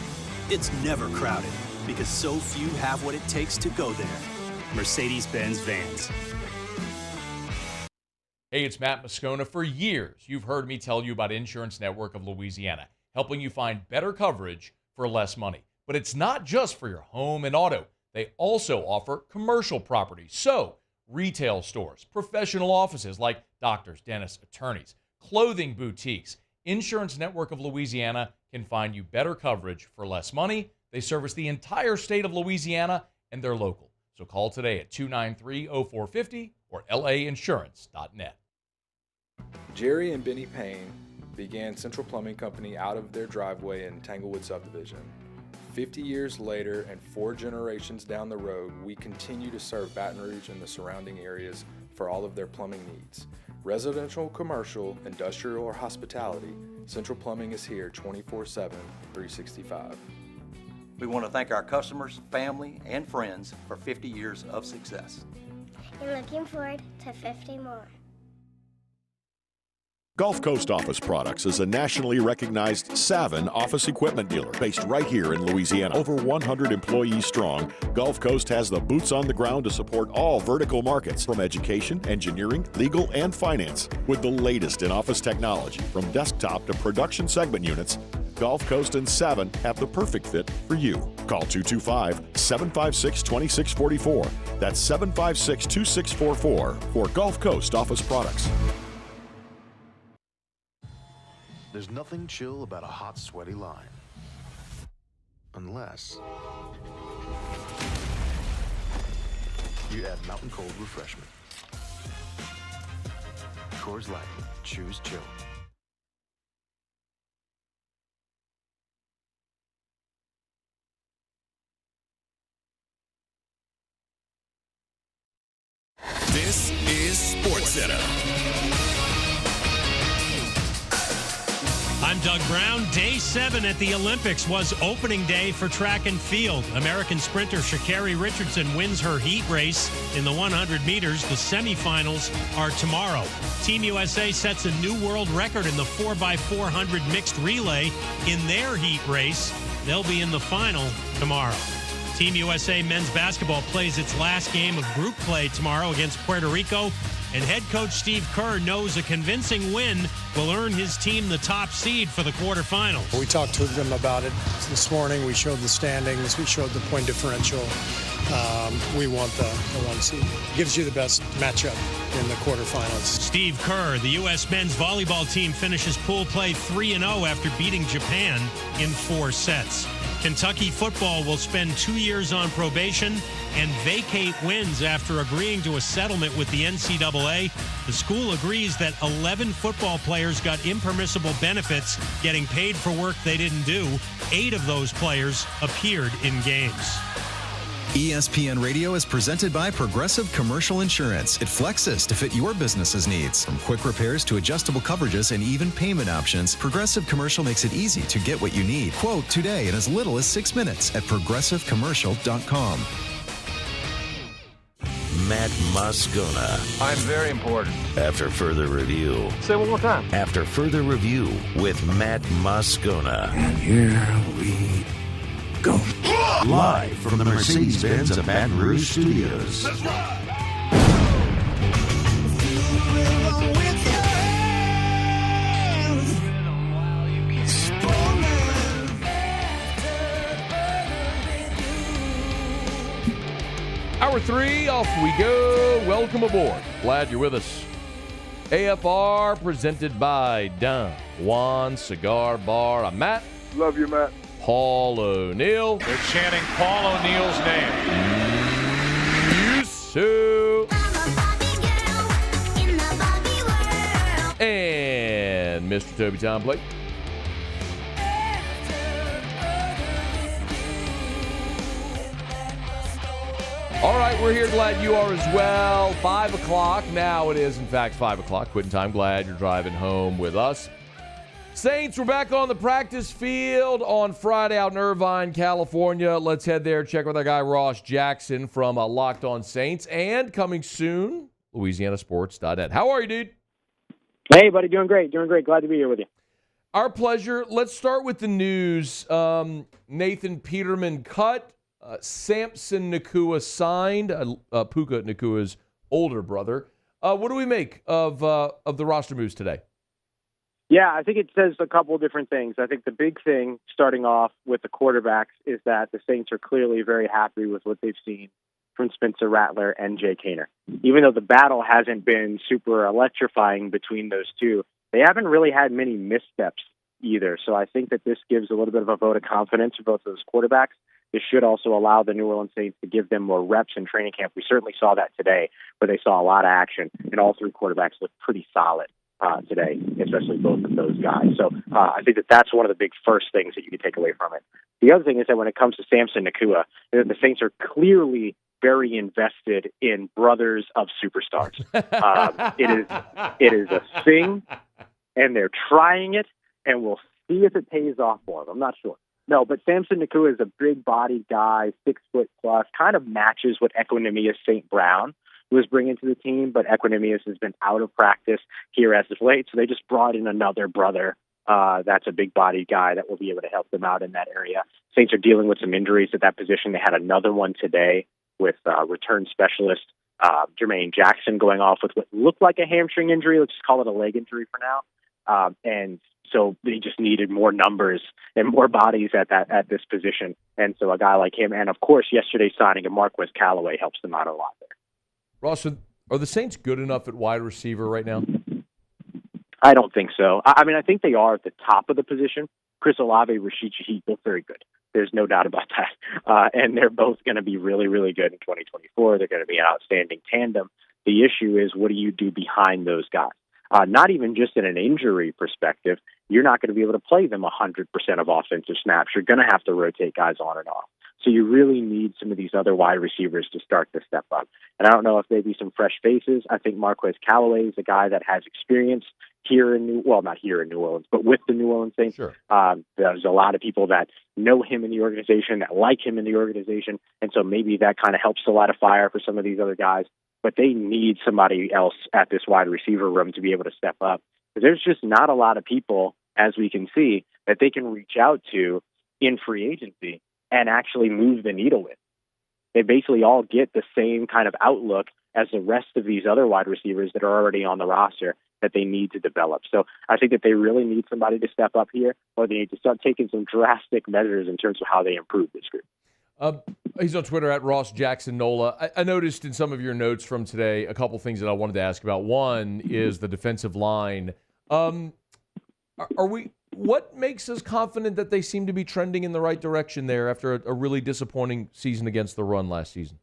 S1: It's never crowded, because so few have what it takes to go there. Mercedes-Benz Vans.
S17: Hey, it's Matt Moscona. For years, you've heard me tell you about Insurance Network of Louisiana, helping you find better coverage for less money. But it's not just for your home and auto. They also offer commercial property. So, retail stores, professional offices like doctors, dentists, attorneys, clothing boutiques. Insurance Network of Louisiana can find you better coverage for less money. They service the entire state of Louisiana, and they're local. So call today at 293-0450 or lainsurance.net.
S12: Jerry and Benny Payne began Central Plumbing Company out of their driveway in Tanglewood Subdivision. 50 years later and 4 generations down the road, we continue to serve Baton Rouge and the surrounding areas for all of their plumbing needs. Residential, commercial, industrial, or hospitality, Central Plumbing is here 24/7, 365.
S20: We want to thank our customers, family, and friends for 50 years of success.
S21: And looking forward to 50 more.
S11: Gulf Coast Office Products is a nationally recognized Savin office equipment dealer based right here in Louisiana. Over 100 employees strong, Gulf Coast has the boots on the ground to support all vertical markets, from education, engineering, legal, and finance. With the latest in office technology, from desktop to production segment units, Gulf Coast and Savin have the perfect fit for you. Call 225-756-2644. That's 756-2644 for Gulf Coast Office Products.
S13: There's nothing chill about a hot, sweaty line. Unless you add Mountain Cold Refreshment. Coors Light. Choose chill.
S22: This is SportsCenter.
S23: I'm Doug Brown. Day 7 at the Olympics was opening day for track and field. American sprinter Sha'Carri Richardson wins her heat race in the 100 meters. The semifinals are tomorrow. Team USA sets a new world record in the 4x400 mixed relay in their heat race. They'll be in the final tomorrow. Team USA men's basketball plays its last game of group play tomorrow against Puerto Rico. And head coach Steve Kerr knows a convincing win will earn his team the top seed for the quarterfinals.
S24: We talked to them about it this morning. We showed the standings. We showed the point differential. We want the 1 seed. It gives you the best matchup in the quarterfinals.
S23: Steve Kerr, the U.S. men's volleyball team, finishes pool play 3-0 after beating Japan in 4 sets. Kentucky football will spend 2 years on probation and vacate wins after agreeing to a settlement with the NCAA. The school agrees that 11 football players got impermissible benefits, getting paid for work they didn't do. 8 of those players appeared in games.
S26: ESPN Radio is presented by Progressive Commercial Insurance. It flexes to fit your business's needs. From quick repairs to adjustable coverages and even payment options, Progressive Commercial makes it easy to get what you need. Quote today in as little as 6 minutes at progressivecommercial.com.
S2: Matt Moscona.
S27: I'm very important.
S2: After further review.
S27: Say one more time.
S2: After further review with Matt Moscona.
S25: And here we go.
S2: Live from the Mercedes-Benz of Baton Rouge Studios.
S25: Let's ride!
S8: Hour 3, off we go. Welcome aboard. Glad you're with us. AFR presented by Don Juan Cigar Bar. I'm Matt.
S28: Love you, Matt.
S8: Paul O'Neill.
S27: They're chanting Paul O'Neill's name.
S8: Yusu. And Mr. Toby Tom Blake. All right, we're here. Glad you are as well. 5 o'clock. Now it is, in fact, 5 o'clock. Quitting time. Glad you're driving home with us. Saints, we're back on the practice field on Friday out in Irvine, California. Let's head there, check with our guy Ross Jackson from Locked On Saints. And coming soon, LouisianaSports.net. How are you, dude?
S29: Hey, buddy. Doing great. Glad to be here with you.
S8: Our pleasure. Let's start with the news. Nathan Peterman cut. Samson Nacua signed, Puka Nacua's older brother. What do we make of the roster moves today?
S29: Yeah, I think it says a couple of different things. I think the big thing, starting off with the quarterbacks, is that the Saints are clearly very happy with what they've seen from Spencer Rattler and Jake Haener. Even though the battle hasn't been super electrifying between those two, they haven't really had many missteps either. So I think that this gives a little bit of a vote of confidence for both of those quarterbacks. This should also allow the New Orleans Saints to give them more reps in training camp. We certainly saw that today, where they saw a lot of action, and all 3 quarterbacks looked pretty solid today, especially both of those guys. So I think that that's one of the big first things that you can take away from it. The other thing is that when it comes to Samson Nacua, the Saints are clearly very invested in brothers of superstars. It is a thing, and they're trying it, and we'll see if it pays off for them. I'm not sure. No, but Samson Nakua is a big-bodied guy, 6 foot plus, kind of matches what Equinemius St. Brown was bringing to the team, but Equinemius has been out of practice here as of late, so they just brought in another brother that's a big-bodied guy that will be able to help them out in that area. Saints are dealing with some injuries at that position. They had another one today with return specialist Jermaine Jackson going off with what looked like a hamstring injury. Let's just call it a leg injury for now. And so they just needed more numbers and more bodies at this position. And so a guy like him, and of course yesterday's signing of Marquez Callaway helps them out a lot there.
S8: Ross, are the Saints good enough at wide receiver right now?
S29: I don't think so. I mean, I think they are at the top of the position. Chris Olave, Rashid Shaheed, both very good. There's no doubt about that. And they're both going to be really, really good in 2024. They're going to be an outstanding tandem. The issue is, what do you do behind those guys? Not even just in an injury perspective, you're not going to be able to play them 100% of offensive snaps. You're going to have to rotate guys on and off. So you really need some of these other wide receivers to start to step up. And I don't know if maybe some fresh faces. I think Marquez Callaway is a guy that has experience here in not here in New Orleans, but with the New Orleans Saints.
S8: Sure.
S29: There's a lot of people that know him in the organization, that like him in the organization. And so maybe that kind of helps to light a fire for some of these other guys. But they need somebody else at this wide receiver room to be able to step up. There's just not a lot of people, as we can see, that they can reach out to in free agency and actually move the needle with. They basically all get the same kind of outlook as the rest of these other wide receivers that are already on the roster that they need to develop. So I think that they really need somebody to step up here, or they need to start taking some drastic measures in terms of how they improve this group.
S8: He's on Twitter at Ross Jackson Nola. I noticed in some of your notes from today a couple things that I wanted to ask about. One is the defensive line. What makes us confident that they seem to be trending in the right direction there after a really disappointing season against the run last season?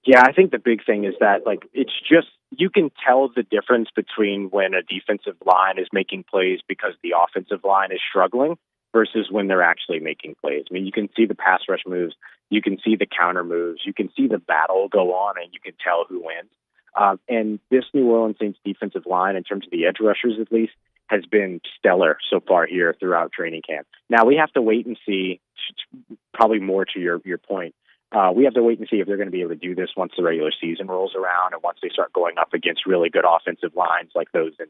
S29: Yeah, I think the big thing is that, it's just, you can tell the difference between when a defensive line is making plays because the offensive line is struggling versus when they're actually making plays. I mean, you can see the pass rush moves, you can see the counter moves, you can see the battle go on, and you can tell who wins. And this New Orleans Saints defensive line, in terms of the edge rushers at least, has been stellar so far here throughout training camp. Now, we have to wait and see, probably more to your point, we have to wait and see if they're going to be able to do this once the regular season rolls around and once they start going up against really good offensive lines like those in,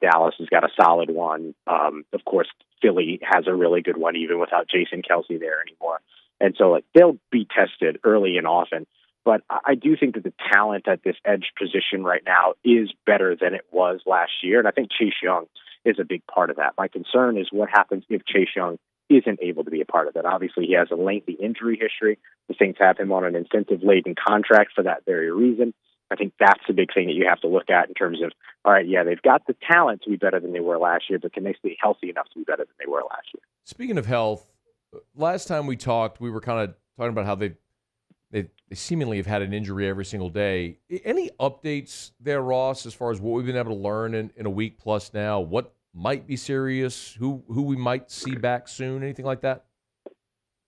S29: Dallas has got a solid one. Of course, Philly has a really good one even without Jason Kelsey there anymore. And so they'll be tested early and often. But I do think that the talent at this edge position right now is better than it was last year. And I think Chase Young is a big part of that. My concern is what happens if Chase Young isn't able to be a part of it. Obviously, he has a lengthy injury history. The Saints have him on an incentive-laden contract for that very reason. I think that's the big thing that you have to look at in terms of, all right, yeah, they've got the talent to be better than they were last year, but can they stay healthy enough to be better than they were last year?
S8: Speaking of health, last time we talked, we were kind of talking about how they seemingly have had an injury every single day. Any updates there, Ross, as far as what we've been able to learn in a week plus now? What might be serious? Who we might see back soon? Anything like that?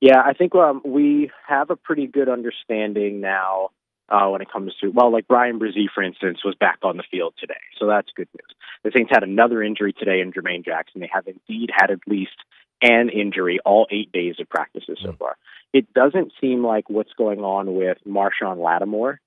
S29: Yeah, I think we have a pretty good understanding now when it comes to, Brian Brzee, for instance, was back on the field today. So that's good news. The Saints had another injury today in Jermaine Jackson. They have indeed had at least an injury all 8 days of practices so far. It doesn't seem like what's going on with Marshawn Lattimore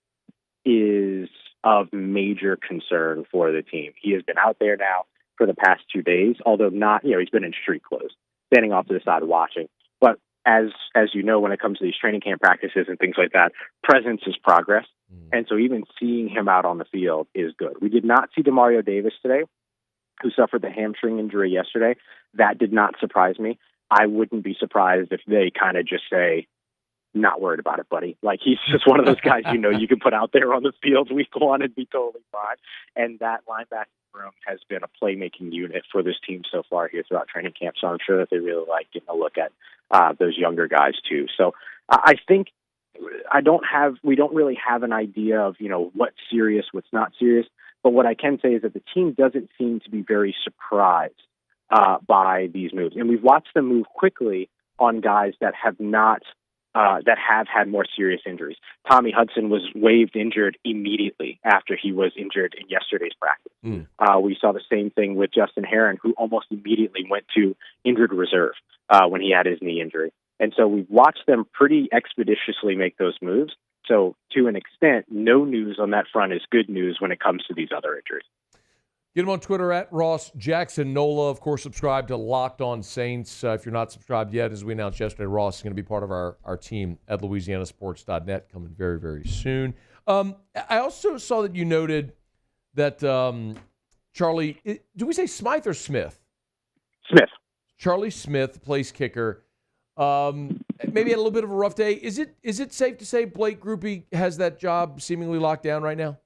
S29: is of major concern for the team. He has been out there now for the past 2 days, although not, he's been in street clothes, standing off to the side watching. But as you know, when it comes to these training camp practices and things like that, presence is progress. And so even seeing him out on the field is good. We did not see DeMario Davis today, who suffered the hamstring injury yesterday. That did not surprise me. I wouldn't be surprised if they kind of just say, not worried about it, buddy. He's just one of those guys, you can put out there on the field week one and be totally fine. And that linebacking room has been a playmaking unit for this team so far here throughout training camp. So I'm sure that they really like getting a look at those younger guys too. So I think we don't really have an idea of, what's serious, what's not serious. But what I can say is that the team doesn't seem to be very surprised by these moves. And we've watched them move quickly on guys that have not that have had more serious injuries. Tommy Hudson was waived injured immediately after he was injured in yesterday's practice. We saw the same thing with Justin Herron, who almost immediately went to injured reserve when he had his knee injury. And so we've watched them pretty expeditiously make those moves. So to an extent, no news on that front is good news when it comes to these other injuries.
S8: Get him on Twitter at Ross Jackson Nola. Of course, subscribe to Locked On Saints. If you're not subscribed yet, as we announced yesterday, Ross is going to be part of our team at LouisianaSports.net coming very, very soon. I also saw that you noted that Charlie, do we say Smythe or Smith?
S29: Smith.
S8: Charlie Smith, place kicker. Maybe had a little bit of a rough day. Is it safe to say Blake Grupe has that job seemingly locked down right now?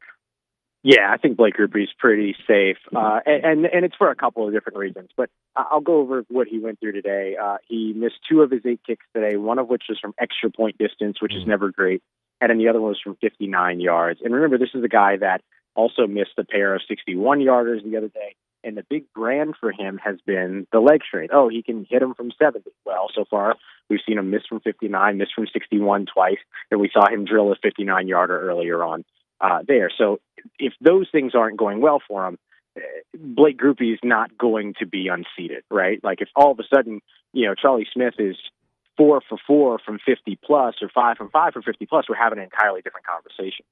S29: Yeah, I think Blake Grupe is pretty safe, and it's for a couple of different reasons. But I'll go over what he went through today. He missed 2 of his 8 kicks today, one of which was from extra point distance, which is never great, and then the other one was from 59 yards. And remember, this is a guy that also missed a pair of 61-yarders the other day, and the big brand for him has been the leg strength. Oh, he can hit him from 70. Well, so far, we've seen him miss from 59, miss from 61 twice, and we saw him drill a 59-yarder earlier on. There. So if those things aren't going well for him, Blake Grupe is not going to be unseated, right? Like if all of a sudden, Charlie Smith is 4 for 4 from 50 plus or 5 from 5 from 50 plus, we're having an entirely different conversation.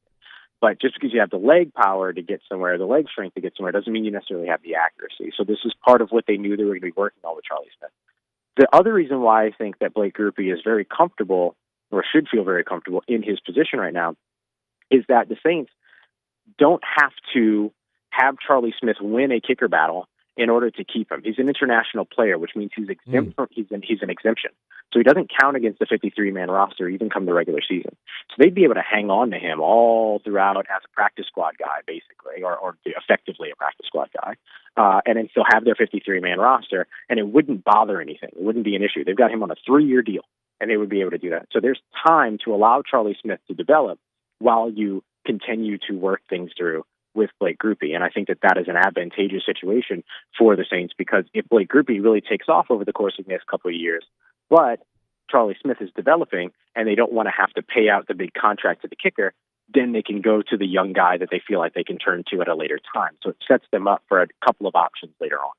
S29: But just because you have the leg power to get somewhere, the leg strength to get somewhere, doesn't mean you necessarily have the accuracy. So this is part of what they knew they were going to be working on with Charlie Smith. The other reason why I think that Blake Grupe is very comfortable, or should feel very comfortable in his position right now, is that the Saints don't have to have Charlie Smith win a kicker battle in order to keep him. He's an international player, which means he's exempt from, he's an exemption. So he doesn't count against the 53-man roster even come the regular season. So they'd be able to hang on to him all throughout as a practice squad guy, basically, or effectively a practice squad guy, and then still have their 53-man roster, and it wouldn't bother anything. It wouldn't be an issue. They've got him on a 3-year deal, and they would be able to do that. So there's time to allow Charlie Smith to develop while you continue to work things through with Blake Grupe. And I think that is an advantageous situation for the Saints, because if Blake Grupe really takes off over the course of the next couple of years, but Charlie Smith is developing and they don't want to have to pay out the big contract to the kicker, then they can go to the young guy that they feel like they can turn to at a later time. So it sets them up for a couple of options later on.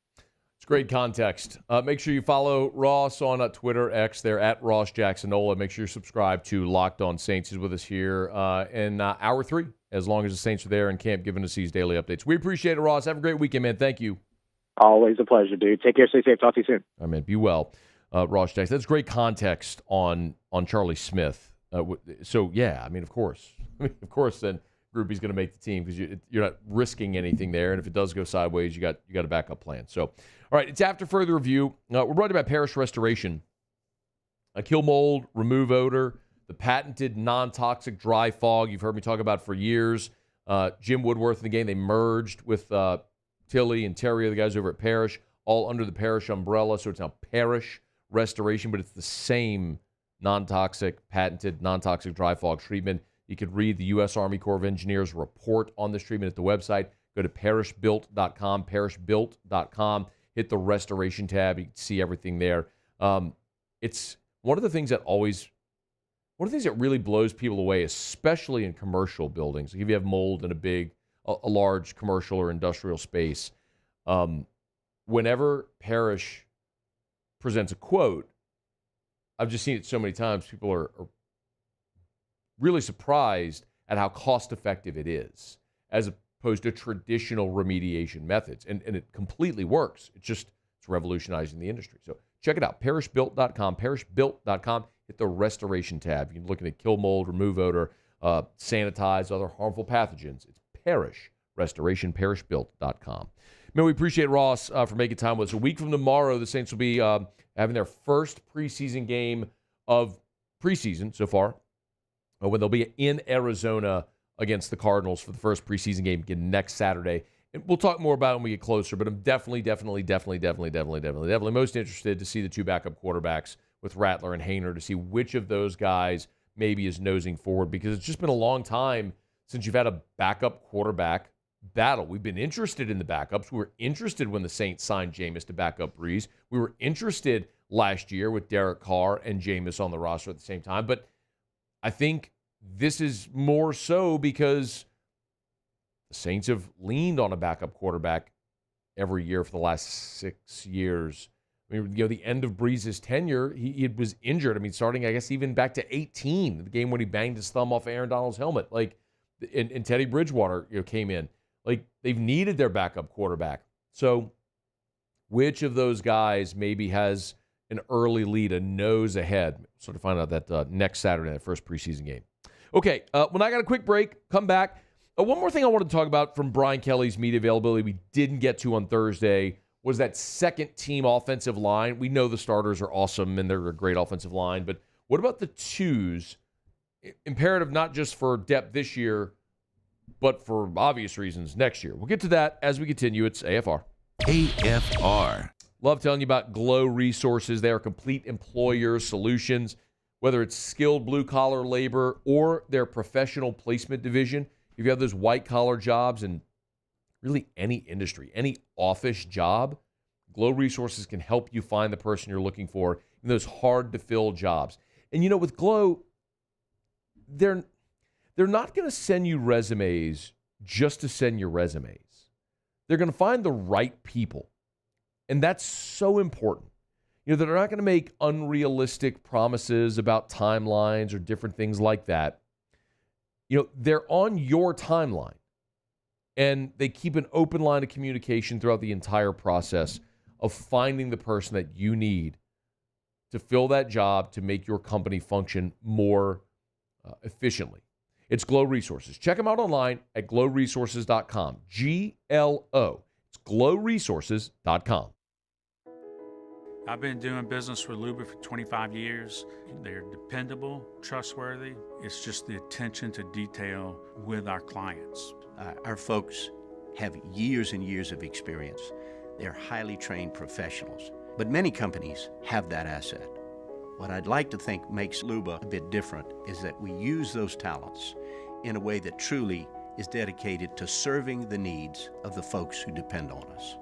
S8: It's great context. Make sure you follow Ross on Twitter, X. They're at Ross Jackson Nola. Make sure you subscribe to Locked On Saints. He's with us here in Hour 3, as long as the Saints are there in camp giving us these daily updates. We appreciate it, Ross. Have a great weekend, man. Thank you.
S29: Always a pleasure, dude. Take care. Stay safe. Talk to you soon.
S8: All right, man. Be well. Ross Jackson. That's great context on Charlie Smith. So, yeah, I mean, of course. Then Grupe's going to make the team because you're not risking anything there. And if it does go sideways, you got a backup plan. So, all right, it's after further review. We're brought to you by Parish Restoration. Kill mold, remove odor, the patented non-toxic dry fog you've heard me talk about for years. Jim Woodworth in the game, they merged with Tilly and Terry, the guys over at Parish, all under the Parish umbrella. So it's now Parish Restoration, but it's the same non-toxic, patented, non-toxic dry fog treatment. You could read the U.S. Army Corps of Engineers report on this treatment at the website. Go to parishbuilt.com, parishbuilt.com. Hit the restoration tab. You can see everything there. It's one of the things that really blows people away, especially in commercial buildings. Like if you have mold in a large commercial or industrial space, whenever Parish presents a quote, I've just seen it so many times, people are really surprised at how cost-effective it is, as opposed to traditional remediation methods. And it completely works. It's revolutionizing the industry. So check it out, parishbuilt.com, parishbuilt.com. Hit the restoration tab. You can look at kill mold, remove odor, sanitize other harmful pathogens. It's Parish Restoration, parishbuilt.com. Man, we appreciate Ross for making time with us. A week from tomorrow, the Saints will be having their first preseason game of preseason so far, when they'll be in Arizona against the Cardinals for the first preseason game again next Saturday. And we'll talk more about it when we get closer, but I'm definitely most interested to see the 2 backup quarterbacks with Rattler and Haener, to see which of those guys maybe is nosing forward, because it's just been a long time since you've had a backup quarterback battle. We've been interested in the backups. We were interested when the Saints signed Jameis to back up Breeze. We were interested last year with Derek Carr and Jameis on the roster at the same time, but I think this is more so because the Saints have leaned on a backup quarterback every year for the last 6 years. I mean, the end of Breeze's tenure, he was injured. I mean, starting, I guess, even back to 18, the game when he banged his thumb off Aaron Donald's helmet. And Teddy Bridgewater came in. They've needed their backup quarterback. So which of those guys maybe has an early lead, a nose ahead? Sort of find out that next Saturday, that first preseason game. Okay, when I got a quick break, come back. One more thing I wanted to talk about from Brian Kelly's media availability we didn't get to on Thursday was that second-team offensive line. We know the starters are awesome, and they're a great offensive line, but what about the twos? Imperative not just for depth this year, but for obvious reasons next year. We'll get to that as we continue. It's AFR.
S2: AFR.
S8: Love telling you about Glow Resources. They are complete employer solutions, whether it's skilled blue-collar labor or their professional placement division. If you have those white-collar jobs in really any industry, any office job, Glow Resources can help you find the person you're looking for in those hard-to-fill jobs. And, with Glow, they're not going to send you resumes just to send your resumes. They're going to find the right people. And that's so important. They're not going to make unrealistic promises about timelines or different things like that. They're on your timeline. And they keep an open line of communication throughout the entire process of finding the person that you need to fill that job to make your company function more efficiently. It's Glow Resources. Check them out online at glowresources.com. G-L-O. It's glowresources.com.
S4: I've been doing business with Luba for 25 years. They're dependable, trustworthy. It's just the attention to detail with our clients.
S6: Our folks have years and years of experience. They're highly trained professionals. But many companies have that asset. What I'd like to think makes Luba a bit different is that we use those talents in a way that truly is dedicated to serving the needs of the folks who depend on us.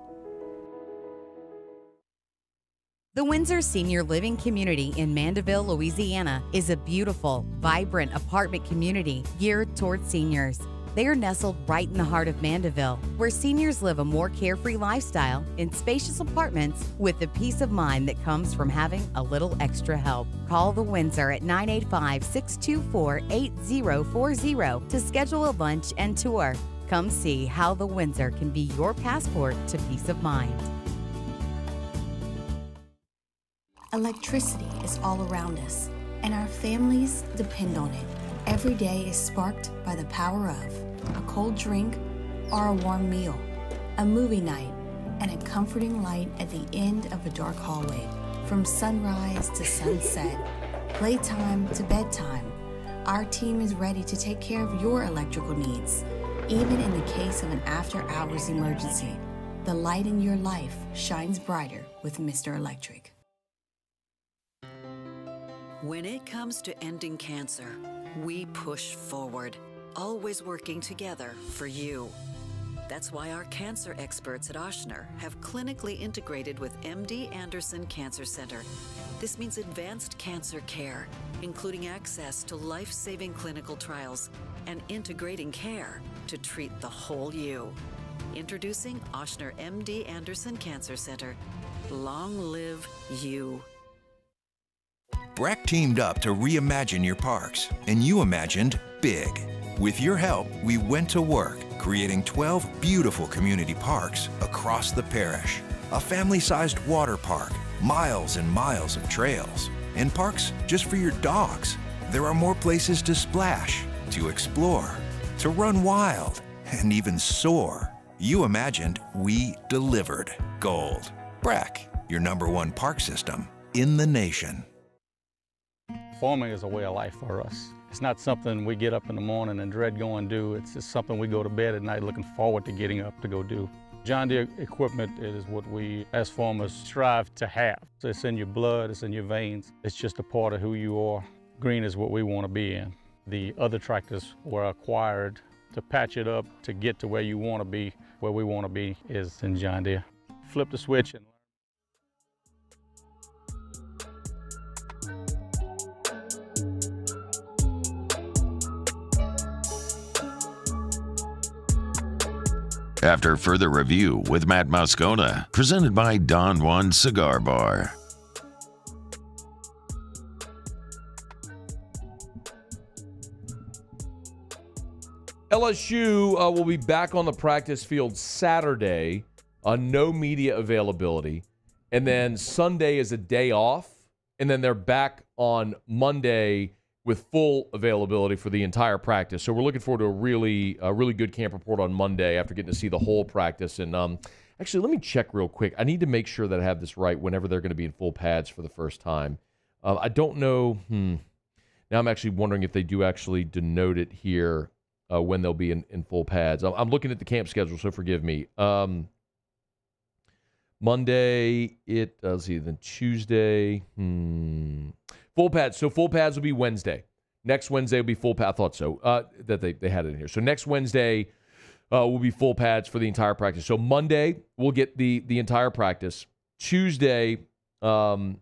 S7: The Windsor Senior Living Community in Mandeville, Louisiana is a beautiful, vibrant apartment community geared towards seniors. They are nestled right in the heart of Mandeville, where seniors live a more carefree lifestyle in spacious apartments with the peace of mind that comes from having a little extra help. Call the Windsor at 985-624-8040 to schedule a lunch and tour. Come see how the Windsor can be your passport to peace of mind.
S10: Electricity is all around us, and our families depend on it. Every day is sparked by the power of a cold drink or a warm meal, a movie night, and a comforting light at the end of a dark hallway. From sunrise to sunset, playtime to bedtime, our team is ready to take care of your electrical needs. Even in the case of an after-hours emergency, the light in your life shines brighter with Mr. Electric.
S14: When it comes to ending cancer, we push forward, always working together for you. That's why our cancer experts at Ochsner have clinically integrated with MD Anderson Cancer Center. This means advanced cancer care, including access to life-saving clinical trials and integrating care to treat the whole you. Introducing Ochsner MD Anderson Cancer Center. Long live you.
S19: Breck teamed up to reimagine your parks, and you imagined big. With your help, we went to work, creating 12 beautiful community parks across the parish. A family-sized water park, miles and miles of trails, and parks just for your dogs. There are more places to splash, to explore, to run wild, and even soar. You imagined, we delivered. Gold. Breck, your #1 park system in the nation.
S9: Farming is a way of life for us. It's not something we get up in the morning and dread going do. It's just something we go to bed at night looking forward to getting up to go do. John Deere equipment is what we as farmers strive to have. It's in your blood, it's in your veins. It's just a part of who you are. Green is what we want to be in. The other tractors were acquired to patch it up to get to where you want to be. Where we want to be is in John Deere. Flip the switch and
S2: after further review with Matt Moscona, presented by Don Juan Cigar Bar.
S8: LSU will be back on the practice field Saturday, no media availability, and then Sunday is a day off, and then they're back on Monday with full availability for the entire practice. So we're looking forward to a really good camp report on Monday after getting to see the whole practice. And actually, let me check real quick. I need to make sure that I have this right whenever they're going to be in full pads for the first time. I don't know. Now I'm actually wondering if they do actually denote it here. When they'll be in full pads. I'm looking at the camp schedule, so forgive me. Monday, let's see, then Tuesday, full pads. So full pads will be Wednesday. Next Wednesday will be full pads. I thought so, that they had it in here. So next Wednesday will be full pads for the entire practice. So Monday, we'll get the entire practice. Tuesday, so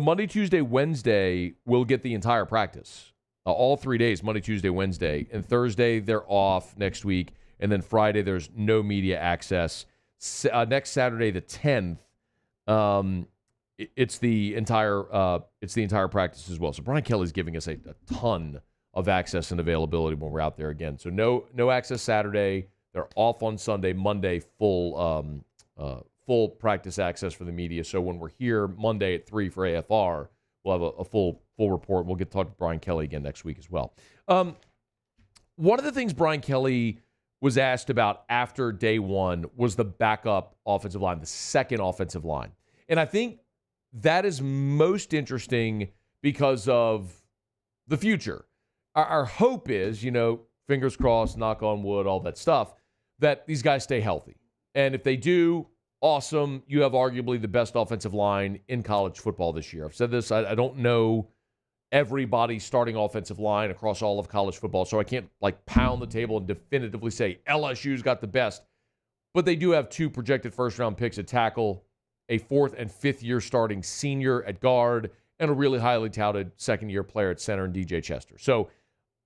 S8: Monday, Tuesday, Wednesday, we'll get the entire practice. All 3 days, Monday, Tuesday, Wednesday. And Thursday, they're off next week. And then Friday, there's no media access. Next Saturday, the 10th, it's the entire practice as well. So Brian Kelly's giving us a ton of access and availability when we're out there again. So no access Saturday. They're off on Sunday. Monday, full practice access for the media. So when we're here Monday at 3 for AFR, we'll have a full report. We'll get to talk to Brian Kelly again next week as well. One of the things Brian Kelly was asked about after day one was the backup offensive line, the second offensive line. And I think that is most interesting because of the future. Our hope is, fingers crossed, knock on wood, all that stuff, that these guys stay healthy. And if they do, awesome. You have arguably the best offensive line in college football this year. I've said this. I don't know everybody's starting offensive line across all of college football, so I can't pound the table and definitively say LSU's got the best. But they do have 2 projected first-round picks at tackle, a 4th and 5th year starting senior at guard, and a really highly touted second-year player at center in DJ Chester. So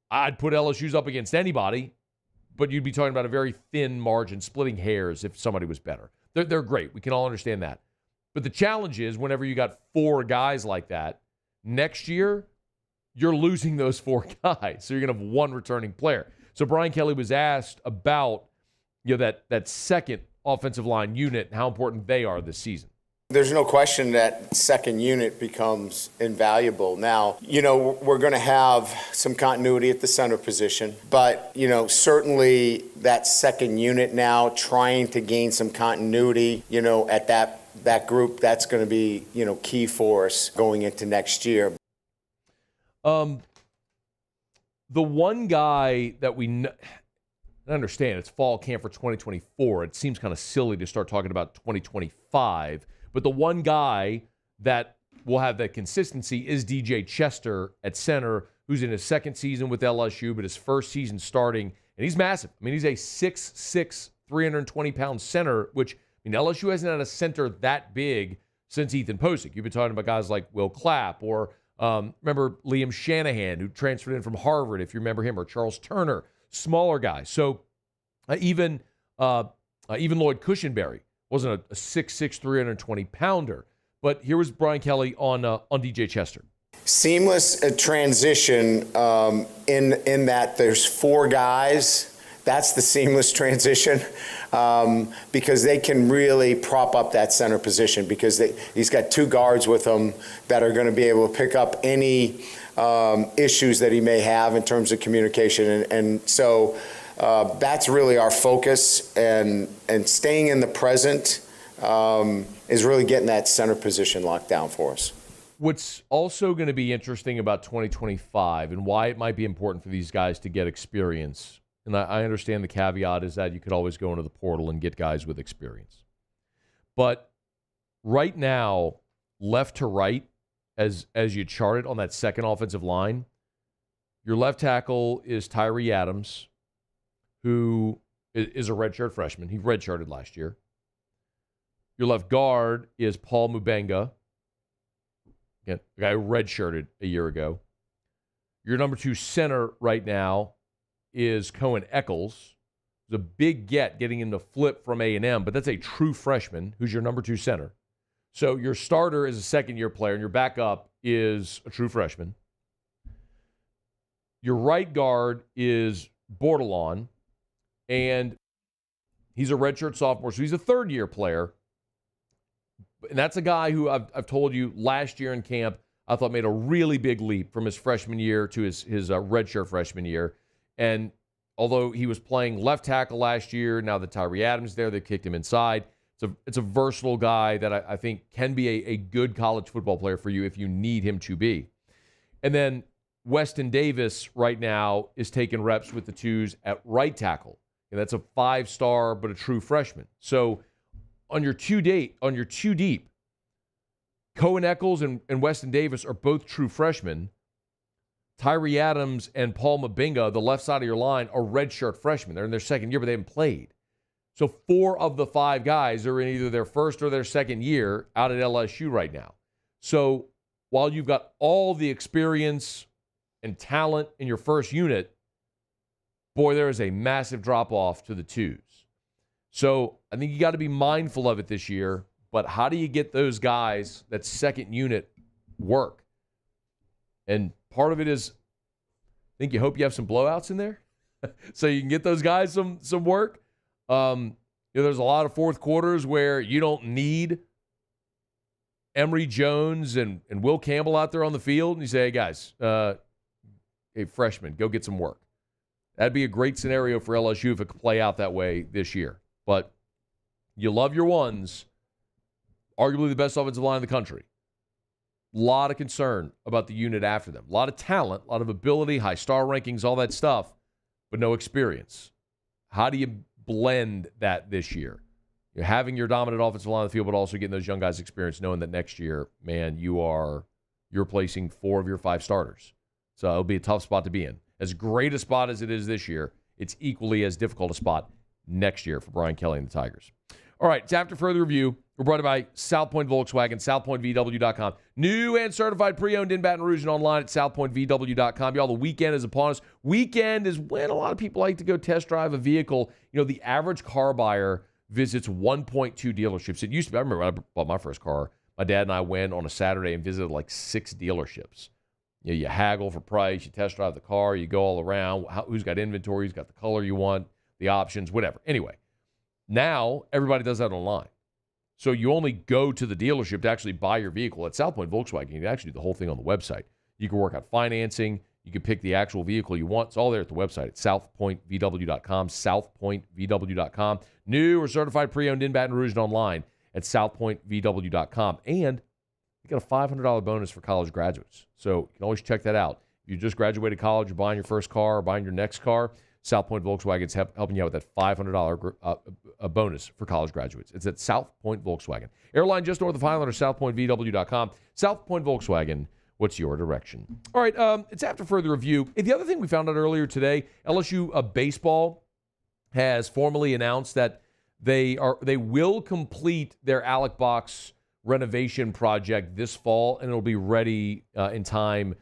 S8: I'd put LSU's up against anybody, but you'd be talking about a very thin margin, splitting hairs if somebody was better. They're great. We can all understand that. But the challenge is whenever you got 4 guys like that, next year, you're losing those 4 guys. So you're going to have 1 returning player. So Brian Kelly was asked about that second offensive line unit and how important they are this season.
S1: There's no question that second unit becomes invaluable. Now, we're going to have some continuity at the center position, but, certainly that second unit now trying to gain some continuity, at that group, that's going to be, key for us going into next year.
S8: The one guy that I understand it's fall camp for 2024. It seems kind of silly to start talking about 2025. But the one guy that will have that consistency is DJ Chester at center, who's in his second season with LSU, but his first season starting. And he's massive. I mean, he's a 6'6", 320-pound center, which, LSU hasn't had a center that big since Ethan Posick. You've been talking about guys like Will Clapp or remember Liam Shanahan, who transferred in from Harvard, if you remember him, or Charles Turner, smaller guys. So even Lloyd Cushenberry wasn't a 6'6", 320-pounder. But here was Brian Kelly on DJ Chester.
S1: Seamless transition in that there's 4 guys. That's the seamless transition because they can really prop up that center position because he's got 2 guards with him that are going to be able to pick up any issues that he may have in terms of communication. And so that's really our focus, and staying in the present is really getting that center position locked down for us.
S8: What's also going to be interesting about 2025 and why it might be important for these guys to get experience, and I understand the caveat is that you could always go into the portal and get guys with experience. But right now, left to right, as you chart it on that second offensive line, your left tackle is Tyree Adams, who is a redshirt freshman. He redshirted last year. Your left guard is Paul Mubenga, again, the guy who redshirted a year ago. Your number 2 center right now is Cohen Eccles. It's a big getting him to flip from A&M, but that's a true freshman who's your number 2 center. So your starter is a second-year player, and your backup is a true freshman. Your right guard is Bordelon, and he's a redshirt sophomore, so he's a third-year player. And that's a guy who I've told you last year in camp I thought made a really big leap from his freshman year to his redshirt freshman year. And although he was playing left tackle last year, now that Tyree Adams is there, they kicked him inside. It's a versatile guy that I think can be a good college football player for you if you need him to be. And then Weston Davis right now is taking reps with the twos at right tackle. And that's a 5-star but a true freshman. So on your two deep, Cohen Eccles and Weston Davis are both true freshmen. Tyree Adams and Paul Mabinga, the left side of your line, are redshirt freshmen. They're in their second year, but they haven't played. So 4 of the 5 guys are in either their first or their second year out at LSU right now. So while you've got all the experience and talent in your first unit, boy, there is a massive drop-off to the twos. So I think you got to be mindful of it this year, but how do you get those guys, that second unit, work? And part of it is, I think you hope you have some blowouts in there so you can get those guys some work. There's a lot of fourth quarters where you don't need Emory Jones and Will Campbell out there on the field, and you say, hey, guys, hey, freshmen, go get some work. That'd be a great scenario for LSU if it could play out that way this year. But you love your ones, arguably the best offensive line in the country. A lot of concern about the unit after them. A lot of talent, a lot of ability, high star rankings, all that stuff, but no experience. How do you blend that this year? You're having your dominant offensive line on the field, but also getting those young guys experience, knowing that next year, man, you're replacing 4 of your 5 starters. So it'll be a tough spot to be in. As great a spot as it is this year, it's equally as difficult a spot next year for Brian Kelly and the Tigers. All right, it's After Further Review. We're brought to you by South Point Volkswagen, southpointvw.com. New and certified pre-owned in Baton Rouge and online at southpointvw.com. Y'all, the weekend is upon us. Weekend is when a lot of people like to go test drive a vehicle. You know, the average car buyer visits 1.2 dealerships. It used to be, I remember when I bought my first car, my dad and I went on a Saturday and visited like 6 dealerships. You know, you haggle for price, you test drive the car, you go all around, who's got inventory, who's got the color you want, the options, whatever. Anyway, now everybody does that online. So you only go to the dealership to actually buy your vehicle. At South Point Volkswagen, you can actually do the whole thing on the website. You can work out financing. You can pick the actual vehicle you want. It's all there at the website at southpointvw.com, southpointvw.com. New or certified pre-owned in Baton Rouge and online at southpointvw.com. And you got a $500 bonus for college graduates. So you can always check that out. If you just graduated college, you're buying your first car or buying your next car, South Point Volkswagen is helping you out with that $500 bonus for college graduates. It's at South Point Volkswagen. Airline just north of Highland or southpointvw.com. South Point Volkswagen, what's your direction? All right, it's After Further Review. The other thing we found out earlier today, LSU baseball has formally announced that they will complete their Alec Box renovation project this fall, and it'll be ready in time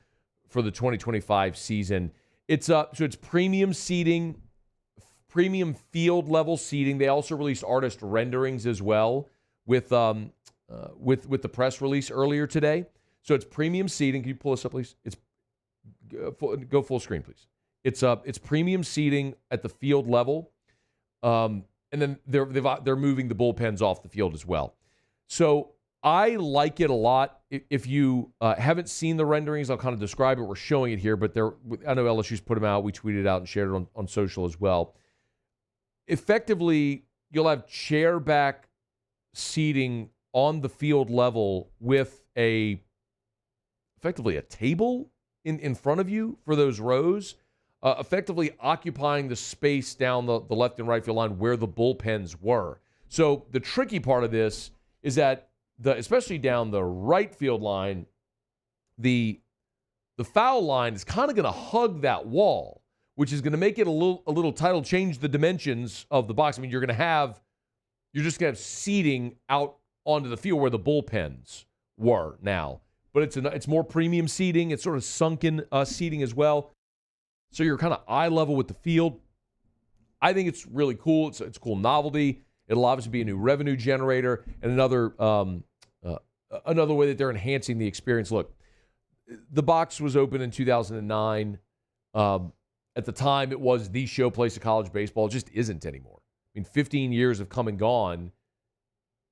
S8: for the 2025 season. So it's premium seating, premium field level seating. They also released artist renderings as well with the press release earlier today. So it's premium seating. Can you pull this up, please? It's go full screen, please. It's premium seating at the field level, and then they're moving the bullpens off the field as well. So I like it a lot. If you haven't seen the renderings, I'll kind of describe it. We're showing it here, but I know LSU's put them out. We tweeted it out and shared it on social as well. Effectively, you'll have chair back seating on the field level with effectively a table in front of you for those rows, effectively occupying the space down the left and right field line where the bullpens were. So the tricky part of this is that especially down the right field line, the foul line is kind of going to hug that wall, which is going to make it a little tight. It'll change the dimensions of the box. I mean, you're just going to have seating out onto the field where the bullpens were now. But it's more premium seating. It's sort of sunken seating as well. So you're kind of eye level with the field. I think it's really cool. It's a cool novelty. It'll obviously be a new revenue generator and another way that they're enhancing the experience. Look, the box was open in 2009. At the time, it was the showplace of college baseball. It just isn't anymore. I mean, 15 years have come and gone,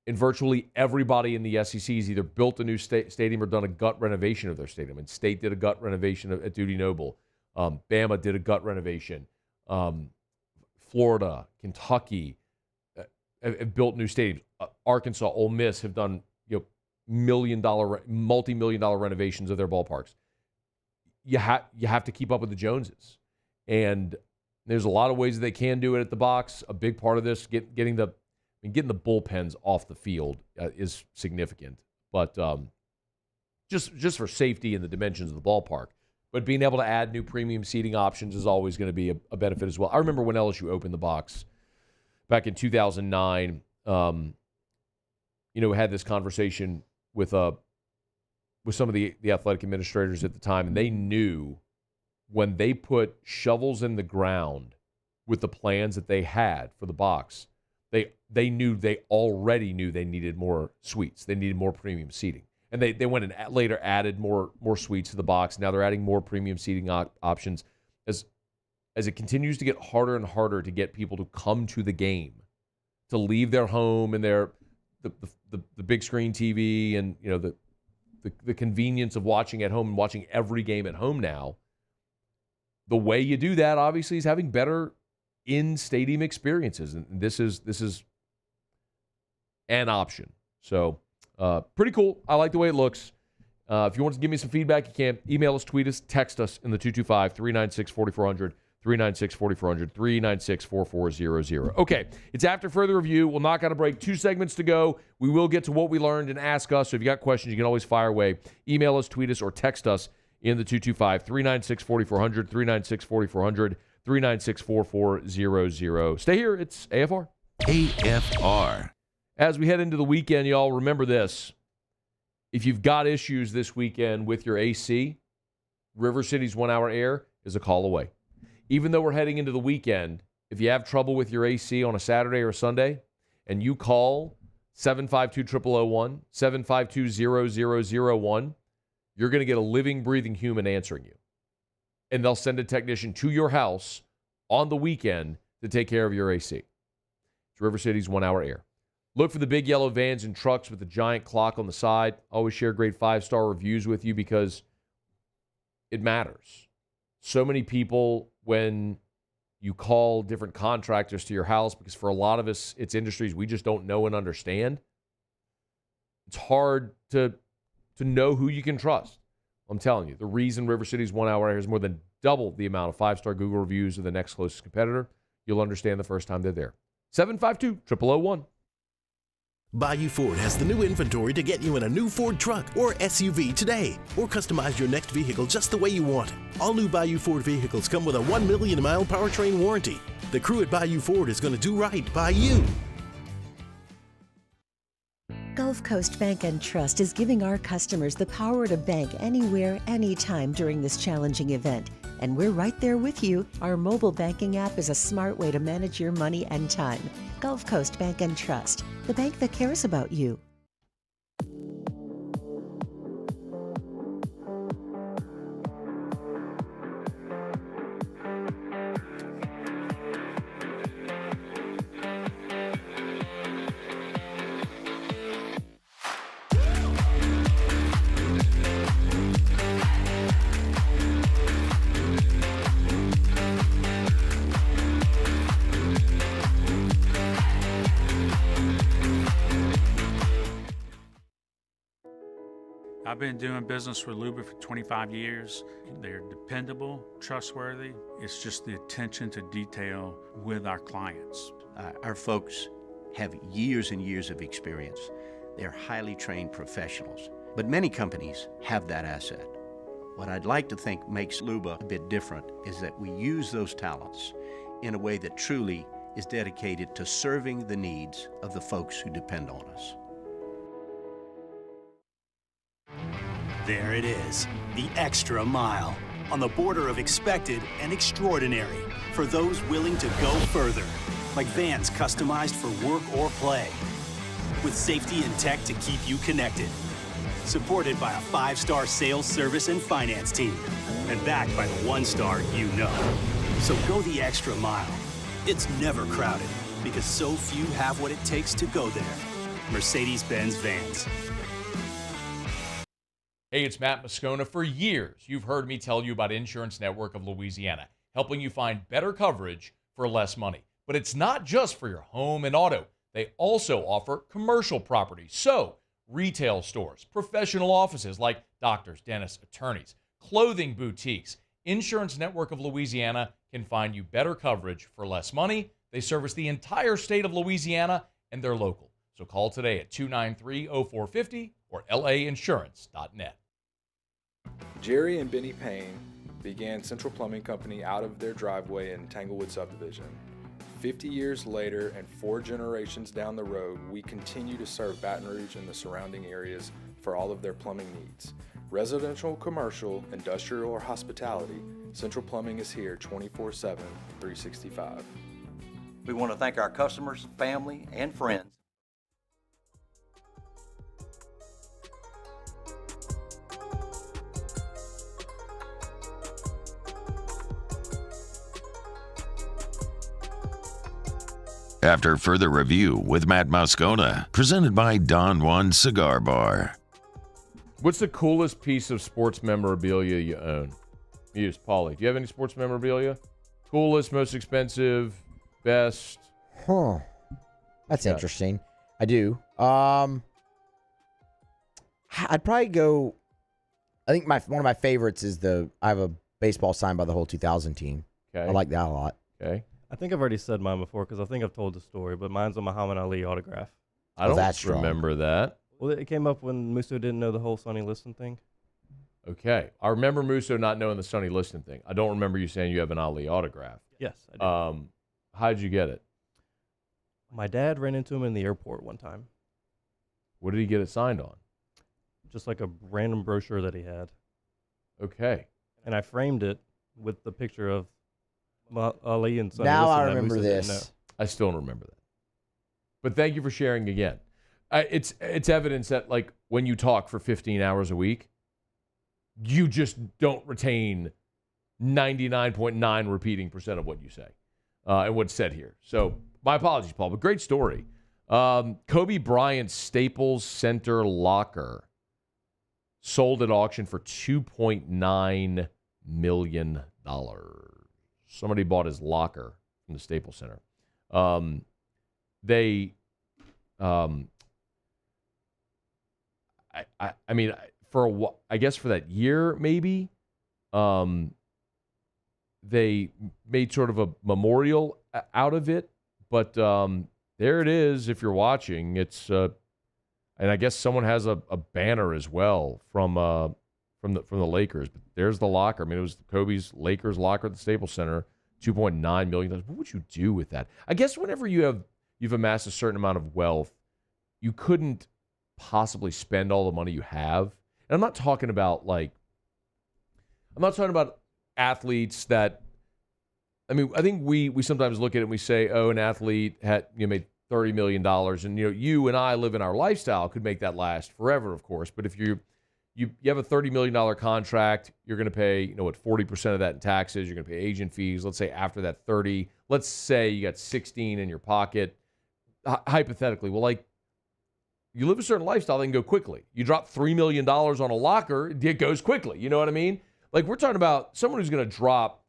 S8: and virtually everybody in the SEC has either built a new stadium or done a gut renovation of their stadium. And State did a gut renovation at Dudy Noble. Bama did a gut renovation. Florida, Kentucky have built new stadiums. Arkansas, Ole Miss have done multi-million-dollar renovations of their ballparks. You have to keep up with the Joneses. And there's a lot of ways they can do it at the box. A big part of this, getting the bullpens off the field is significant. But just for safety and the dimensions of the ballpark. But being able to add new premium seating options is always going to be a benefit as well. I remember when LSU opened the box back in 2009, had this conversation with some of the athletic administrators at the time, and they knew when they put shovels in the ground with the plans that they had for the box, they already knew they needed more suites. They needed more premium seating. And they went and later added more suites to the box. Now they're adding more premium seating options as it continues to get harder and harder to get people to come to the game, to leave their home and the big screen TV and the convenience of watching at home and watching every game at home now. The way you do that, obviously, is having better in-stadium experiences, and this is an option. So, pretty cool. I like the way it looks. If you want to give me some feedback, you can email us, tweet us, text us in the 225-396-4400, 396-4400, 396-4400. Okay, it's after further review. We'll knock out a break. 2 segments to go. We will get to what we learned and ask us. So if you got questions, you can always fire away. Email us, tweet us, or text us in the 225-396-4400, 396-4400, 396-4400. Stay here. It's AFR.
S2: AFR.
S8: As we head into the weekend, y'all, remember this. If you've got issues this weekend with your AC, River City's 1 Hour Air is a call away. Even though we're heading into the weekend, if you have trouble with your AC on a Saturday or a Sunday, and you call 752-0001, 752-0001, you're going to get a living, breathing human answering you. And they'll send a technician to your house on the weekend to take care of your AC. It's River City's 1 Hour Air. Look for the big yellow vans and trucks with the giant clock on the side. Always share great 5-star reviews with you because it matters. So many people, when you call different contractors to your house, because for a lot of us, it's industries we just don't know and understand, it's hard to know who you can trust. I'm telling you, the reason River City's 1 Hour Air has more than double the amount of 5-star Google reviews of the next closest competitor, you'll understand the first time they're there. 752-0001.
S3: Bayou Ford has the new inventory to get you in a new Ford truck or SUV today, or customize your next vehicle just the way you want it. All new Bayou Ford vehicles come with a 1 million mile powertrain warranty. The crew at Bayou Ford is going to do right by you.
S5: Gulf Coast Bank and Trust is giving our customers the power to bank anywhere, anytime during this challenging event. And we're right there with you. Our mobile banking app is a smart way to manage your money and time. Gulf Coast Bank and Trust, the bank that cares about you.
S4: I've been doing business with Luba for 25 years. They're dependable, trustworthy. It's just the attention to detail with our clients.
S6: Our folks have years and years of experience. They're highly trained professionals, but many companies have that asset. What I'd like to think makes Luba a bit different is that we use those talents in a way that truly is dedicated to serving the needs of the folks who depend on us.
S12: There it is, the extra mile.
S11: on the border of expected and extraordinary for those willing to go further, like vans customized for work or play, with safety and tech to keep you connected. Supported by a 5-star sales, service, and finance team, and backed by the 1-star you know. So go the extra mile. It's never crowded, because so few have what it takes to go there. Mercedes-Benz Vans.
S8: Hey, it's Matt Moscona. For years, you've heard me tell you about Insurance Network of Louisiana, helping you find better coverage for less money. But it's not just for your home and auto. They also offer commercial property. So, retail stores, professional offices like doctors, dentists, attorneys, clothing boutiques. Insurance Network of Louisiana can find you better coverage for less money. They service the entire state of Louisiana, and they're local. So call today at 293-0450 or lainsurance.net.
S29: Jerry and Benny Payne began Central Plumbing Company out of their driveway in Tanglewood subdivision. 50 years later and 4 generations down the road, we continue to serve Baton Rouge and the surrounding areas for all of their plumbing needs. Residential, commercial, industrial, or hospitality, Central Plumbing is here 24/7, 365.
S12: We want to thank our customers, family, and friends.
S2: After further review with Matt Moscona, presented by Don Juan Cigar Bar.
S8: What's the coolest piece of sports memorabilia you own? Use Paulie. Do you have any sports memorabilia? Coolest, most expensive, best?
S15: Huh. That's interesting. I do. I'd probably go. I think one of my favorites is I have a baseball signed by the whole 2000 team.
S8: Okay.
S15: I like that a lot.
S8: Okay.
S16: I think I've already said mine before because I think I've told the story, but mine's a Muhammad Ali autograph.
S8: I don't remember that.
S16: Well, it came up when Musso didn't know the whole Sonny Liston thing.
S8: Okay. I remember Musso not knowing the Sonny Liston thing. I don't remember you saying you have an Ali autograph.
S16: Yes, I do.
S8: How'd you get it?
S16: My dad ran into him in the airport one time.
S8: What did he get it signed on?
S16: Just like a random brochure that he had.
S8: Okay.
S16: And I framed it with the picture of Ali and Sonny
S15: Now
S16: Liston
S15: I
S16: that
S15: remember
S16: Musso didn't know.
S15: this.
S8: I still don't remember that. But thank you for sharing again. It's evidence that, like, when you talk for 15 hours a week, you just don't retain 99.9 repeating percent of what you say and what's said here. So my apologies, Paul, but great story. Kobe Bryant's Staples Center locker sold at auction for $2.9 million. Somebody bought his locker from the Staples Center. I mean, I guess for that year, maybe, they made sort of a memorial out of it. But there it is. If you're watching, it's and I guess someone has a banner as well from the Lakers. But there's the locker. I mean, it was Kobe's Lakers locker at the Staples Center. $2.9 million. What would you do with that? I guess whenever you've amassed a certain amount of wealth, you couldn't possibly spend all the money you have. And I'm not talking about athletes that, I mean, I think we sometimes look at it and we say, oh, an athlete had made $30 million, and you and I live in our lifestyle could make that last forever, of course. But if you have a $30 million contract, you're going to pay 40% of that in taxes. You're going to pay agent fees. Let's say after that 30, let's say you got 16 in your pocket. Hypothetically, well, like, you live a certain lifestyle, they can go quickly. You drop $3 million on a locker, it goes quickly. You know what I mean? Like, we're talking about someone who's going to drop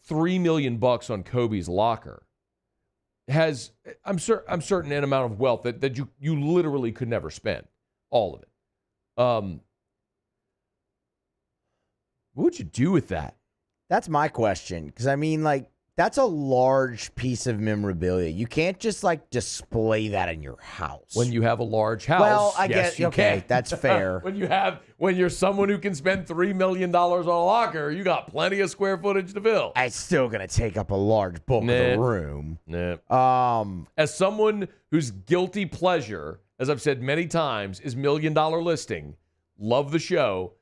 S8: $3 million on Kobe's locker has, I'm certain, an amount of wealth that you literally could never spend, all of it. What would you do with that?
S15: That's my question. Because, I mean, like, that's a large piece of memorabilia. You can't just, like, display that in your house.
S8: When you have a large house,
S15: well, I
S8: yes,
S15: guess,
S8: you
S15: okay,
S8: can.
S15: that's fair.
S8: when you're someone who can spend $3 million on a locker, you got plenty of square footage to fill.
S15: It's still going to take up a large bulk of the room.
S8: As someone whose guilty pleasure, as I've said many times, is $1 Million Listing, love the show.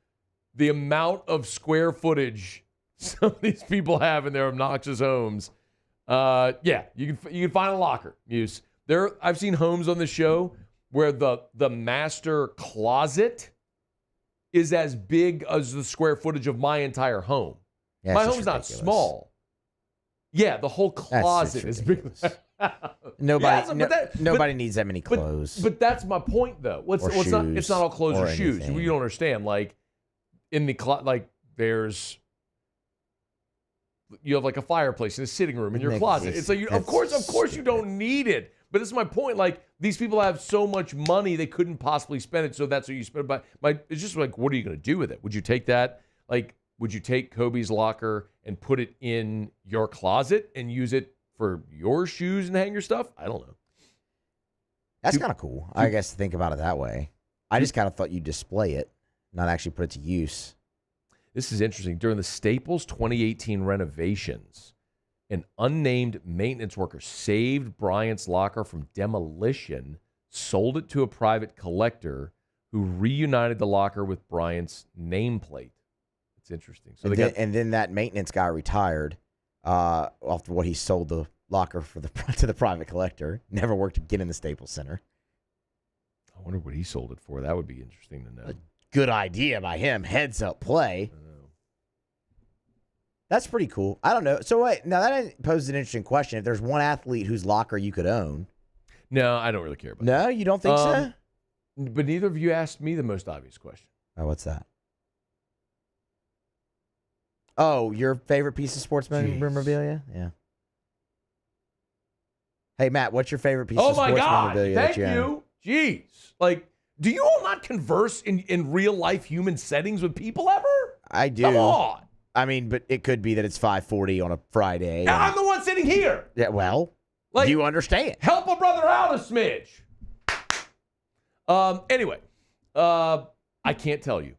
S8: the amount of square footage some of these people have in their obnoxious homes. Yeah, you can find a locker use. I've seen homes on the show where the master closet is as big as the square footage of my entire home.
S15: Yeah,
S8: my
S15: it's
S8: home's
S15: just
S8: not
S15: ridiculous.
S8: small. Yeah, the whole closet is big.
S15: Nobody needs that many clothes.
S8: But that's my point, though. It's not all clothes or shoes.
S15: anything.
S8: You don't understand. Like in the you have like a fireplace in a sitting room in your closet. It's like of course you don't need it. But this is my point. Like these people have so much money they couldn't possibly spend it, so that's what you spend. But it's just like, what are you going to do with it? Would you take that? Like, would you take Kobe's locker and put it in your closet and use it for your shoes and hang your stuff? I don't know.
S15: That's kind of cool, I guess, to think about it that way. I just kind of thought you'd display it, not actually put it to use.
S8: This is interesting. During the Staples 2018 renovations, an unnamed maintenance worker saved Bryant's locker from demolition, sold it to a private collector who reunited the locker with Bryant's nameplate. It's interesting. So
S15: and then that maintenance guy retired after what he sold the locker to the private collector. Never worked again in the Staples Center.
S8: I wonder what he sold it for. That would be interesting to know.
S15: Good idea by him. Heads up play. That's pretty cool. I don't know. So wait, now that poses an interesting question. If there's one athlete whose locker you could own.
S8: No, I don't really care about that.
S15: No, you don't think so?
S8: But neither of you asked me the most obvious question.
S15: Oh, what's that? Oh, your favorite piece of sports memorabilia? Yeah. Hey, Matt, what's your favorite piece of sports memorabilia?
S8: Thank you. Jeez. Like, do you all not converse in real life human settings with people ever?
S15: I do.
S8: Come on.
S15: I mean, but it could be that it's 5:40 on a Friday.
S8: I'm the one sitting here.
S15: Yeah, well,
S8: like,
S15: you understand.
S8: Help a brother out a smidge. Anyway, I can't tell you.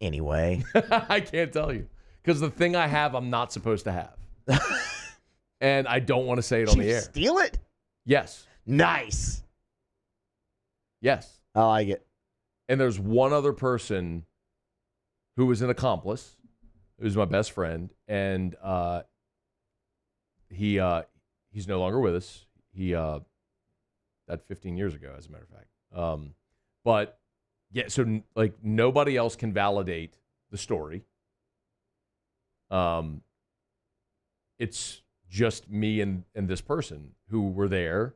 S15: Anyway.
S8: I can't tell you. Because the thing I have, I'm not supposed to have. And I don't want to say it on the air.
S15: Steal it?
S8: Yes.
S15: Nice.
S8: Yes.
S15: I like it.
S8: And there's one other person who was an accomplice, who's my best friend, and he's no longer with us. He died 15 years ago, as a matter of fact. But yeah, so like nobody else can validate the story. It's just me and this person who were there,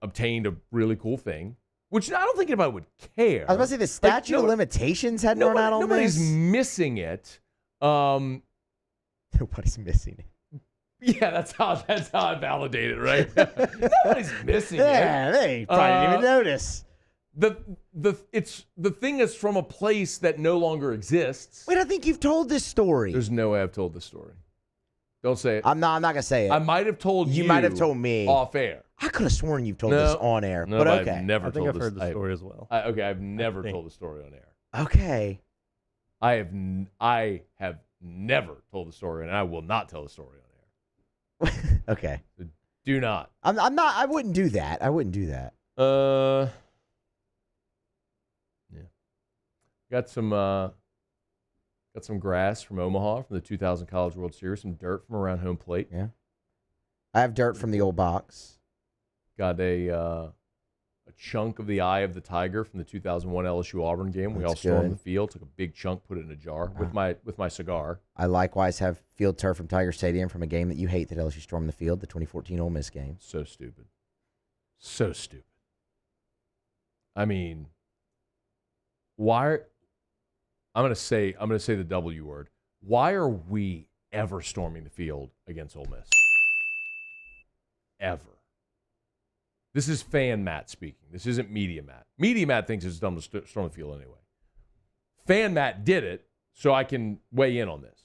S8: obtained a really cool thing, which I don't think anybody would care.
S15: I was about to say the statute of limitations hadn't run out on
S8: nobody's
S15: this.
S8: Missing it.
S15: Nobody's missing it.
S8: Yeah, that's how I validate it, right? Nobody's missing it.
S15: Yeah, they probably didn't even notice.
S8: The thing is from a place that no longer exists.
S15: Wait, I think you've told this story.
S8: There's no way I've told this story. Don't say it.
S15: I'm not gonna say it.
S8: I might have told you.
S15: You might have told me
S8: off air.
S15: I could have sworn you've told this on air,
S8: No,
S15: but okay.
S8: I've never
S16: I think
S8: told
S16: I've
S8: this.
S16: heard the story as well.
S8: I've never told the story on air.
S15: Okay.
S8: I have never told the story, and I will not tell the story on air.
S15: Okay.
S8: So do not.
S15: I'm not. I wouldn't do that.
S8: Yeah. Got some grass from Omaha from the 2000 College World Series. Some dirt from around home plate.
S15: Yeah. I have dirt from the old box.
S8: Got a chunk of the eye of the tiger from the 2001 LSU Auburn game. We all stormed the field, took a big chunk, put it in a jar with my cigar.
S15: I likewise have field turf from Tiger Stadium from a game that you hate that LSU stormed the field, the 2014 Ole Miss game.
S8: So stupid. So stupid. I mean, why? I'm gonna say the W word. Why are we ever storming the field against Ole Miss? Ever. This is fan Matt speaking. This isn't media Matt. Media Matt thinks it's dumb to storm the field anyway. Fan Matt did it, so I can weigh in on this.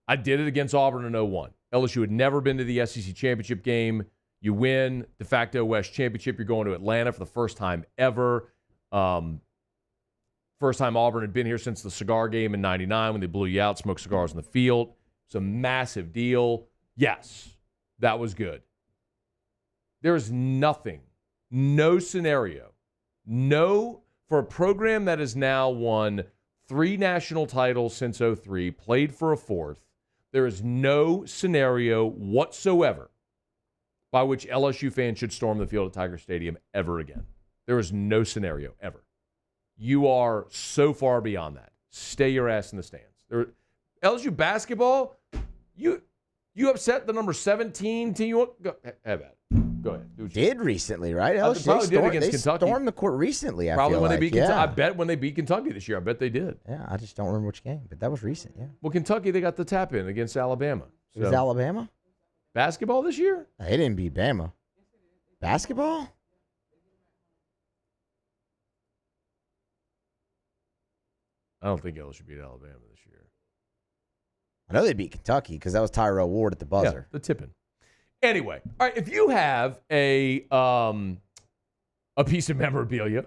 S8: I did it against Auburn in 2001. LSU had never been to the SEC championship game. You win de facto West championship. You're going to Atlanta for the first time ever. First time Auburn had been here since the cigar game in 99 when they blew you out, smoked cigars in the field. It's a massive deal. Yes, that was good. There is nothing, no scenario, for a program that has now won 3 national titles since 2003, played for a 4th. There is no scenario whatsoever by which LSU fans should storm the field at Tiger Stadium ever again. There is no scenario ever. You are so far beyond that. Stay your ass in the stands. LSU basketball, you upset the number 17 team. Go ahead.
S15: Did recently, right? LSU
S8: probably did against Kentucky.
S15: Stormed the court recently.
S8: Probably when they beat Kentucky.
S15: Yeah.
S8: I bet when they beat Kentucky this year. I bet they did.
S15: Yeah, I just don't remember which game, but that was recent. Yeah.
S8: Well, Kentucky, they got the tap in against Alabama.
S15: It was Alabama?
S8: Basketball this year?
S15: They didn't beat Bama. Basketball?
S8: I don't think LSU beat Alabama this year.
S15: I know they beat Kentucky because that was Tyrell Ward at the buzzer.
S8: Yeah, the tipping. Anyway, all right, if you have a piece of memorabilia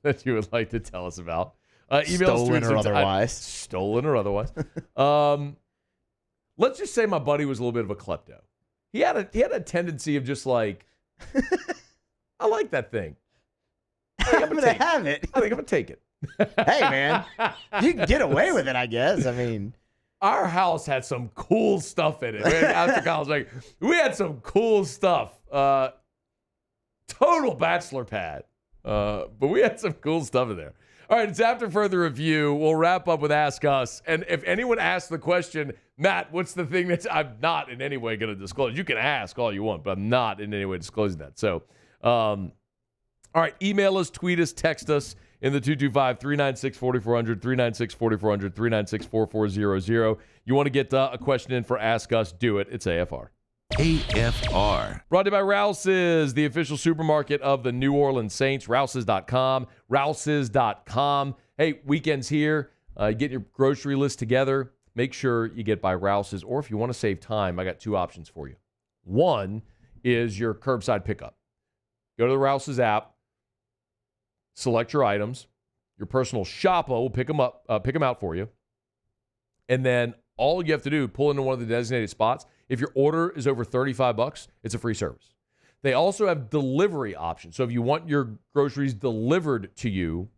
S8: that you would like to tell us about, email
S15: Stolen or otherwise.
S8: Stolen or otherwise. Let's just say my buddy was a little bit of a klepto. He had a tendency of just like, I like that thing.
S15: I'm going to have it.
S8: I think I'm going to take it.
S15: Hey, man, you can get away with it, I guess. I mean,
S8: our house had some cool stuff in it. After college, we had some cool stuff. Total bachelor pad. But we had some cool stuff in there. All right, it's after further review. We'll wrap up with Ask Us. And if anyone asks the question, Matt, what's the thing that I'm not in any way going to disclose? You can ask all you want, but I'm not in any way disclosing that. So, all right, email us, tweet us, text us in the 225-396-4400, 396-4400, 396-4400. You want to get a question in for Ask Us, do it. It's AFR.
S2: AFR.
S8: Brought to you by Rouse's, the official supermarket of the New Orleans Saints. Rouse's.com. Rouse's.com. Hey, weekend's here. Get your grocery list together. Make sure you get by Rouse's. Or if you want to save time, I got 2 options for you. One is your curbside pickup. Go to the Rouse's app. Select your items. Your personal shopper will pick them out for you. And then all you have to do, pull into one of the designated spots. If your order is over $35, it's a free service. They also have delivery options. So if you want your groceries delivered to you,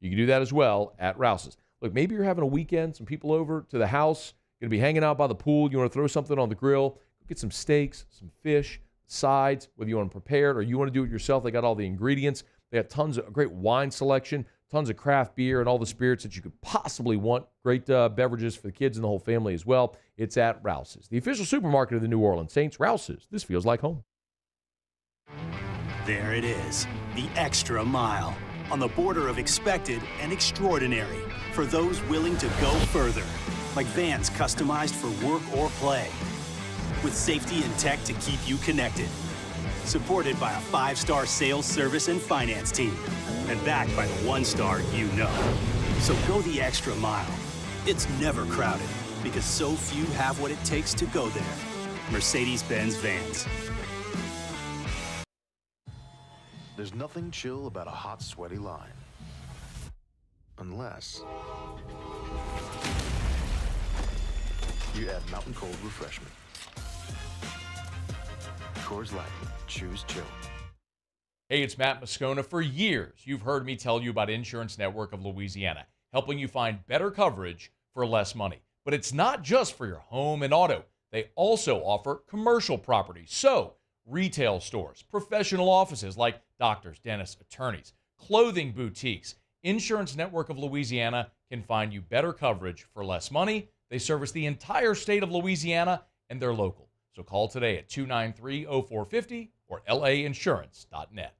S8: you can do that as well at Rouse's. Look, maybe you're having a weekend, some people over to the house, going to be hanging out by the pool. You want to throw something on the grill, get some steaks, some fish, sides, whether you want them prepared or you want to do it yourself. They got all the ingredients. They got tons of great wine selection, tons of craft beer, and all the spirits that you could possibly want. Great beverages for the kids and the whole family as well. It's at Rouse's, the official supermarket of the New Orleans Saints. Rouse's, this feels like home.
S11: There it is, the extra mile, on the border of expected and extraordinary for those willing to go further, like vans customized for work or play, with safety and tech to keep you connected. Supported by a 5-star sales, service, and finance team. And backed by the 1-star you know. So go the extra mile. It's never crowded because so few have what it takes to go there. Mercedes-Benz Vans.
S13: There's nothing chill about a hot, sweaty line. Unless you add Mountain Cold Refreshment. Coors Light. Choose chill.
S17: Hey, it's Matt Moscona. For years, you've heard me tell you about Insurance Network of Louisiana, helping you find better coverage for less money. But it's not just for your home and auto. They also offer commercial property. So, retail stores, professional offices like doctors, dentists, attorneys, clothing boutiques. Insurance Network of Louisiana can find you better coverage for less money. They service the entire state of Louisiana, and they're local. So call today at 293-0450 or lainsurance.net.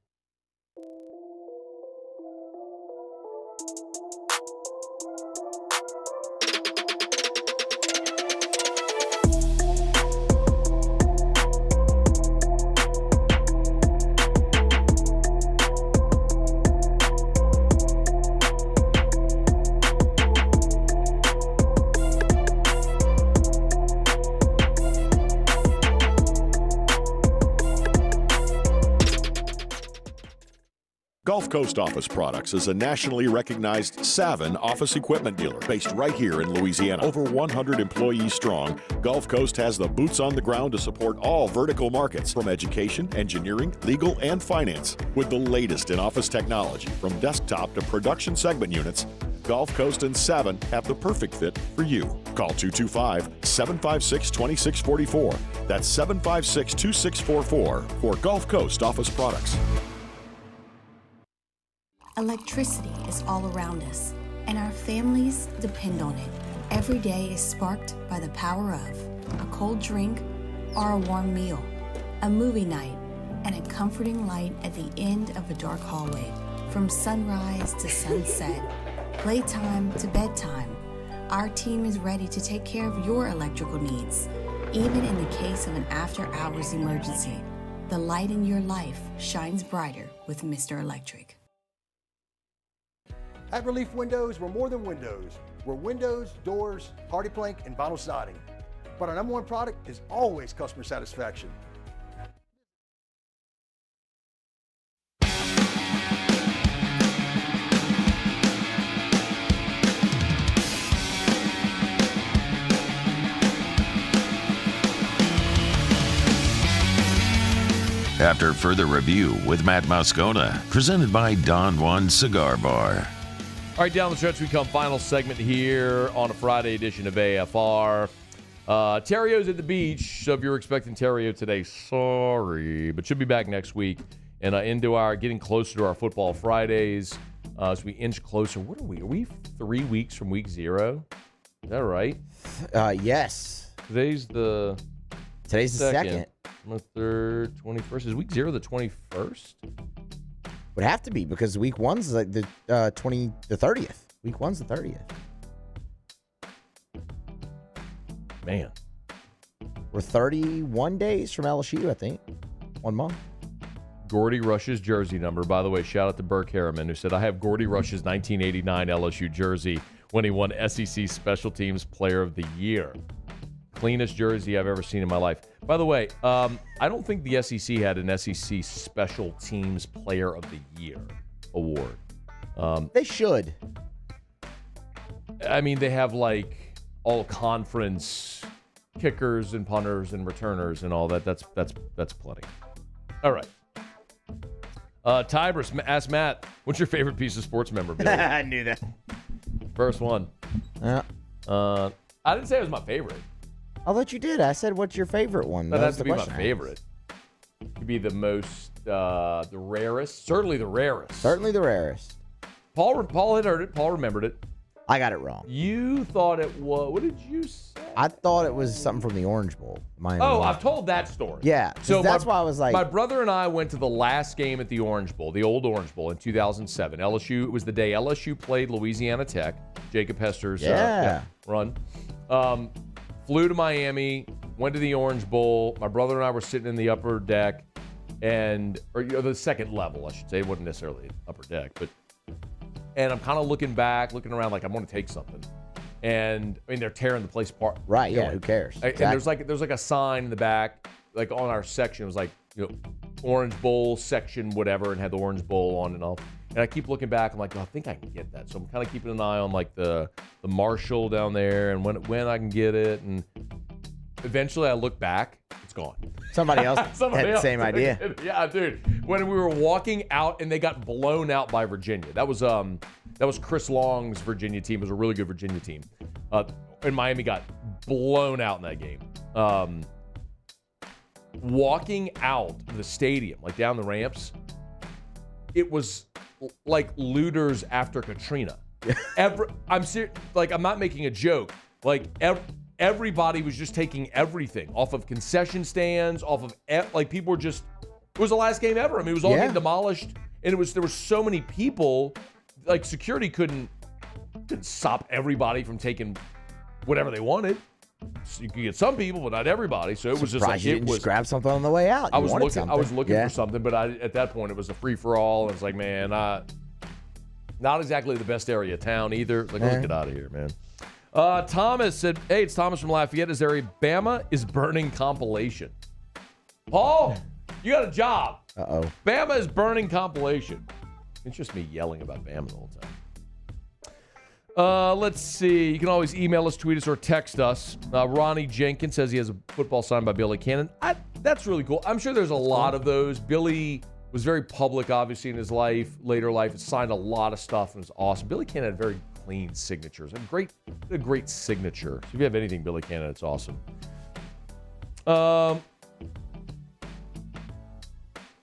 S18: Gulf Coast Office Products is a nationally recognized Savin office equipment dealer based right here in Louisiana. Over 100 employees strong, Gulf Coast has the boots on the ground to support all vertical markets from education, engineering, legal, and finance. With the latest in office technology from desktop to production segment units, Gulf Coast and Savin have the perfect fit for you. Call 225-756-2644. That's 756-2644 for Gulf Coast office products.
S10: Electricity is all around us, and our families depend on it. Every day is sparked by the power of a cold drink or a warm meal, a movie night, and a comforting light at the end of a dark hallway. From sunrise to sunset, playtime to bedtime, our team is ready to take care of your electrical needs. Even in the case of an after-hours emergency, the light in your life shines brighter with Mr. Electric.
S20: At Relief Windows, we're more than windows. We're windows, doors, hardy plank, and vinyl siding. But our number one product is always customer satisfaction.
S2: After further review with Matt Moscona, presented by Don Juan Cigar Bar.
S8: All right, down the stretch we come. Final segment here on a Friday edition of AFR. Terrio's at the beach, so if you're expecting Terrio today, sorry, but should be back next week. And into our getting closer to our Football Fridays as we inch closer. What are we? Are we 3 weeks from week 0? Is that right?
S15: Yes.
S8: Today's the
S15: second.
S8: The 3rd, 21st. Is week 0 the 21st?
S15: Would have to be because week 1's like the 30th. Week 1's the 30th.
S8: Man.
S15: We're 31 days from LSU, I think. 1 month.
S8: Gordy Rush's jersey number. By the way, shout out to Burke Harriman, who said, I have Gordy Rush's 1989 LSU jersey when he won SEC Special Teams Player of the Year. Cleanest jersey I've ever seen in my life. By the way, I don't think the SEC had an SEC Special Teams Player of the Year award.
S15: They should.
S8: I mean, they have like all conference kickers and punters and returners and all that. That's plenty. All right. Tybris asked Matt, what's your favorite piece of sports memorabilia?
S15: I knew that.
S8: First one.
S15: Yeah.
S8: I didn't say it was my favorite.
S15: I thought you did. I said, what's your favorite one?
S8: That has to be my favorite. Could be the most, the rarest. Certainly the rarest.
S15: Certainly the rarest.
S8: Paul had heard it. Paul remembered it.
S15: I got it wrong.
S8: You thought it was, what did you say?
S15: I thought it was something from the Orange Bowl.
S8: I've told that story.
S15: Yeah, so that's why I was like.
S8: My brother and I went to the last game at the Orange Bowl, the old Orange Bowl in 2007. LSU, it was the day LSU played Louisiana Tech, Jacob Hester's run. Flew to Miami, went to the Orange Bowl. My brother and I were sitting in the upper deck, or the second level, I should say. It wasn't necessarily upper deck, and I'm kind of looking around like I want to take something. And I mean, they're tearing the place apart.
S15: Right, yeah, who cares?
S8: Exactly. And there's like a sign in the back, like on our section. It was like, Orange Bowl section, whatever, and had the Orange Bowl on and all. And I keep looking back. I'm like, I think I can get that. So I'm kind of keeping an eye on like the Marshall down there and when I can get it. And eventually I look back, it's gone.
S15: Somebody else had the same idea.
S8: Yeah, dude. When we were walking out and they got blown out by Virginia. That was Chris Long's Virginia team. It was a really good Virginia team. And Miami got blown out in that game. Walking out of the stadium, like down the ramps, it was like looters after Katrina. I'm serious. Like, I'm not making a joke. Like, everybody was just taking everything off of concession stands, off of like people were just. It was the last game ever. I mean, it was all getting demolished, and there were so many people. Like, security couldn't stop everybody from taking whatever they wanted. So you could get some people, but not everybody. So it was just like
S15: you didn't just grab something on the way out.
S8: I was looking for something, but at that point it was a free for all. And it's like, man, not exactly the best area of town either. Like, let's get out of here, man. Thomas said, "Hey, it's Thomas from Lafayette. Is there a Bama is burning compilation?" Paul, you got a job. Bama is burning compilation. It's just me yelling about Bama the whole time. Let's see. You can always email us, tweet us, or text us. Ronnie Jenkins says he has a football signed by Billy Cannon. That's really cool. I'm sure there's a lot of those. Billy was very public, obviously, in his later life. Signed a lot of stuff and was awesome. Billy Cannon had a very
S17: clean signatures. A great signature. So if you have anything Billy Cannon, it's awesome.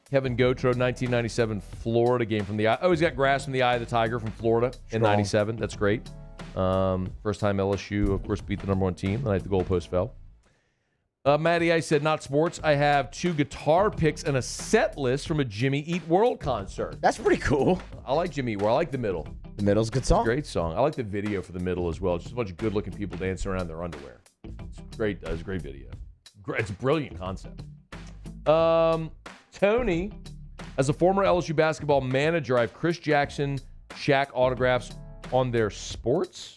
S17: Kevin Gautreau, 1997 Florida game from the eye. Oh, he's got grass from the eye of the Tiger from Florida in 97. That's great. First time LSU, of course, beat the number one team the night the goalpost fell. Matty, I said not sports. I have 2 guitar picks and a set list from a Jimmy Eat World concert.
S15: That's pretty cool.
S17: I like Jimmy Eat World. I like The Middle.
S15: The Middle's a good song.
S17: Great song. I like the video for The Middle as well. It's just a bunch of good-looking people dancing around in their underwear. It's great. It's a great video. It's a brilliant concept. Tony, as a former LSU basketball manager, I have Chris Jackson, Shaq autographs on their sports.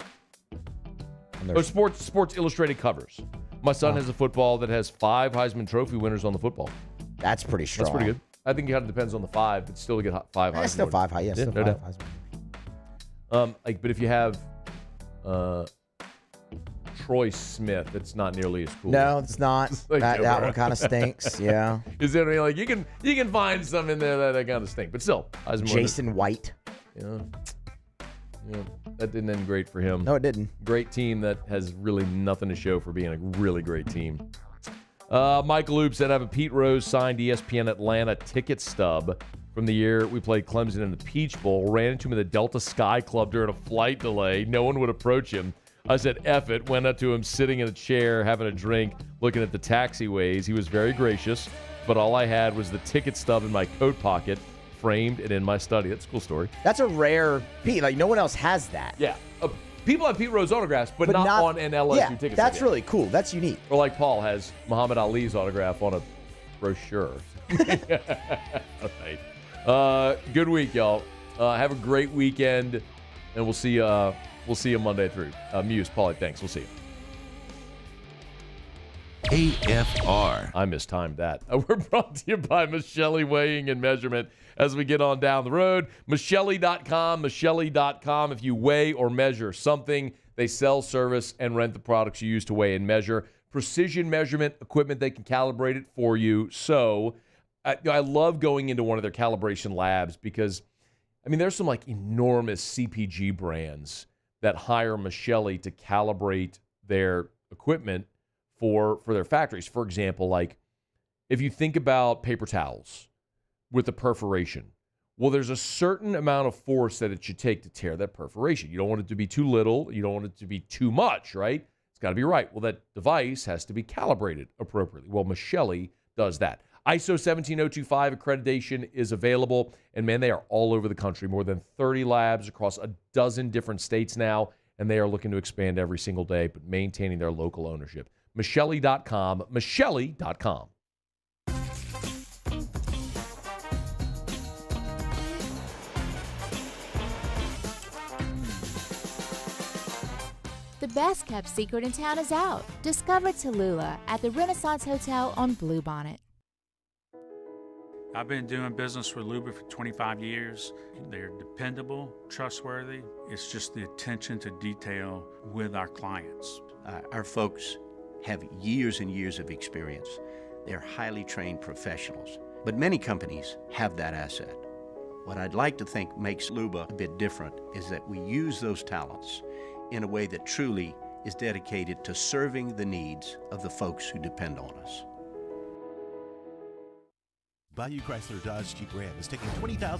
S17: Sports Illustrated covers. My son has a football that has 5 Heisman Trophy winners on the football.
S15: That's pretty strong.
S17: That's pretty good. I think it kind of depends on the 5, but still to get 5 Heisman.
S15: Still 5 high. Yes,
S17: Yeah,
S15: still
S17: no
S15: 5
S17: doubt. But if you have Troy Smith, it's not nearly as cool.
S15: No, it's not. That one kind of stinks. Yeah.
S17: Is there any, like you can find some in there that kind of stink, but still,
S15: Jason White.
S17: Yeah, that didn't end great for him.
S15: No, it didn't.
S17: Great team that has really nothing to show for being a really great team. Michael Loop said I have a Pete Rose signed ESPN Atlanta ticket stub from the year we played Clemson in the Peach Bowl. Ran into him at the Delta Sky Club during a flight delay. No one would approach him. I said, F it, went up to him sitting in a chair, having a drink, looking at the taxiways. He was very gracious, but all I had was the ticket stub in my coat pocket, framed and in my study. That's a cool story.
S15: That's a rare Pete. Like, no one else has that.
S17: Yeah. People have Pete Rose autographs, but not on an LSU ticket.
S15: That's really cool. That's unique.
S17: Or like Paul has Muhammad Ali's autograph on a brochure. All right. Good week, y'all. Have a great weekend, and we'll see you Monday through. Muse, Paulie, thanks. We'll see you.
S2: AFR.
S17: I mistimed that. We're brought to you by Michelli Weighing and Measurement as we get on down the road. Michelli.com, Michelli.com. If you weigh or measure something, they sell, service, and rent the products you use to weigh and measure. Precision measurement equipment, they can calibrate it for you. So I love going into one of their calibration labs because, I mean, there's some like enormous CPG brands that hire Michelli to calibrate their equipment for their factories. For example, like if you think about paper towels with the perforation, well, there's a certain amount of force that it should take to tear that perforation. You don't want it to be too little. You don't want it to be too much, right? It's got to be right. Well, that device has to be calibrated appropriately. Well, Michelli does that. ISO 17025 accreditation is available, and man, they are all over the country. More than 30 labs across a dozen different states now, and they are looking to expand every single day, but maintaining their local ownership. Michelli.com, Michelli.com.
S7: The best kept secret in town is out. Discover Tallulah at the Renaissance Hotel on Bluebonnet.
S4: I've been doing business with Luba for 25 years. They're dependable, trustworthy. It's just the attention to detail with our clients.
S6: Our folks have years and years of experience. They're highly trained professionals, but many companies have that asset. What I'd like to think makes Luba a bit different is that we use those talents in a way that truly is dedicated to serving the needs of the folks who depend on us.
S3: Bayou Chrysler Dodge Jeep Ram is taking 20,000